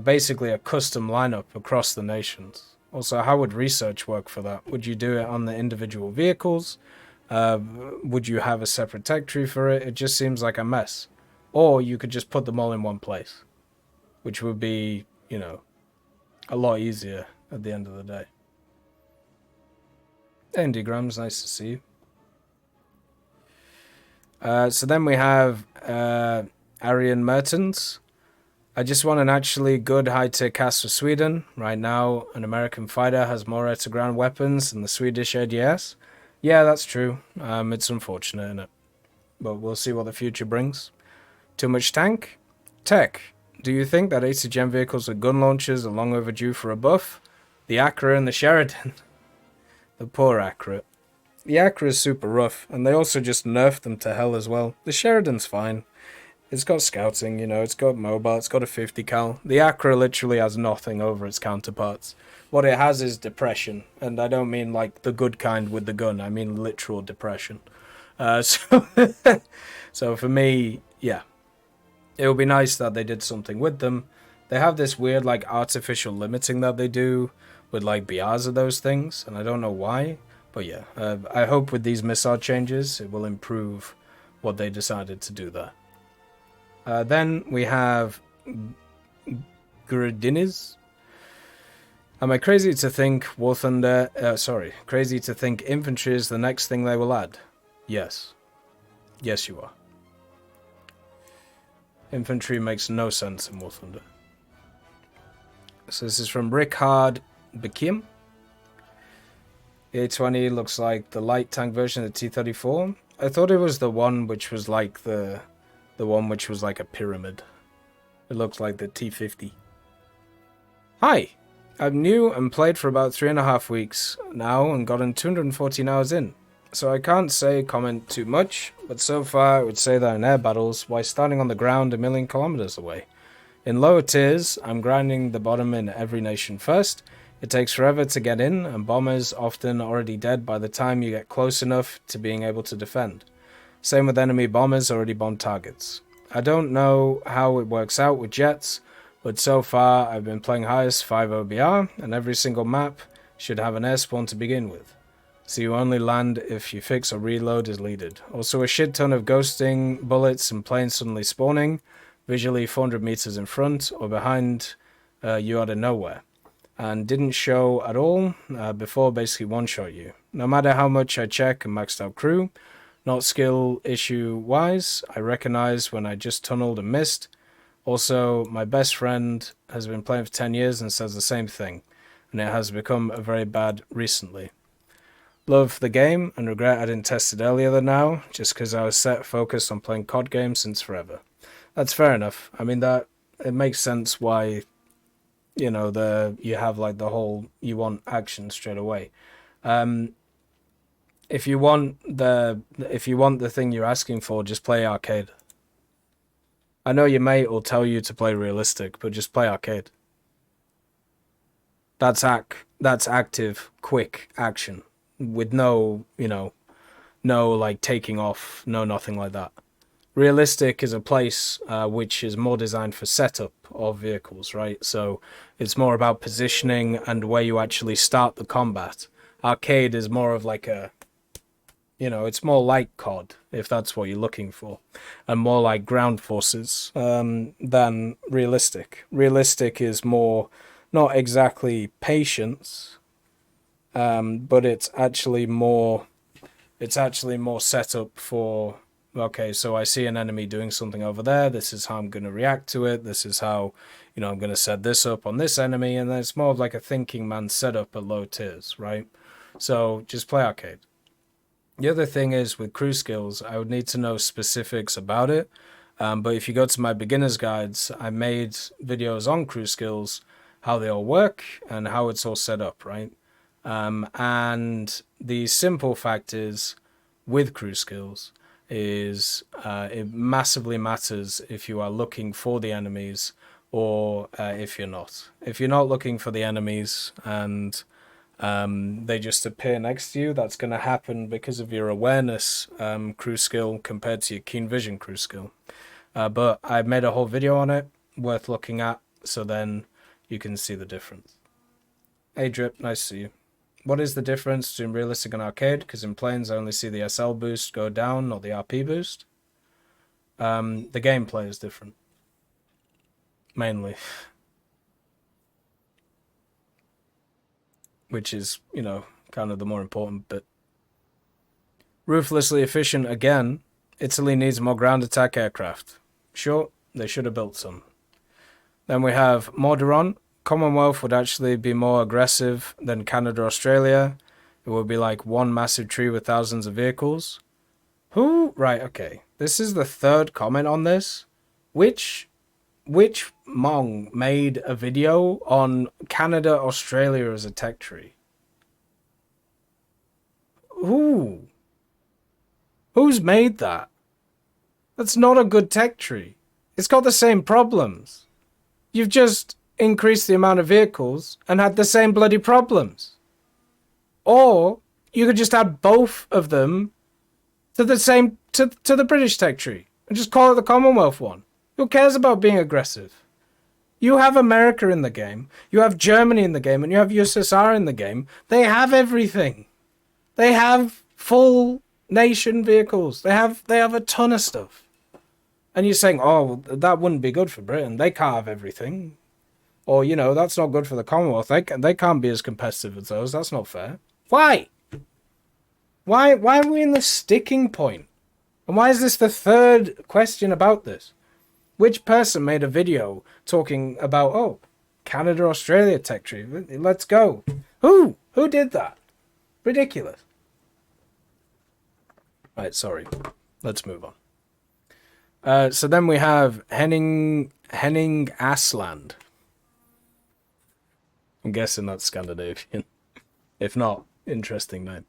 basically a custom lineup across the nations. Also, how would research work for that? Would you do it on the individual vehicles? Would you have a separate tech tree for it? It just seems like a mess. Or you could just put them all in one place, which would be, you know, a lot easier at the end of the day. Andy Grams, nice to see you. So then we have Arian Mertens. I just want an actually good high-tier CAS for Sweden. Right now, an American fighter has more air-to-ground weapons than the Swedish ADS. Yeah, that's true. It's unfortunate, isn't it? But we'll see what the future brings. Too much tank? Tech. Do you think that 80 Gen vehicles with gun launchers are long overdue for a buff? The ACRA and the Sheridan. The poor ACRA. The ACRA is super rough, and they also just nerfed them to hell as well. The Sheridan's fine. It's got scouting, you know, it's got mobile, it's got a 50 cal. The ACRA literally has nothing over its counterparts. What it has is depression, and I don't mean like the good kind with the gun, I mean literal depression. So for me, yeah. It would be nice that they did something with them. They have this weird like artificial limiting that they do with like BRs of those things, and I don't know why. But yeah, I hope with these missile changes, it will improve what they decided to do there. Then we have Gradiniz. Am I crazy to think crazy to think infantry is the next thing they will add? Yes. Yes, you are. Infantry makes no sense in War Thunder. So this is from Rickard Bekim. The A20 looks like the light tank version of the T-34. I thought it was the one which was like the one which was like a pyramid. It looks like the T-50. Hi! I'm new and played for about 3.5 weeks now and gotten 214 hours in. So I can't comment too much, but so far I would say that in air battles, while standing on the ground 1,000,000 kilometers away. In lower tiers, I'm grinding the bottom in every nation first. It takes forever to get in, and bombers often already dead by the time you get close enough to being able to defend. Same with enemy bombers already bombed targets. I don't know how it works out with jets, but so far I've been playing highest 5 OBR, and every single map should have an air spawn to begin with. So you only land if you fix or reload is needed. Also a shit ton of ghosting, bullets, and planes suddenly spawning, visually 400 meters in front or behind you out of nowhere. And didn't show at all before basically one-shot you. No matter how much I check and maxed out crew, not skill issue-wise, I recognize when I just tunneled and missed. Also, my best friend has been playing for 10 years and says the same thing, and it has become a very bad recently. Love the game and regret I didn't test it earlier than now, just because I was focused on playing COD games since forever. That's fair enough. I mean, that it makes sense why, you know, you have like the whole, you want action straight away. If you want the thing you're asking for, just play arcade. I know your mate will tell you to play realistic, but just play arcade. That's active, quick action with no, you know, no like taking off, no nothing like that. Realistic is a place which is more designed for setup of vehicles, right? So it's more about positioning and where you actually start the combat. Arcade is more of like a, you know, it's more like COD, if that's what you're looking for, and more like ground forces than realistic. Realistic is more not exactly patience, but it's actually more set up for, okay, so I see an enemy doing something over there, this is how I'm going to react to it, this is how, you know, I'm going to set this up on this enemy, and then it's more of like a thinking man setup at low tiers, right? So just play arcade. The other thing is with crew skills, I would need to know specifics about it. But if you go to my beginner's guides, I made videos on crew skills, how they all work and how it's all set up, right? And the simple fact is, with crew skills, is it massively matters if you are looking for the enemies or if you're not. If you're not looking for the enemies and they just appear next to you, that's going to happen because of your awareness crew skill compared to your keen vision crew skill. But I made a whole video on it, worth looking at, so then you can see the difference. Hey Drip, nice to see you. What is the difference between realistic and arcade? Because in planes I only see the SL boost go down, not the RP boost. The gameplay is different. Mainly. Which is, you know, kind of the more important bit. Ruthlessly efficient again. Italy needs more ground attack aircraft. Sure, they should have built some. Then we have Morderon. Commonwealth would actually be more aggressive than Canada, Australia. It would be like one massive tree with thousands of vehicles. Who? Right, okay. This is the third comment on this. Which Mong made a video on Canada, Australia as a tech tree? Who? Who's made that? That's not a good tech tree. It's got the same problems. You've just increased the amount of vehicles and had the same bloody problems. Or you could just add both of them to the same to the British tech tree and just call it the Commonwealth one. Who cares about being aggressive? You have America in the game, you have Germany in the game, and you have USSR in the game. They have everything. They have full nation vehicles. They have a ton of stuff. And you're saying, oh, that wouldn't be good for Britain. They can't have everything. Or, you know, that's not good for the Commonwealth. They can't be as competitive as those. That's not fair. Why? Why are we in the sticking point? And why is this the third question about this? Which person made a video talking about, oh, Canada, Australia tech tree? Let's go. Who? Who did that? Ridiculous. Right, sorry. Let's move on. So then we have Henning Asland. I'm guessing that's Scandinavian. If not, interesting name.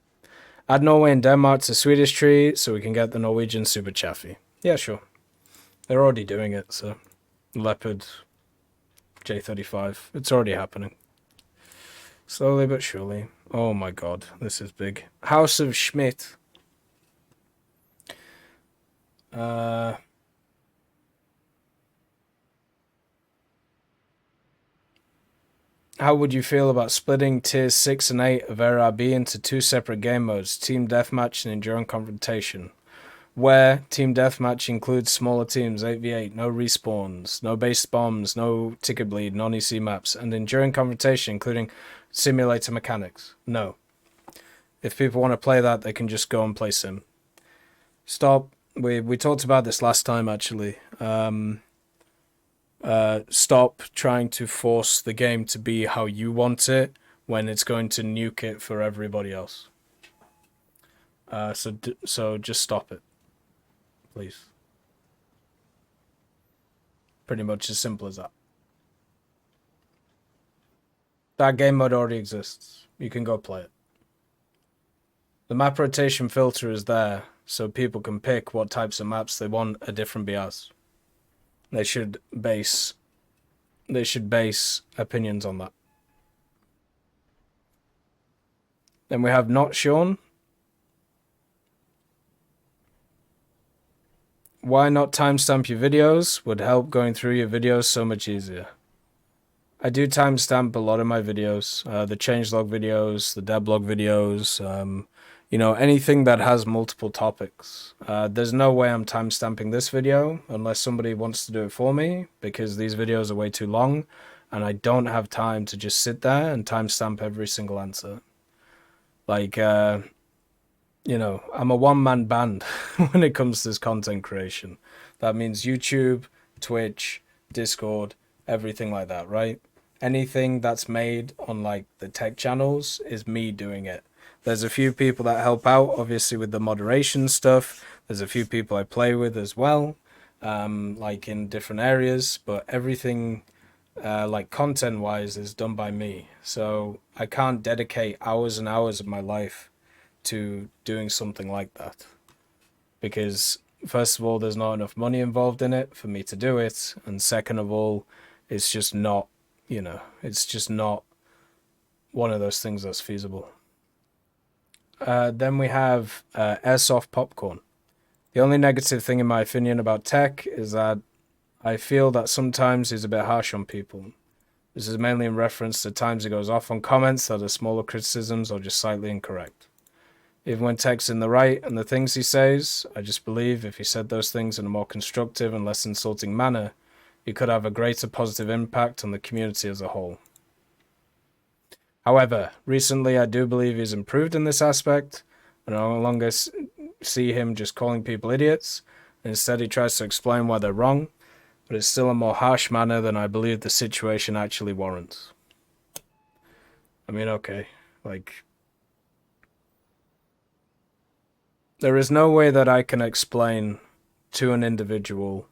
Add Norway and Denmark to Swedish tree so we can get the Norwegian super chaffy. Yeah, sure. They're already doing it, so Leopard J35. It's already happening. Slowly but surely. Oh my god, this is big. House of Schmidt. How would you feel about splitting tiers 6 and 8 of RRB into two separate game modes, Team Deathmatch and Enduring Confrontation, where Team Deathmatch includes smaller teams, 8v8, no respawns, no base bombs, no ticket bleed, non-EC maps, and Enduring Confrontation including simulator mechanics? No. If people want to play that, they can just go and play Sim. Stop. We talked about this last time, actually. Stop trying to force the game to be how you want it when it's going to nuke it for everybody else. So just stop it, please. Pretty much as simple as that. That game mode already exists. You can go play it. The map rotation filter is there, so people can pick what types of maps they want at different BRs. They should base opinions on that. Then we have Not Sean. Why not timestamp your videos? Would help going through your videos so much easier. I do timestamp a lot of my videos. The changelog videos, the devlog videos, you know, anything that has multiple topics. There's no way I'm timestamping this video unless somebody wants to do it for me, because these videos are way too long and I don't have time to just sit there and timestamp every single answer. Like, you know, I'm a one-man band when it comes to this content creation. That means YouTube, Twitch, Discord, everything like that, right? Anything that's made on like the tech channels is me doing it. There's a few people that help out, obviously, with the moderation stuff. There's a few people I play with as well, like in different areas, but everything like content-wise is done by me. So I can't dedicate hours and hours of my life to doing something like that, because first of all, there's not enough money involved in it for me to do it, and second of all, it's just not, you know, it's just not one of those things that's feasible. Then we have airsoft popcorn. The only negative thing in my opinion about tech is that I feel that sometimes he's a bit harsh on people. This is mainly in reference to times he goes off on comments that are smaller criticisms or just slightly incorrect. Even when Tech's in the right and the things he says, I just believe if he said those things in a more constructive and less insulting manner, he could have a greater positive impact on the community as a whole. However, recently I do believe he's improved in this aspect, and I no longer see him just calling people idiots. Instead, he tries to explain why they're wrong, but it's still a more harsh manner than I believe the situation actually warrants. I mean, okay, like, there is no way that I can explain to an individual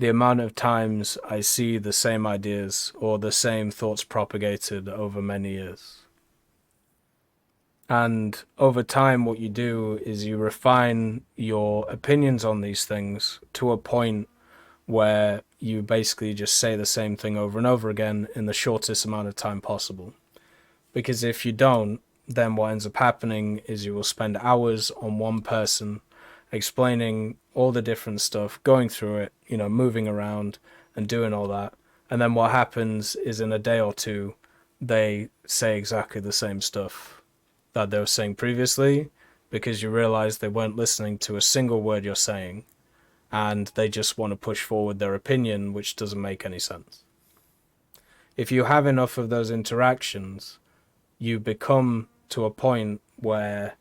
the amount of times I see the same ideas or the same thoughts propagated over many years. And over time, what you do is you refine your opinions on these things to a point where you basically just say the same thing over and over again in the shortest amount of time possible. Because if you don't, then what ends up happening is you will spend hours on one person explaining all the different stuff, going through it, you know, moving around and doing all that. And then what happens is in a day or two, they say exactly the same stuff that they were saying previously, because you realize they weren't listening to a single word you're saying, and they just want to push forward their opinion, which doesn't make any sense. If you have enough of those interactions, you become to a point where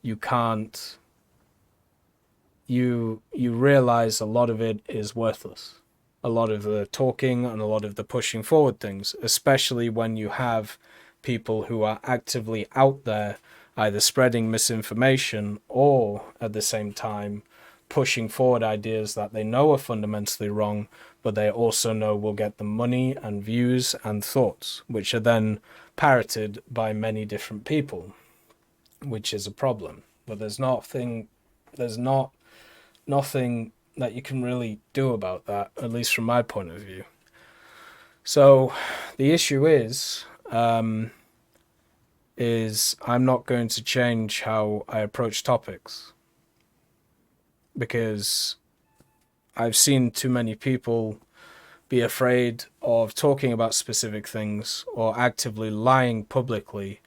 you can't, you realize a lot of it is worthless. A lot of the talking and a lot of the pushing forward things, especially when you have people who are actively out there either spreading misinformation or at the same time pushing forward ideas that they know are fundamentally wrong, but they also know will get them money and views and thoughts, which are then parroted by many different people, which is a problem. But there's nothing that you can really do about that, at least from my point of view. So the issue is I'm not going to change how I approach topics, because I've seen too many people be afraid of talking about specific things or actively lying publicly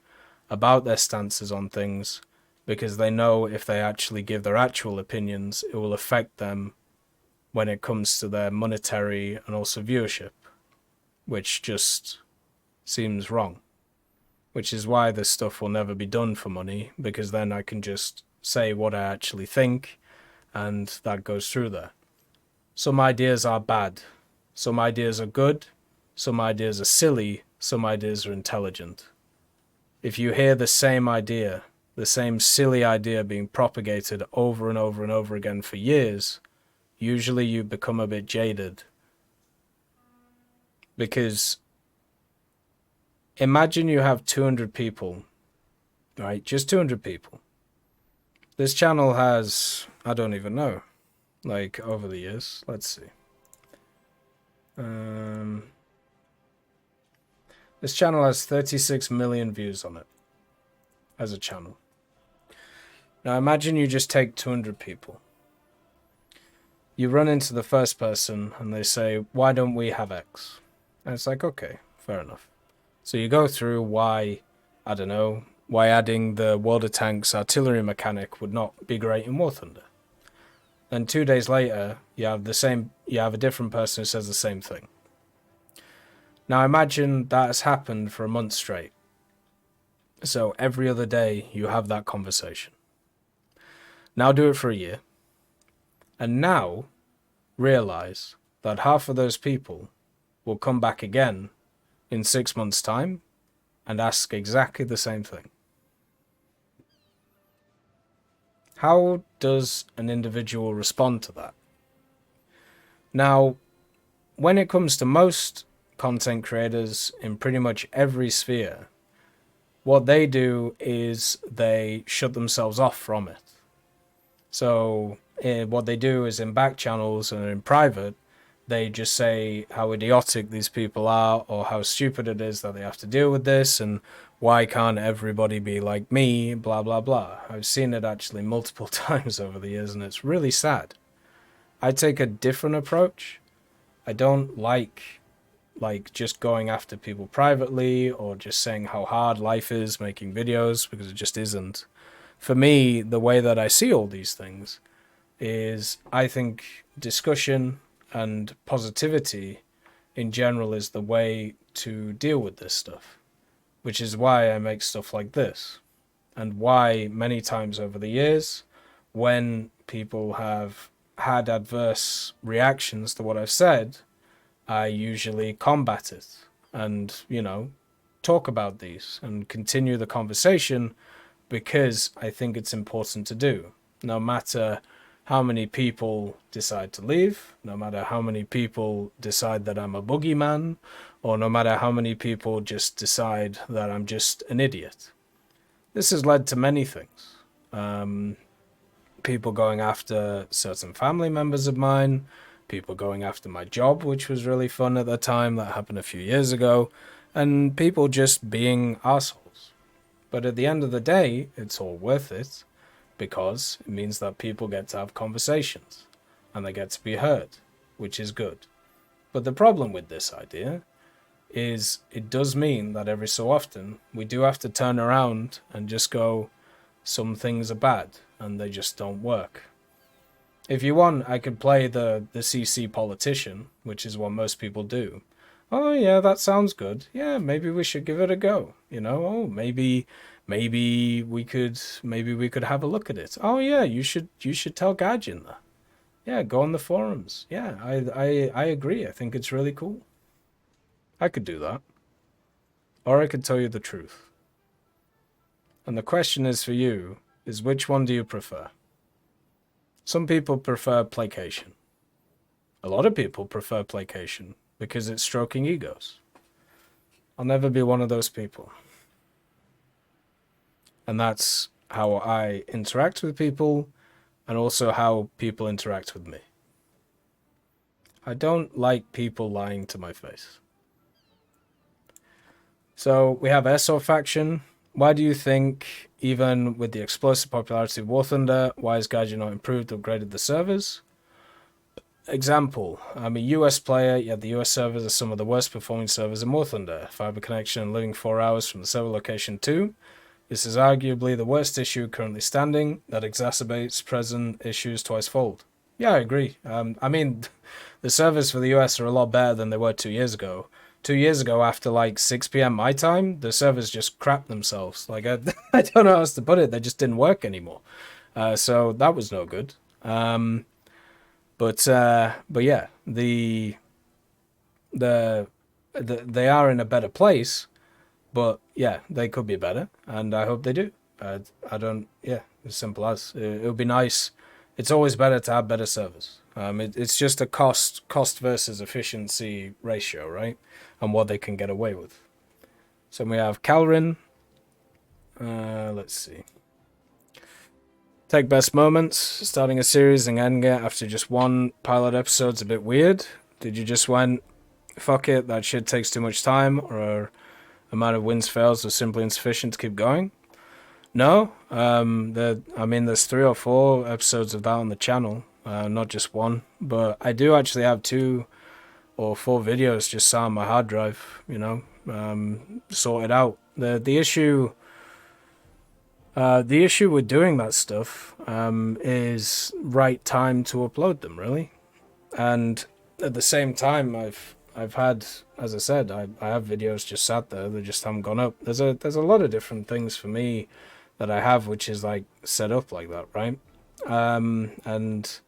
about their stances on things, because they know if they actually give their actual opinions, it will affect them when it comes to their monetary and also viewership, which just seems wrong. Which is why this stuff will never be done for money, because then I can just say what I actually think, and that goes through there. Some ideas are bad, some ideas are good, some ideas are silly, some ideas are intelligent. If you hear the same idea, the same silly idea being propagated over and over and over again for years, usually you become a bit jaded. Because imagine you have 200 people, right? Just 200 people. This channel has, I don't even know, like over the years. Let's see. This channel has 36 million views on it as a channel. Now imagine you just take 200 people. You run into the first person and they say, why don't we have X? And it's like, okay, fair enough. So you go through why, I don't know, why adding the World of Tanks artillery mechanic would not be great in War Thunder. Then 2 days later, you have a different person who says the same thing. Now imagine that has happened for a month straight. So every other day you have that conversation. Now do it for a year. And now realize that half of those people will come back again in 6 months' time and ask exactly the same thing. How does an individual respond to that? Now, when it comes to most content creators in pretty much every sphere, what they do is they shut themselves off from it. So what they do is in back channels and in private, they just say how idiotic these people are or how stupid it is that they have to deal with this and why can't everybody be like me, blah, blah, blah. I've seen it actually multiple times over the years and it's really sad. I take a different approach. I don't like just going after people privately or just saying how hard life is making videos, because it just isn't. For me, the way that I see all these things is I think discussion and positivity in general is the way to deal with this stuff, which is why I make stuff like this, and why many times over the years, when people have had adverse reactions to what I've said, I usually combat it and, talk about these and continue the conversation, because I think it's important to do. No matter how many people decide to leave, no matter how many people decide that I'm a boogeyman, or no matter how many people just decide that I'm just an idiot. This has led to many things. People going after certain family members of mine, people going after my job, which was really fun at the time, that happened a few years ago, and people just being assholes. But at the end of the day, it's all worth it, because it means that people get to have conversations, and they get to be heard, which is good. But the problem with this idea is it does mean that every so often we do have to turn around and just go, some things are bad, and they just don't work. If you want, I could play the CC politician, which is what most people do. Oh yeah, that sounds good. Yeah, maybe we should give it a go. Oh, maybe we could have a look at it. Oh yeah, you should tell Gaijin that. Yeah, go on the forums. Yeah, I agree. I think it's really cool. I could do that. Or I could tell you the truth. And the question is for you, is which one do you prefer? Some people prefer placation. A lot of people prefer placation because it's stroking egos. I'll never be one of those people. And that's how I interact with people, and also how people interact with me. I don't like people lying to my face. So we have SO faction. Why do you think, even with the explosive popularity of War Thunder, why has Gaijin not improved or upgraded the servers? Example, I'm a US player, yet the US servers are some of the worst performing servers in War Thunder. Fiber connection and living 4 hours from the server location 2. This is arguably the worst issue currently standing that exacerbates present issues twice-fold. Yeah, I agree. The servers for the US are a lot better than they were 2 years ago. 2 years ago, after 6 p.m. my time, the servers just crapped themselves. I don't know how else to put it. They just didn't work anymore. So that was no good. But yeah, they are in a better place. But yeah, they could be better, and I hope they do. Yeah, as simple as. It would be nice. It's always better to have better servers. It's just a cost versus efficiency ratio, right? And what they can get away with. So we have Calrin. Let's see. Take best moments. Starting a series and ending it after just one pilot episode's a bit weird. Did you just went, fuck it, that shit takes too much time, or amount of wins fails was simply insufficient to keep going? No. There's 3 or 4 episodes of that on the channel. Not just one, but I do actually have 2 or 4 videos just sat on my hard drive, sorted out. The issue with doing that stuff is right time to upload them, really. And at the same time, I've had, as I said, I have videos just sat there, they just haven't gone up. There's a lot of different things for me that I have, which is like set up like that, right? And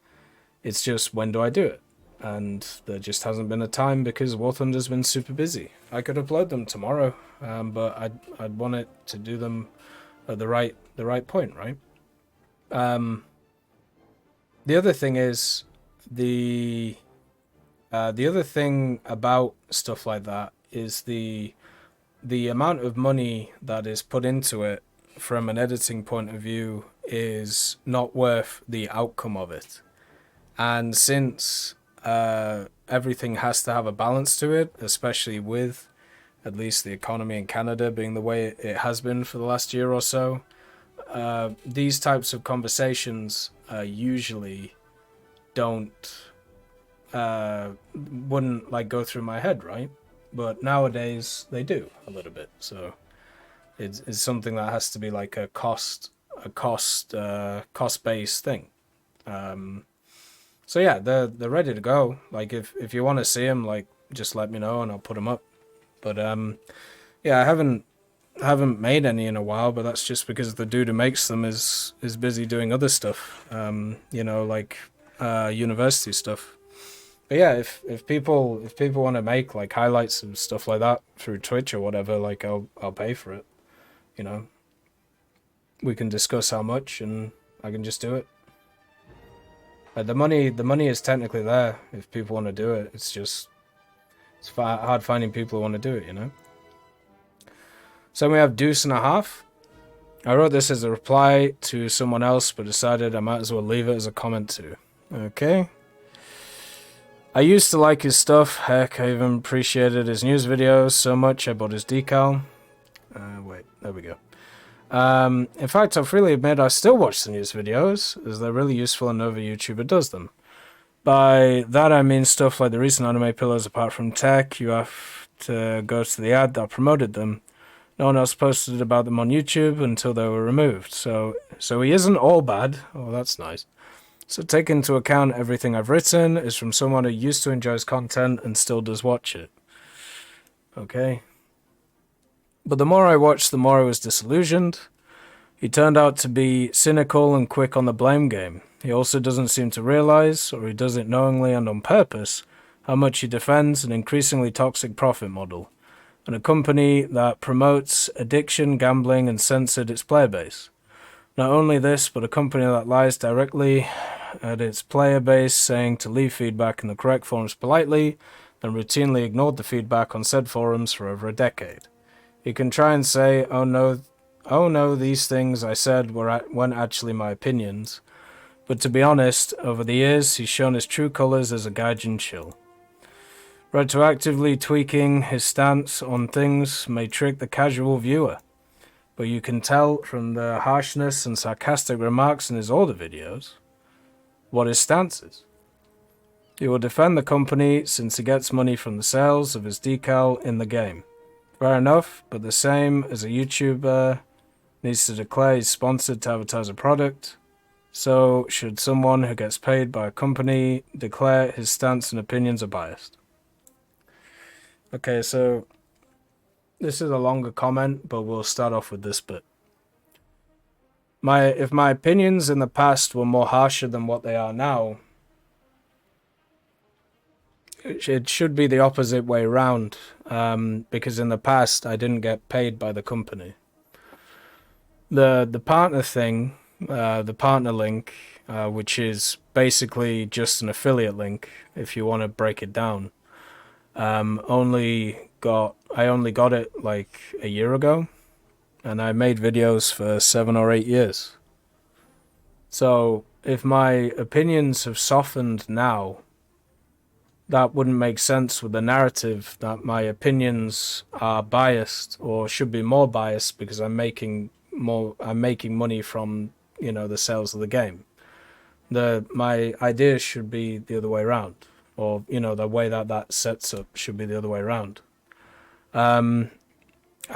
it's just, when do I do it? And there just hasn't been a time because War Thunder's been super busy. I could upload them tomorrow, but I'd want it to do them at the right point, right? The other thing is the other thing about stuff like that is the amount of money that is put into it from an editing point of view is not worth the outcome of it. And since everything has to have a balance to it, especially with at least the economy in Canada being the way it has been for the last year or so, these types of conversations usually wouldn't like go through my head, right? But nowadays they do a little bit. So it's something that has to be like a cost based thing. So yeah, they're ready to go. Like if you want to see them, like just let me know and I'll put them up. But yeah, I haven't made any in a while, but that's just because the dude who makes them is busy doing other stuff. You know, like university stuff. But yeah, if people want to make like highlights and stuff like that through Twitch or whatever, like I'll pay for it. You know, we can discuss how much, and I can just do it. The money is technically there if people want to do it. It's just it's hard finding people who want to do it, you know. So we have Deuce and a Half. I wrote this as a reply to someone else, but decided I might as well leave it as a comment too. Okay. I used to like his stuff. Heck, I even appreciated his news videos so much I bought his decal. Wait, there we go. In fact, I'll freely admit I still watch the news videos, as they're really useful and no other YouTuber does them. By that I mean stuff like the recent anime pillows. Apart from TEC, you have to go to the ad that promoted them. No one else posted about them on YouTube until they were removed. So he isn't all bad. Oh, that's nice. So take into account everything I've written is from someone who used to enjoy his content and still does watch it. Okay. But the more I watched, the more I was disillusioned. He turned out to be cynical and quick on the blame game. He also doesn't seem to realize, or he does it knowingly and on purpose, how much he defends an increasingly toxic profit model, and a company that promotes addiction, gambling, and censored its player base. Not only this, but a company that lies directly at its player base, saying to leave feedback in the correct forums politely, and routinely ignored the feedback on said forums for over a decade. You can try and say, oh no, these things I said weren't actually my opinions. But to be honest, over the years, he's shown his true colors as a Gaijin chill. Retroactively tweaking his stance on things may trick the casual viewer, but you can tell from the harshness and sarcastic remarks in his older videos what his stance is. He will defend the company since he gets money from the sales of his decal in the game. Fair enough, but the same as a YouTuber needs to declare he's sponsored to advertise a product, so should someone who gets paid by a company declare his stance and opinions are biased. Okay, so this is a longer comment, but we'll start off with this bit. If my opinions in the past were more harsher than what they are now, it should be the opposite way around, because in the past I didn't get paid by the company. The partner thing, the partner link, which is basically just an affiliate link if you want to break it down, I only got it like a year ago, and I made videos for 7 or 8 years. So if my opinions have softened now, that wouldn't make sense with the narrative that my opinions are biased or should be more biased because I'm making money from, you know, the sales of the game. My ideas should be the other way around, or, you know, the way that sets up should be the other way around. I've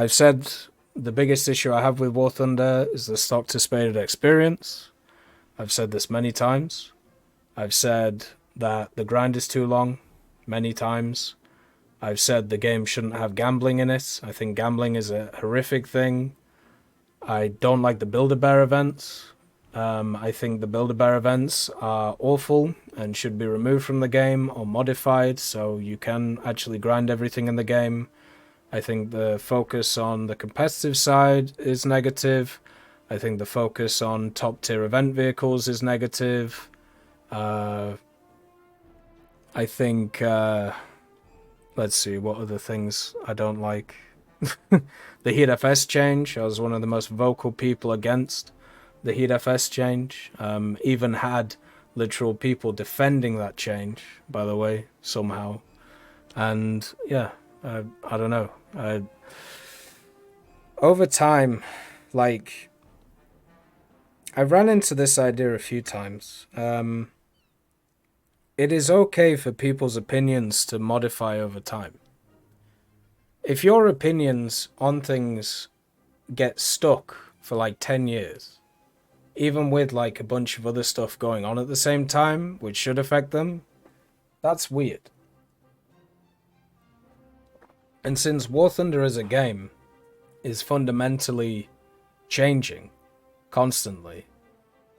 said the biggest issue I have with War Thunder is the stock to spaded experience. I've said this many times. I've said that the grind is too long, many times. I've said the game shouldn't have gambling in it. I think gambling is a horrific thing. I don't like the Build-A-Bear events. I think the Build-A-Bear events are awful and should be removed from the game or modified so you can actually grind everything in the game. I think the focus on the competitive side is negative. I think the focus on top-tier event vehicles is negative. I think... let's see, what other things I don't like? The Heat FS change, I was one of the most vocal people against the Heat FS change. Even had literal people defending that change, by the way, somehow. And yeah, I don't know. Over time, like, I've run into this idea a few times. It is okay for people's opinions to modify over time. If your opinions on things get stuck for like 10 years, even with like a bunch of other stuff going on at the same time, which should affect them, that's weird. And since War Thunder as a game is fundamentally changing constantly,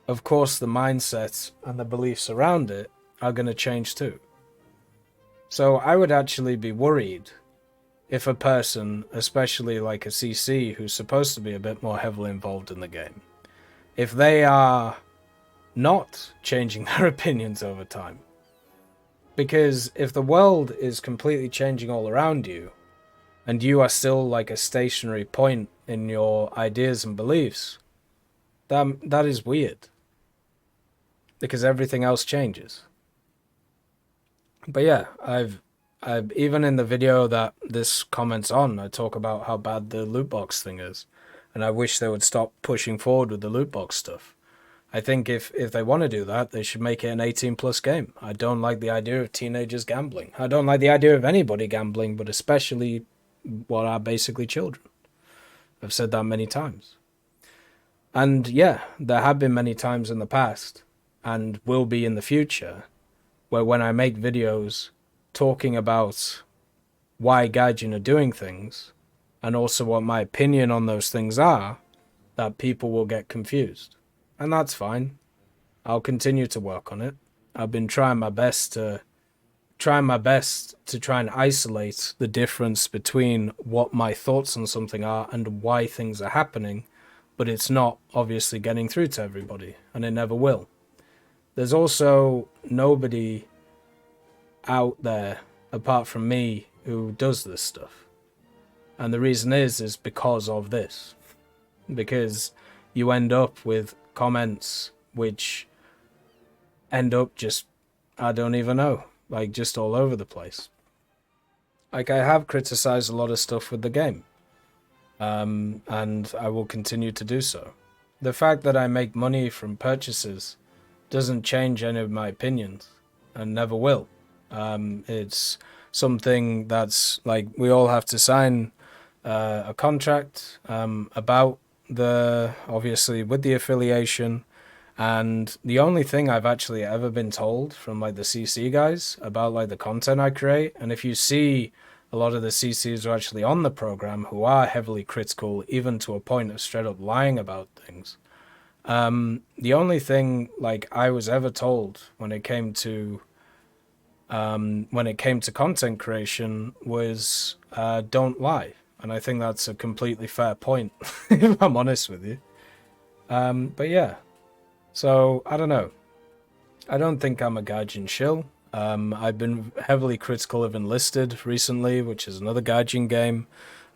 of course the mindset and the beliefs around it are going to change too. So I would actually be worried if a person, especially like a CC who's supposed to be a bit more heavily involved in the game, if they are not changing their opinions over time. Because if the world is completely changing all around you, and you are still like a stationary point in your ideas and beliefs, that is weird. Because everything else changes. But yeah, I've even in the video that this comments on, I talk about how bad the loot box thing is. And I wish they would stop pushing forward with the loot box stuff. I think if they want to do that, they should make it an 18+ game. I don't like the idea of teenagers gambling. I don't like the idea of anybody gambling, but especially what are basically children. I've said that many times. And yeah, there have been many times in the past, and will be in the future, where when I make videos talking about why Gaijin are doing things, and also what my opinion on those things are, that people will get confused. And that's fine. I'll continue to work on it. I've been trying my best to try and isolate the difference between what my thoughts on something are and why things are happening, but it's not obviously getting through to everybody, and it never will. There's also nobody out there apart from me who does this stuff. And the reason is because of this. Because you end up with comments which end up just, I don't even know, like just all over the place. Like I have criticized a lot of stuff with the game. And I will continue to do so. The fact that I make money from purchases doesn't change any of my opinions, and never will. It's something that's like we all have to sign a contract about obviously with the affiliation, and the only thing I've actually ever been told from like the CC guys about like the content I create, and if you see a lot of the CCs who are actually on the program who are heavily critical, even to a point of straight up lying about things, the only thing like I was ever told when it came to content creation was don't lie. And I think that's a completely fair point, if I'm honest with you. But yeah, so I don't know. I don't think I'm a Gaijin shill. I've been heavily critical of Enlisted recently, which is another Gaijin game.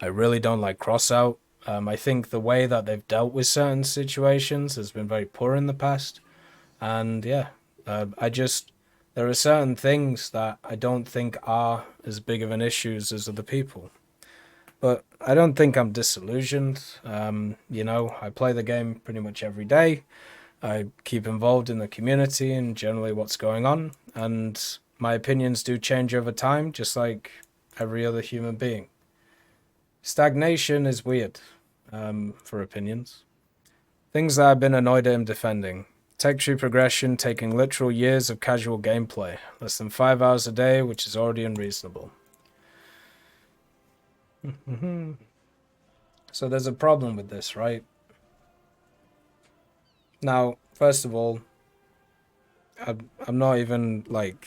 I really don't like Crossout. I think the way that they've dealt with certain situations has been very poor in the past. And yeah, there are certain things that I don't think are as big of an issue as other people. But I don't think I'm disillusioned. You know, I play the game pretty much every day. I keep involved in the community and generally what's going on. And my opinions do change over time, just like every other human being. Stagnation is weird for opinions. Things that I've been annoyed at him defending. Tech tree progression taking literal years of casual gameplay. Less than 5 hours a day, which is already unreasonable. So there's a problem with this, right? Now, first of all, I'm not even like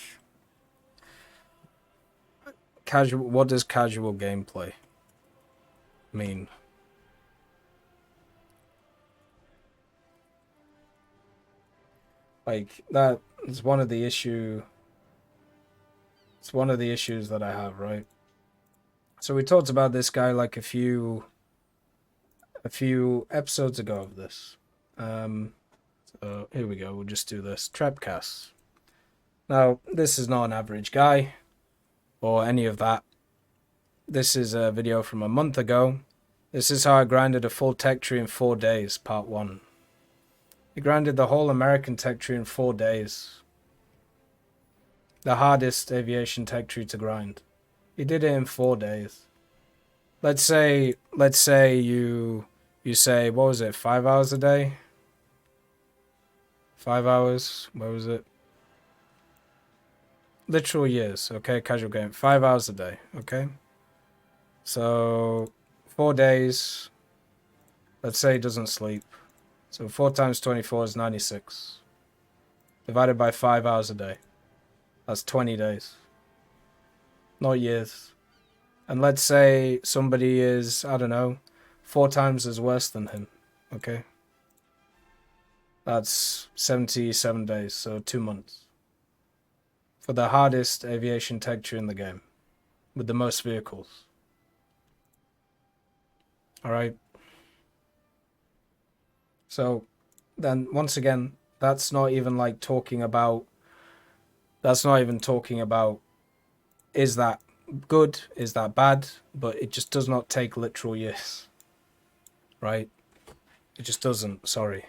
casual. What does casual gameplay mean? Like that is one of the issue. It's one of the issues that I have, right? So we talked about this guy like a few episodes ago of this. So here we go. We'll just do this. Trepcast. Now, this is not an average guy or any of that. This is a video from a month ago. This is how I grinded a full tech tree in 4 days, part 1. I grinded the whole American tech tree in 4 days. The hardest aviation tech tree to grind. He did it in 4 days. Let's say you say, what was it, 5 hours a day? 5 hours, where was it? Literal years, okay, casual game, 5 hours a day, okay? So, 4 days, let's say he doesn't sleep. So 4 times 24 is 96. Divided by 5 hours a day. That's 20 days. Not years. And let's say somebody is, I don't know, 4 times as worse than him, okay? That's 77 days, so 2 months. For the hardest aviation tech tree in the game. With the most vehicles. Alright? So, then, once again, that's not even like talking about... That's not even talking about... Is that good? Is that bad? But it just does not take literal years. Right? It just doesn't, sorry.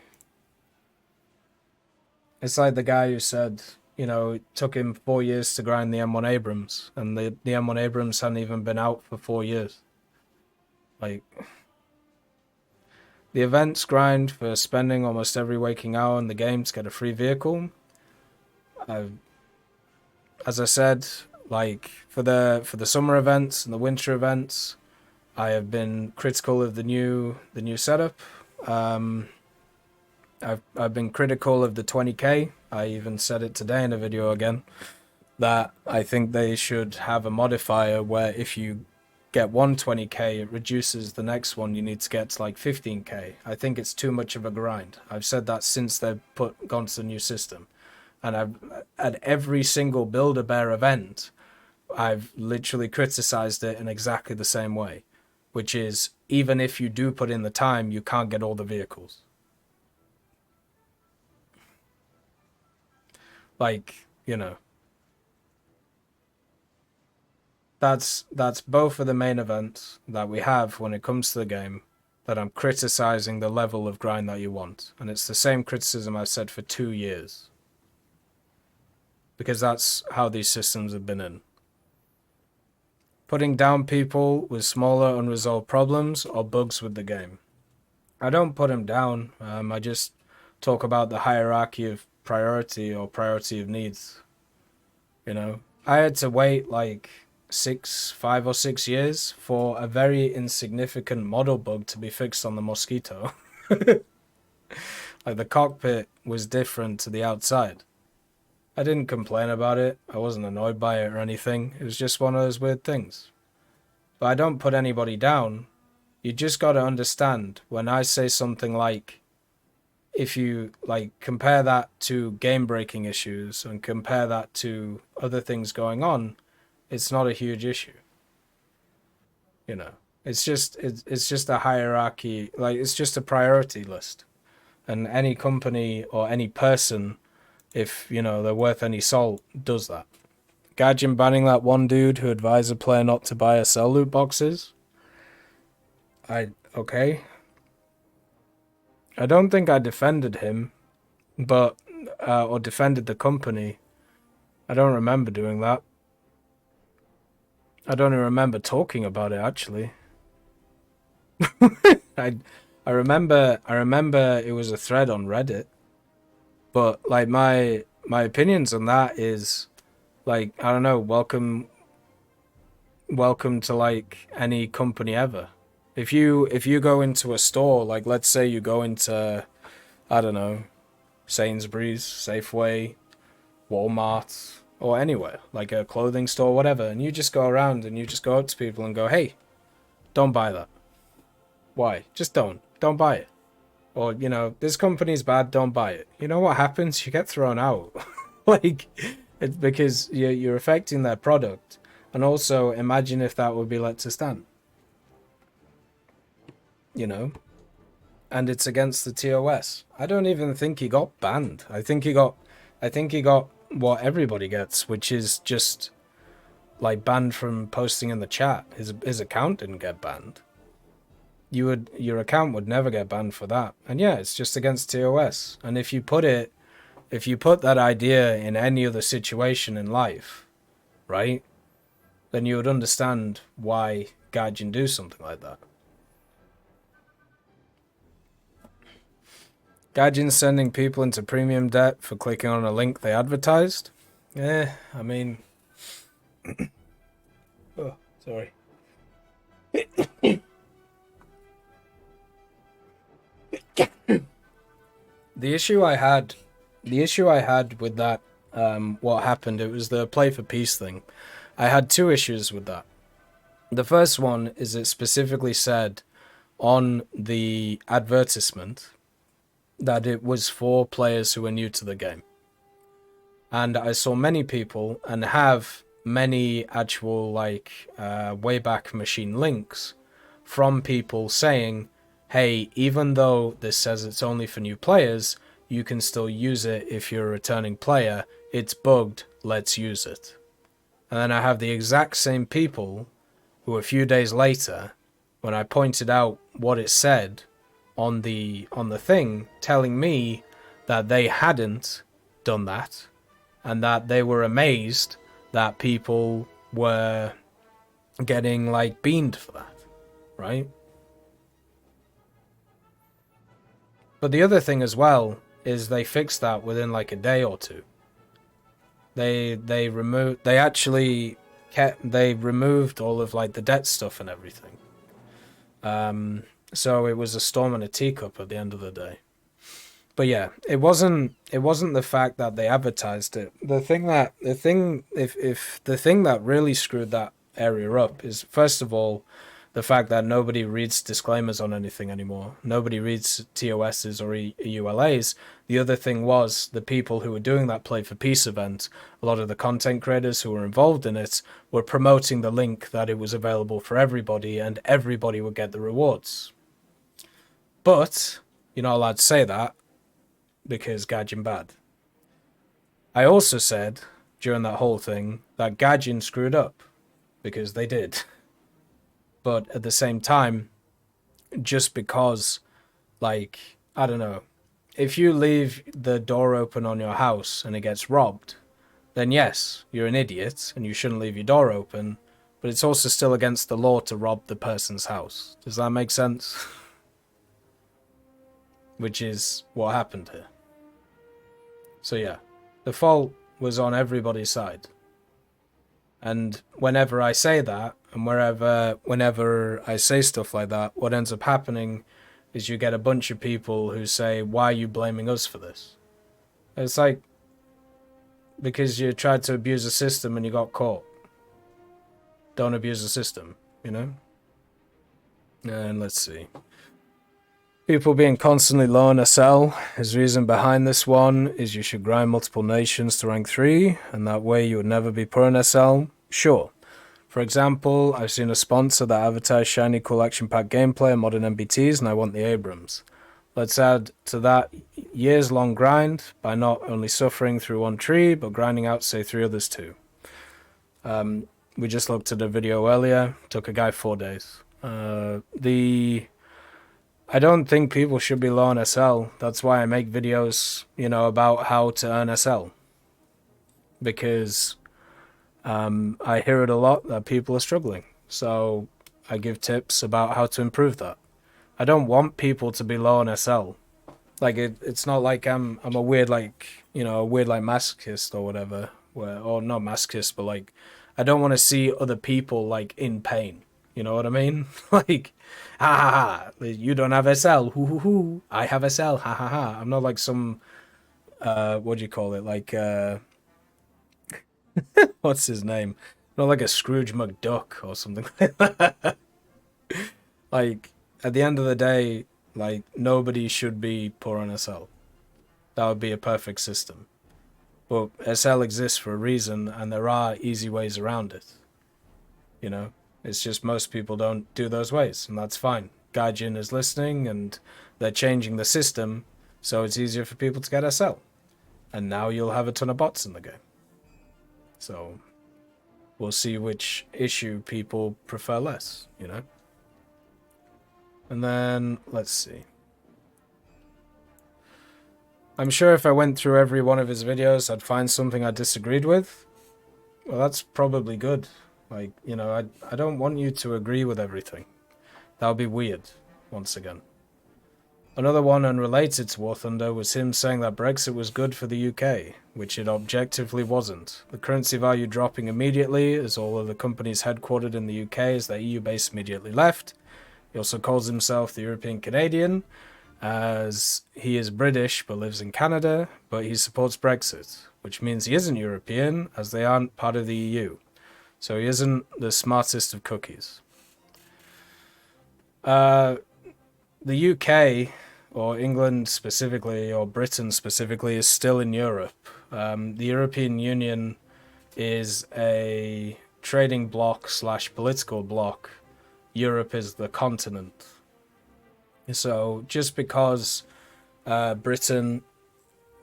It's like the guy who said, you know, it took him 4 years to grind the M1 Abrams, and the M1 Abrams hadn't even been out for 4 years. Like, the events grind for spending almost every waking hour in the game to get a free vehicle. As I said, like, for the summer events and the winter events, I have been critical of the new setup. I've been critical of the 20k. I even said it today in a video again, that I think they should have a modifier where if you get 120k, it reduces the next one you need to get to like 15k. I think it's too much of a grind. I've said that since they've gone to the new system. And I've at every single Build-A-Bear event, I've literally criticized it in exactly the same way, which is even if you do put in the time, you can't get all the vehicles. Like, you know, that's both of the main events that we have when it comes to the game, that I'm criticizing the level of grind that you want. And it's the same criticism I've said for 2 years. Because that's how these systems have been in. Putting down people with smaller unresolved problems or bugs with the game. I don't put them down. I just talk about the hierarchy of priority or priority of needs. You know, I had to wait like 5 or 6 years for a very insignificant model bug to be fixed on the Mosquito. Like the cockpit was different to the outside. I didn't complain about it. I wasn't annoyed by it or anything. It was just one of those weird things. But I don't put anybody down. You just got to understand when I say something like, if you like compare that to game breaking issues and compare that to other things going on, it's not a huge issue. You know, it's just a hierarchy, like it's just a priority list. And any company or any person, if, you know, they're worth any salt, does that. Gaijin banning that one dude who advised a player not to buy or sell loot boxes. Okay. I don't think I defended him, but, or defended the company. I don't remember doing that. I don't even remember talking about it, actually. I remember it was a thread on Reddit. But like my opinions on that is like, I don't know, welcome welcome to like any company ever. If you go into a store, like let's say you go into, I don't know, Sainsbury's, Safeway, Walmart, or anywhere, like a clothing store, whatever, and you just go around and you just go up to people and go, hey, don't buy that. Why? Just don't buy it. Or, you know, this company's bad, don't buy it. You know what happens? You get thrown out. Like, it's because you're affecting their product. And also, imagine if that would be let to stand. You know? And it's against the TOS. I don't even think he got banned. I think he got what everybody gets, which is just like banned from posting in the chat. His account didn't get banned. Your account would never get banned for that. And yeah, it's just against TOS. And if you put that idea in any other situation in life, right, then you would understand why Gaijin do something like that. Gaijin sending people into premium debt for clicking on a link they advertised? I mean... oh, sorry. The issue I had with that, what happened, it was the Play for Peace thing. I had two issues with that. The first one is it specifically said on the advertisement that it was for players who are new to the game. And I saw many people, and have many actual, like, Wayback Machine links from people saying, hey, even though this says it's only for new players, you can still use it if you're a returning player. It's bugged, let's use it. And then I have the exact same people who a few days later, when I pointed out what it said on the thing, telling me that they hadn't done that, and that they were amazed that people were getting, like, beamed for that, right? But the other thing as well is they fixed that within like a day or two. They removed all of like the debt stuff and everything. So it was a storm in a teacup at the end of the day. But yeah, it wasn't the fact that they advertised it. The thing that really screwed that area up is, first of all, the fact that nobody reads disclaimers on anything anymore. Nobody reads TOSs or EULAs. The other thing was the people who were doing that Play for Peace event, a lot of the content creators who were involved in it were promoting the link that it was available for everybody and everybody would get the rewards. But you're not allowed to say that because Gaijin bad. I also said during that whole thing that Gaijin screwed up because they did. But at the same time, just because, like, I don't know, if you leave the door open on your house and it gets robbed, then yes, you're an idiot and you shouldn't leave your door open, but it's also still against the law to rob the person's house. Does that make sense? Which is what happened here. So yeah, the fault was on everybody's side. And whenever I say that, and whenever I say stuff like that, what ends up happening is you get a bunch of people who say, why are you blaming us for this? And it's like, because you tried to abuse the system and you got caught. Don't abuse the system, you know? And let's see. People being constantly low on SL. His reason behind this one is you should grind multiple nations to rank 3, and that way you would never be poor in SL. Sure. For example, I've seen a sponsor that advertised shiny cool action pack gameplay and modern MBTs, and I want the Abrams. Let's add to that years long grind by not only suffering through one tree, but grinding out, say, 3 others too. We just looked at a video earlier, took a guy 4 days. I don't think people should be low on SL. That's why I make videos, you know, about how to earn SL. Because I hear it a lot that people are struggling. So I give tips about how to improve that. I don't want people to be low on SL. Like, it's not like I'm a weird, like, you know, a weird, like, masochist or whatever. Or not masochist, but, like, I don't want to see other people like in pain. You know what I mean? Like, ha ha ha, you don't have SL, hoo hoo hoo. I have SL, ha ha ha. I'm not like some, what do you call it? Like, what's his name? Not like a Scrooge McDuck or something like that. Like, at the end of the day, like, nobody should be poor on SL. That would be a perfect system. But SL exists for a reason, and there are easy ways around it. You know? It's just most people don't do those ways, and that's fine. Gaijin is listening, and they're changing the system, so it's easier for people to get SL. And now you'll have a ton of bots in the game. So, we'll see which issue people prefer less, you know? And then, let's see. I'm sure if I went through every one of his videos, I'd find something I disagreed with. Well, that's probably good. Like, you know, I don't want you to agree with everything. That would be weird, once again. Another one unrelated to War Thunder was him saying that Brexit was good for the UK, which it objectively wasn't. The currency value dropping immediately as all of the companies headquartered in the UK as their EU base immediately left. He also calls himself the European Canadian, as he is British but lives in Canada, but he supports Brexit, which means he isn't European as they aren't part of the EU. So he isn't the smartest of cookies. The UK, or England specifically, or Britain specifically, is still in Europe. The European Union is a trading bloc / political bloc. Europe is the continent. So just because Britain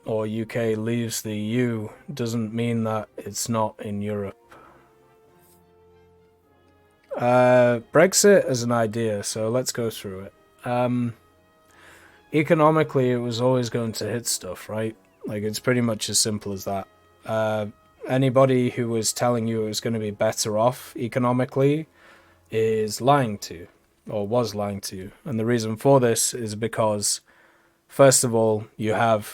or UK leaves the EU doesn't mean that it's not in Europe. Brexit as an idea, so let's go through it. Economically, it was always going to hit stuff, right? Like, it's pretty much as simple as that. Anybody who was telling you it was going to be better off economically is lying to you, or was lying to you. And the reason for this is because, first of all, you're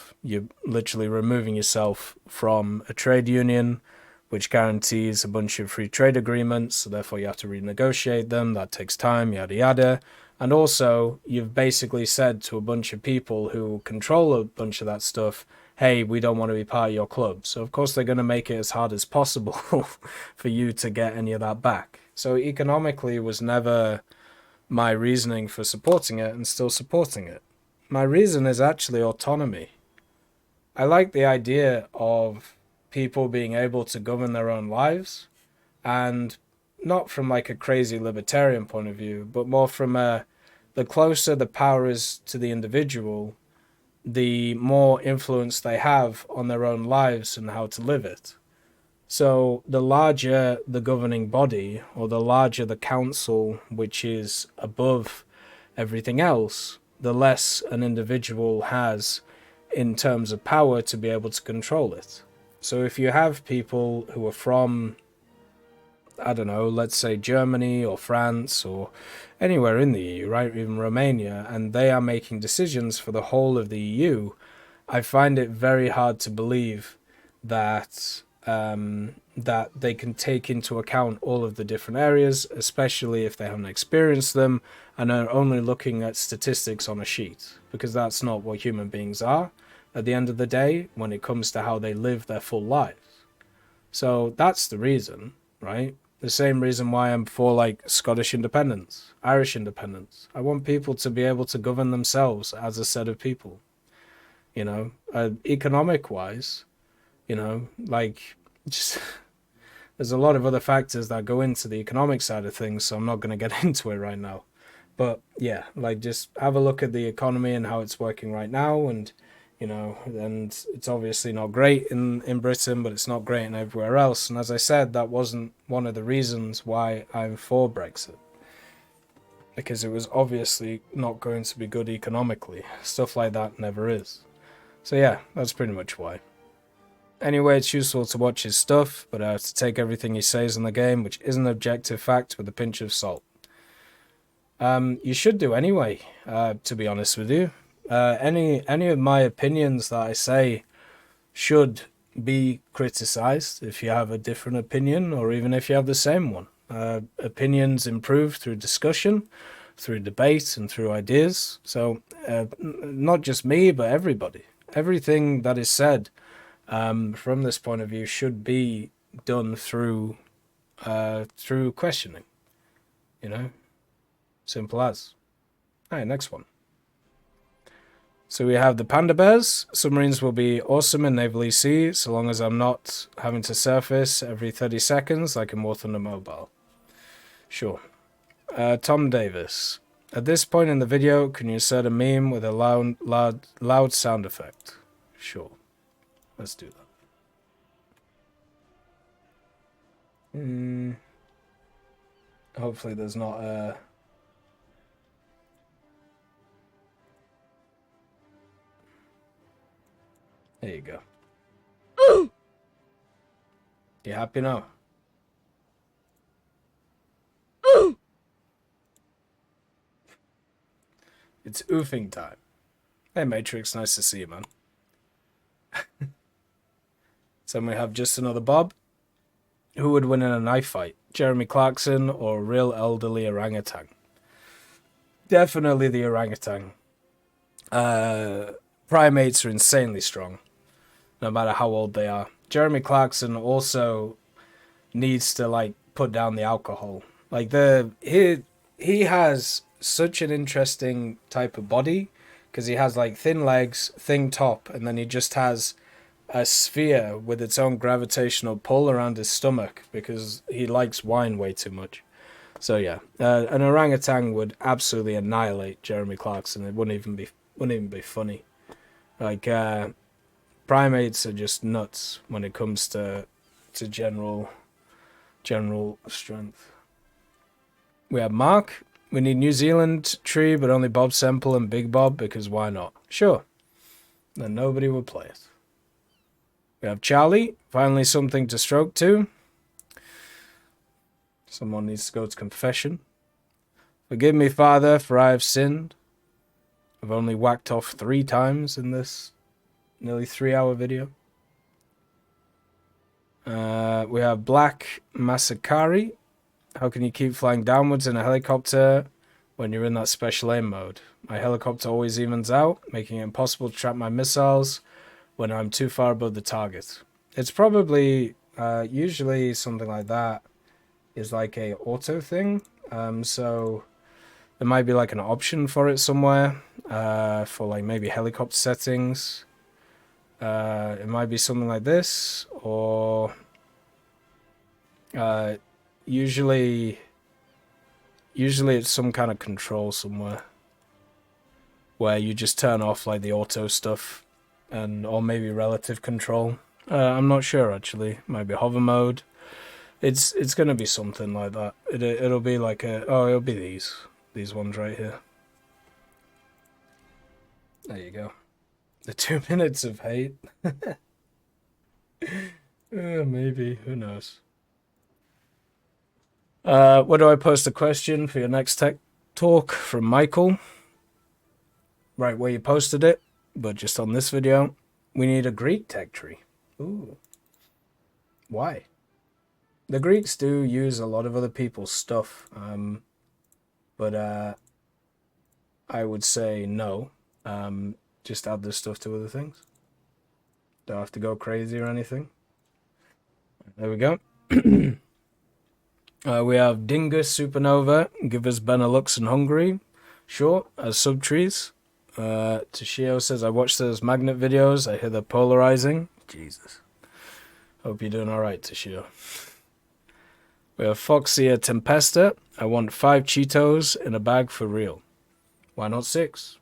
literally removing yourself from a trade union, which guarantees a bunch of free trade agreements, so therefore you have to renegotiate them, that takes time, yada yada. And also, you've basically said to a bunch of people who control a bunch of that stuff, hey, we don't want to be part of your club. So of course they're going to make it as hard as possible for you to get any of that back. So economically was never my reasoning for supporting it and still supporting it. My reason is actually autonomy. I like the idea of people being able to govern their own lives, and not from like a crazy libertarian point of view, but more from the closer the power is to the individual, the more influence they have on their own lives and how to live it. So the larger the governing body, or the larger the council, which is above everything else, the less an individual has in terms of power to be able to control it. So if you have people who are from, I don't know, let's say Germany or France or anywhere in the EU, right, even Romania, and they are making decisions for the whole of the EU, I find it very hard to believe that that they can take into account all of the different areas, especially if they haven't experienced them and are only looking at statistics on a sheet, because that's not what human beings are at the end of the day when it comes to how they live their full lives. So that's the reason, right? The same reason why I'm for like Scottish independence, Irish independence. I want people to be able to govern themselves as a set of people, you know, economic wise, you know, like just there's a lot of other factors that go into the economic side of things, so I'm not going to get into it right now. But yeah, like just have a look at the economy and how it's working right now, and you know, and it's obviously not great in Britain, but it's not great in everywhere else. And as I said, that wasn't one of the reasons why I'm for Brexit, because it was obviously not going to be good economically. Stuff like that never is. So yeah, that's pretty much why. Anyway, it's useful to watch his stuff, but to take everything he says in the game, which is an objective fact, with a pinch of salt. You should do anyway, to be honest with you. Any of my opinions that I say should be criticized if you have a different opinion, or even if you have the same one. Opinions improve through discussion, through debate, and through ideas. So not just me, but everybody. Everything that is said from this point of view should be done through questioning. You know, simple as. All right, next one. So we have the Panda Bears. Submarines will be awesome in Naval EC, so long as I'm not having to surface every 30 seconds like in War Thunder Mobile. Sure. Tom Davis. At this point in the video, can you insert a meme with a loud sound effect? Sure. Let's do that. Hopefully there's not a... There you go. You happy now? It's oofing time. Hey Matrix, nice to see you, man. So we have just another Bob. Who would win in a knife fight? Jeremy Clarkson or a real elderly orangutan? Definitely the orangutan. Primates are insanely strong, no matter how old they are. Jeremy Clarkson also needs to like put down the alcohol. Like he has such an interesting type of body because he has like thin legs, thin top, and then he just has a sphere with its own gravitational pull around his stomach because he likes wine way too much. So yeah, an orangutan would absolutely annihilate Jeremy Clarkson. It wouldn't even be funny. Like primates are just nuts when it comes to general strength. We have Mark. We need New Zealand tree, but only Bob Semple and Big Bob because why not? Sure. Then nobody would play it. We have Charlie. Finally something to stroke to. Someone needs to go to confession. Forgive me, Father, for I have sinned. I've only whacked off 3 times in this nearly 3-hour video. We have Black Masakari. How can you keep flying downwards in a helicopter when you're in that special aim mode? My helicopter always evens out, making it impossible to trap my missiles when I'm too far above the target. It's probably, usually something like that is like a auto thing. So there might be like an option for it somewhere, for like maybe helicopter settings. It might be something like this, or usually it's some kind of control somewhere where you just turn off like the auto stuff, or maybe relative control. I'm not sure actually. Might be hover mode. It's gonna be something like that. It'll be like it'll be these ones right here. There you go. The 2 minutes of hate. Maybe, who knows. Where do I post a question for your next tech talk? From Michael. Right where you posted it, but just on this video. We need a Greek tech tree. Ooh. Why? The Greeks do use a lot of other people's stuff, but I would say no. Just add this stuff to other things. Don't have to go crazy or anything. There we go. We have Dingus Supernova. Give us Benelux and Hungary. Sure, as subtrees. Toshio says, I watched those magnet videos. I hear they're polarizing. Jesus. Hope you're doing alright, Toshio. We have Foxia Tempesta. I want 5 Cheetos in a bag for real. Why not 6?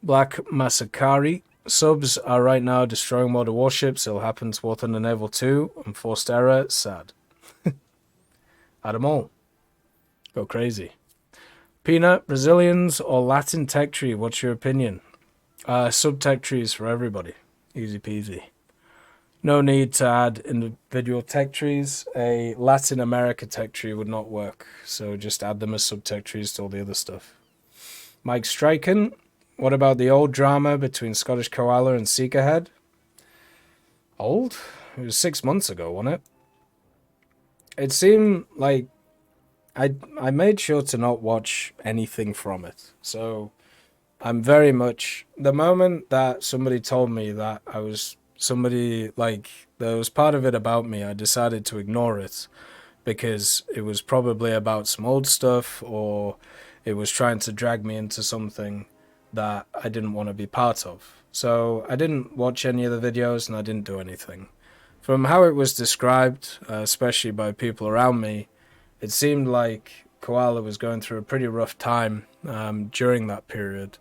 Black Masakari. Subs are right now destroying water warships. It'll happen to War Thunder Naval 2. Enforced error. Sad. Add them all. Go crazy. Peanut, Brazilians or Latin tech tree? What's your opinion? Sub-tech trees for everybody. Easy peasy. No need to add individual tech trees. A Latin America tech tree would not work. So just add them as sub-tech trees to all the other stuff. Mike Stryken. What about the old drama between Scottish Koala and Seekerhead? Old? It was 6 months ago, wasn't it? It seemed like I made sure to not watch anything from it. So I'm very much, the moment that somebody told me that I was somebody, like, there was part of it about me, I decided to ignore it because it was probably about some old stuff, or it was trying to drag me into something that I didn't want to be part of. So I didn't watch any of the videos and I didn't do anything. From how it was described, especially by people around me, it seemed like Koala was going through a pretty rough time during that period,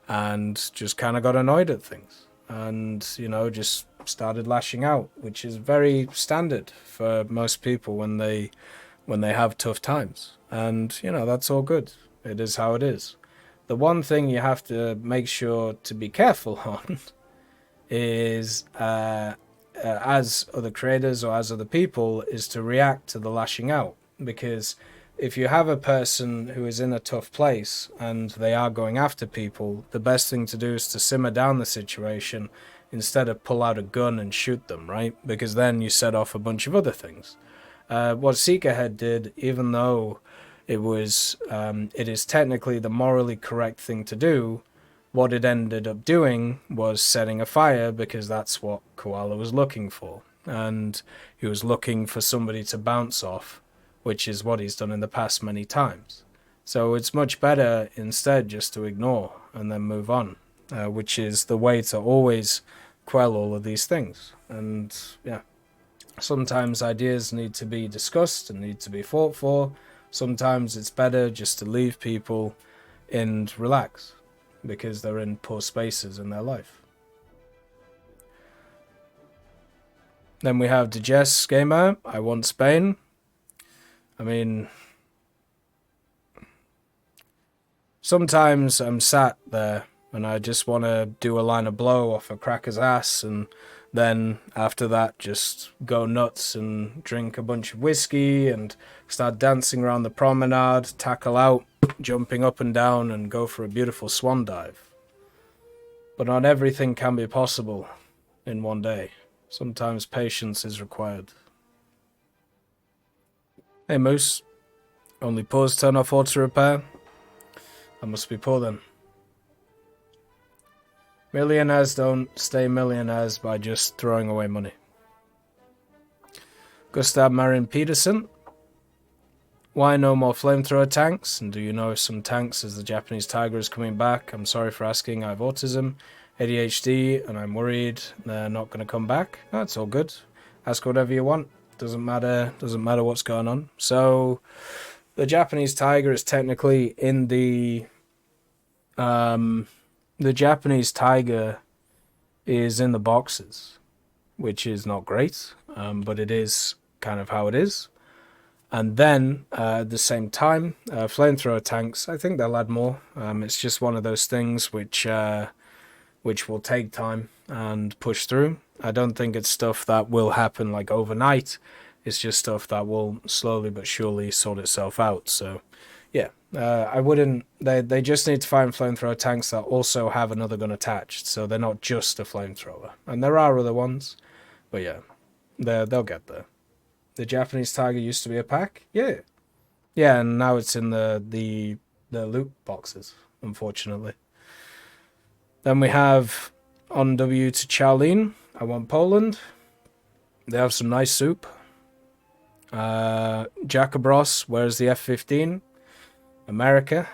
and just kind of got annoyed at things, and just started lashing out, which is very standard for most people when they have tough times. And that's all good. It is how it is. The one thing you have to make sure to be careful on is as other creators or as other people, is to react to the lashing out. Because if you have a person who is in a tough place and they are going after people, the best thing to do is to simmer down the situation instead of pull out a gun and shoot them, right? Because then you set off a bunch of other things. What Seekerhead did, even though it is technically the morally correct thing to do, what it ended up doing was setting a fire, because that's what Koala was looking for. And he was looking for somebody to bounce off, which is what he's done in the past many times. So it's much better instead just to ignore and then move on, which is the way to always quell all of these things. And yeah, sometimes ideas need to be discussed and need to be fought for. Sometimes it's better just to leave people and relax, because they're in poor spaces in their life. Then we have Digest Gamer, I want Spain. I mean, sometimes I'm sat there and I just want to do a line of blow off a cracker's ass, and then after that just go nuts and drink a bunch of whiskey and start dancing around the promenade, tackle out, jumping up and down, and go for a beautiful swan dive. But not everything can be possible in one day. Sometimes patience is required. Hey Moose, only pause turn off auto repair? I must be poor then. Millionaires don't stay millionaires by just throwing away money. Gustav Marin Peterson, why no more flamethrower tanks? And do you know if some tanks, as the Japanese Tiger, is coming back? I'm sorry for asking. I have autism, ADHD, and I'm worried they're not going to come back. No, it's all good. Ask whatever you want. Doesn't matter what's going on. So the Japanese Tiger is technically in the Japanese Tiger is in the boxes, which is not great, but it is kind of how it is. And then at the same time, flamethrower tanks, I think they'll add more. It's just one of those things which will take time and push through. I don't think it's stuff that will happen like overnight. It's just stuff that will slowly but surely sort itself out. So yeah, I wouldn't. They just need to find flamethrower tanks that also have another gun attached, so they're not just a flamethrower. And there are other ones, but yeah, they'll get there. The Japanese Tiger used to be a pack, yeah, and now it's in the loot boxes, unfortunately. Then we have on W to Charlene. I want Poland. They have some nice soup. Jacobros, where's the F-15? America.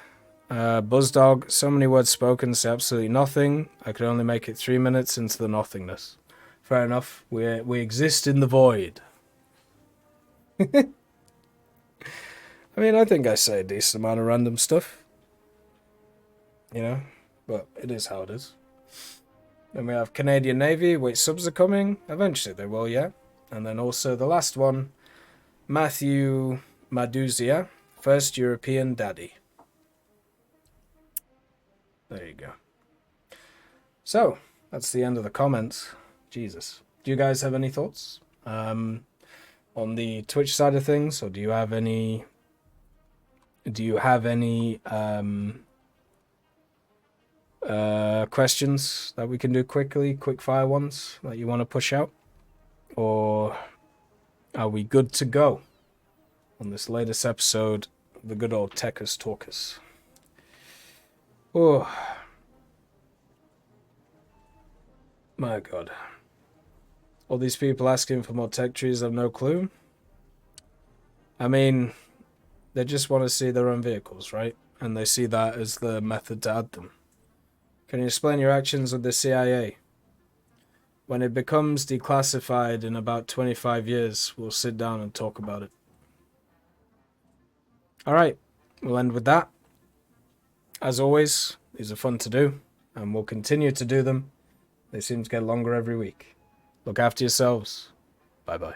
Buzzdog, so many words spoken, say absolutely nothing. I could only make it 3 minutes into the nothingness. Fair enough. We exist in the void. I mean, I think I say a decent amount of random stuff. But it is how it is. Then we have Canadian Navy. Wait, subs are coming? Eventually they will, yeah. And then also the last one, Matthew Maduzia, first European daddy. There you go. So, that's the end of the comments. Jesus. Do you guys have any thoughts on the Twitch side of things, or do you have any questions that we can do quickly, quick fire ones that you want to push out? Or are we good to go on this latest episode of the good old Techers Talkers? Oh, my God. All these people asking for more tech trees have no clue. I mean, they just want to see their own vehicles, right? And they see that as the method to add them. Can you explain your actions with the CIA? When it becomes declassified in about 25 years, we'll sit down and talk about it. Alright, we'll end with that. As always, these are fun to do, and we'll continue to do them. They seem to get longer every week. Look after yourselves. Bye-bye.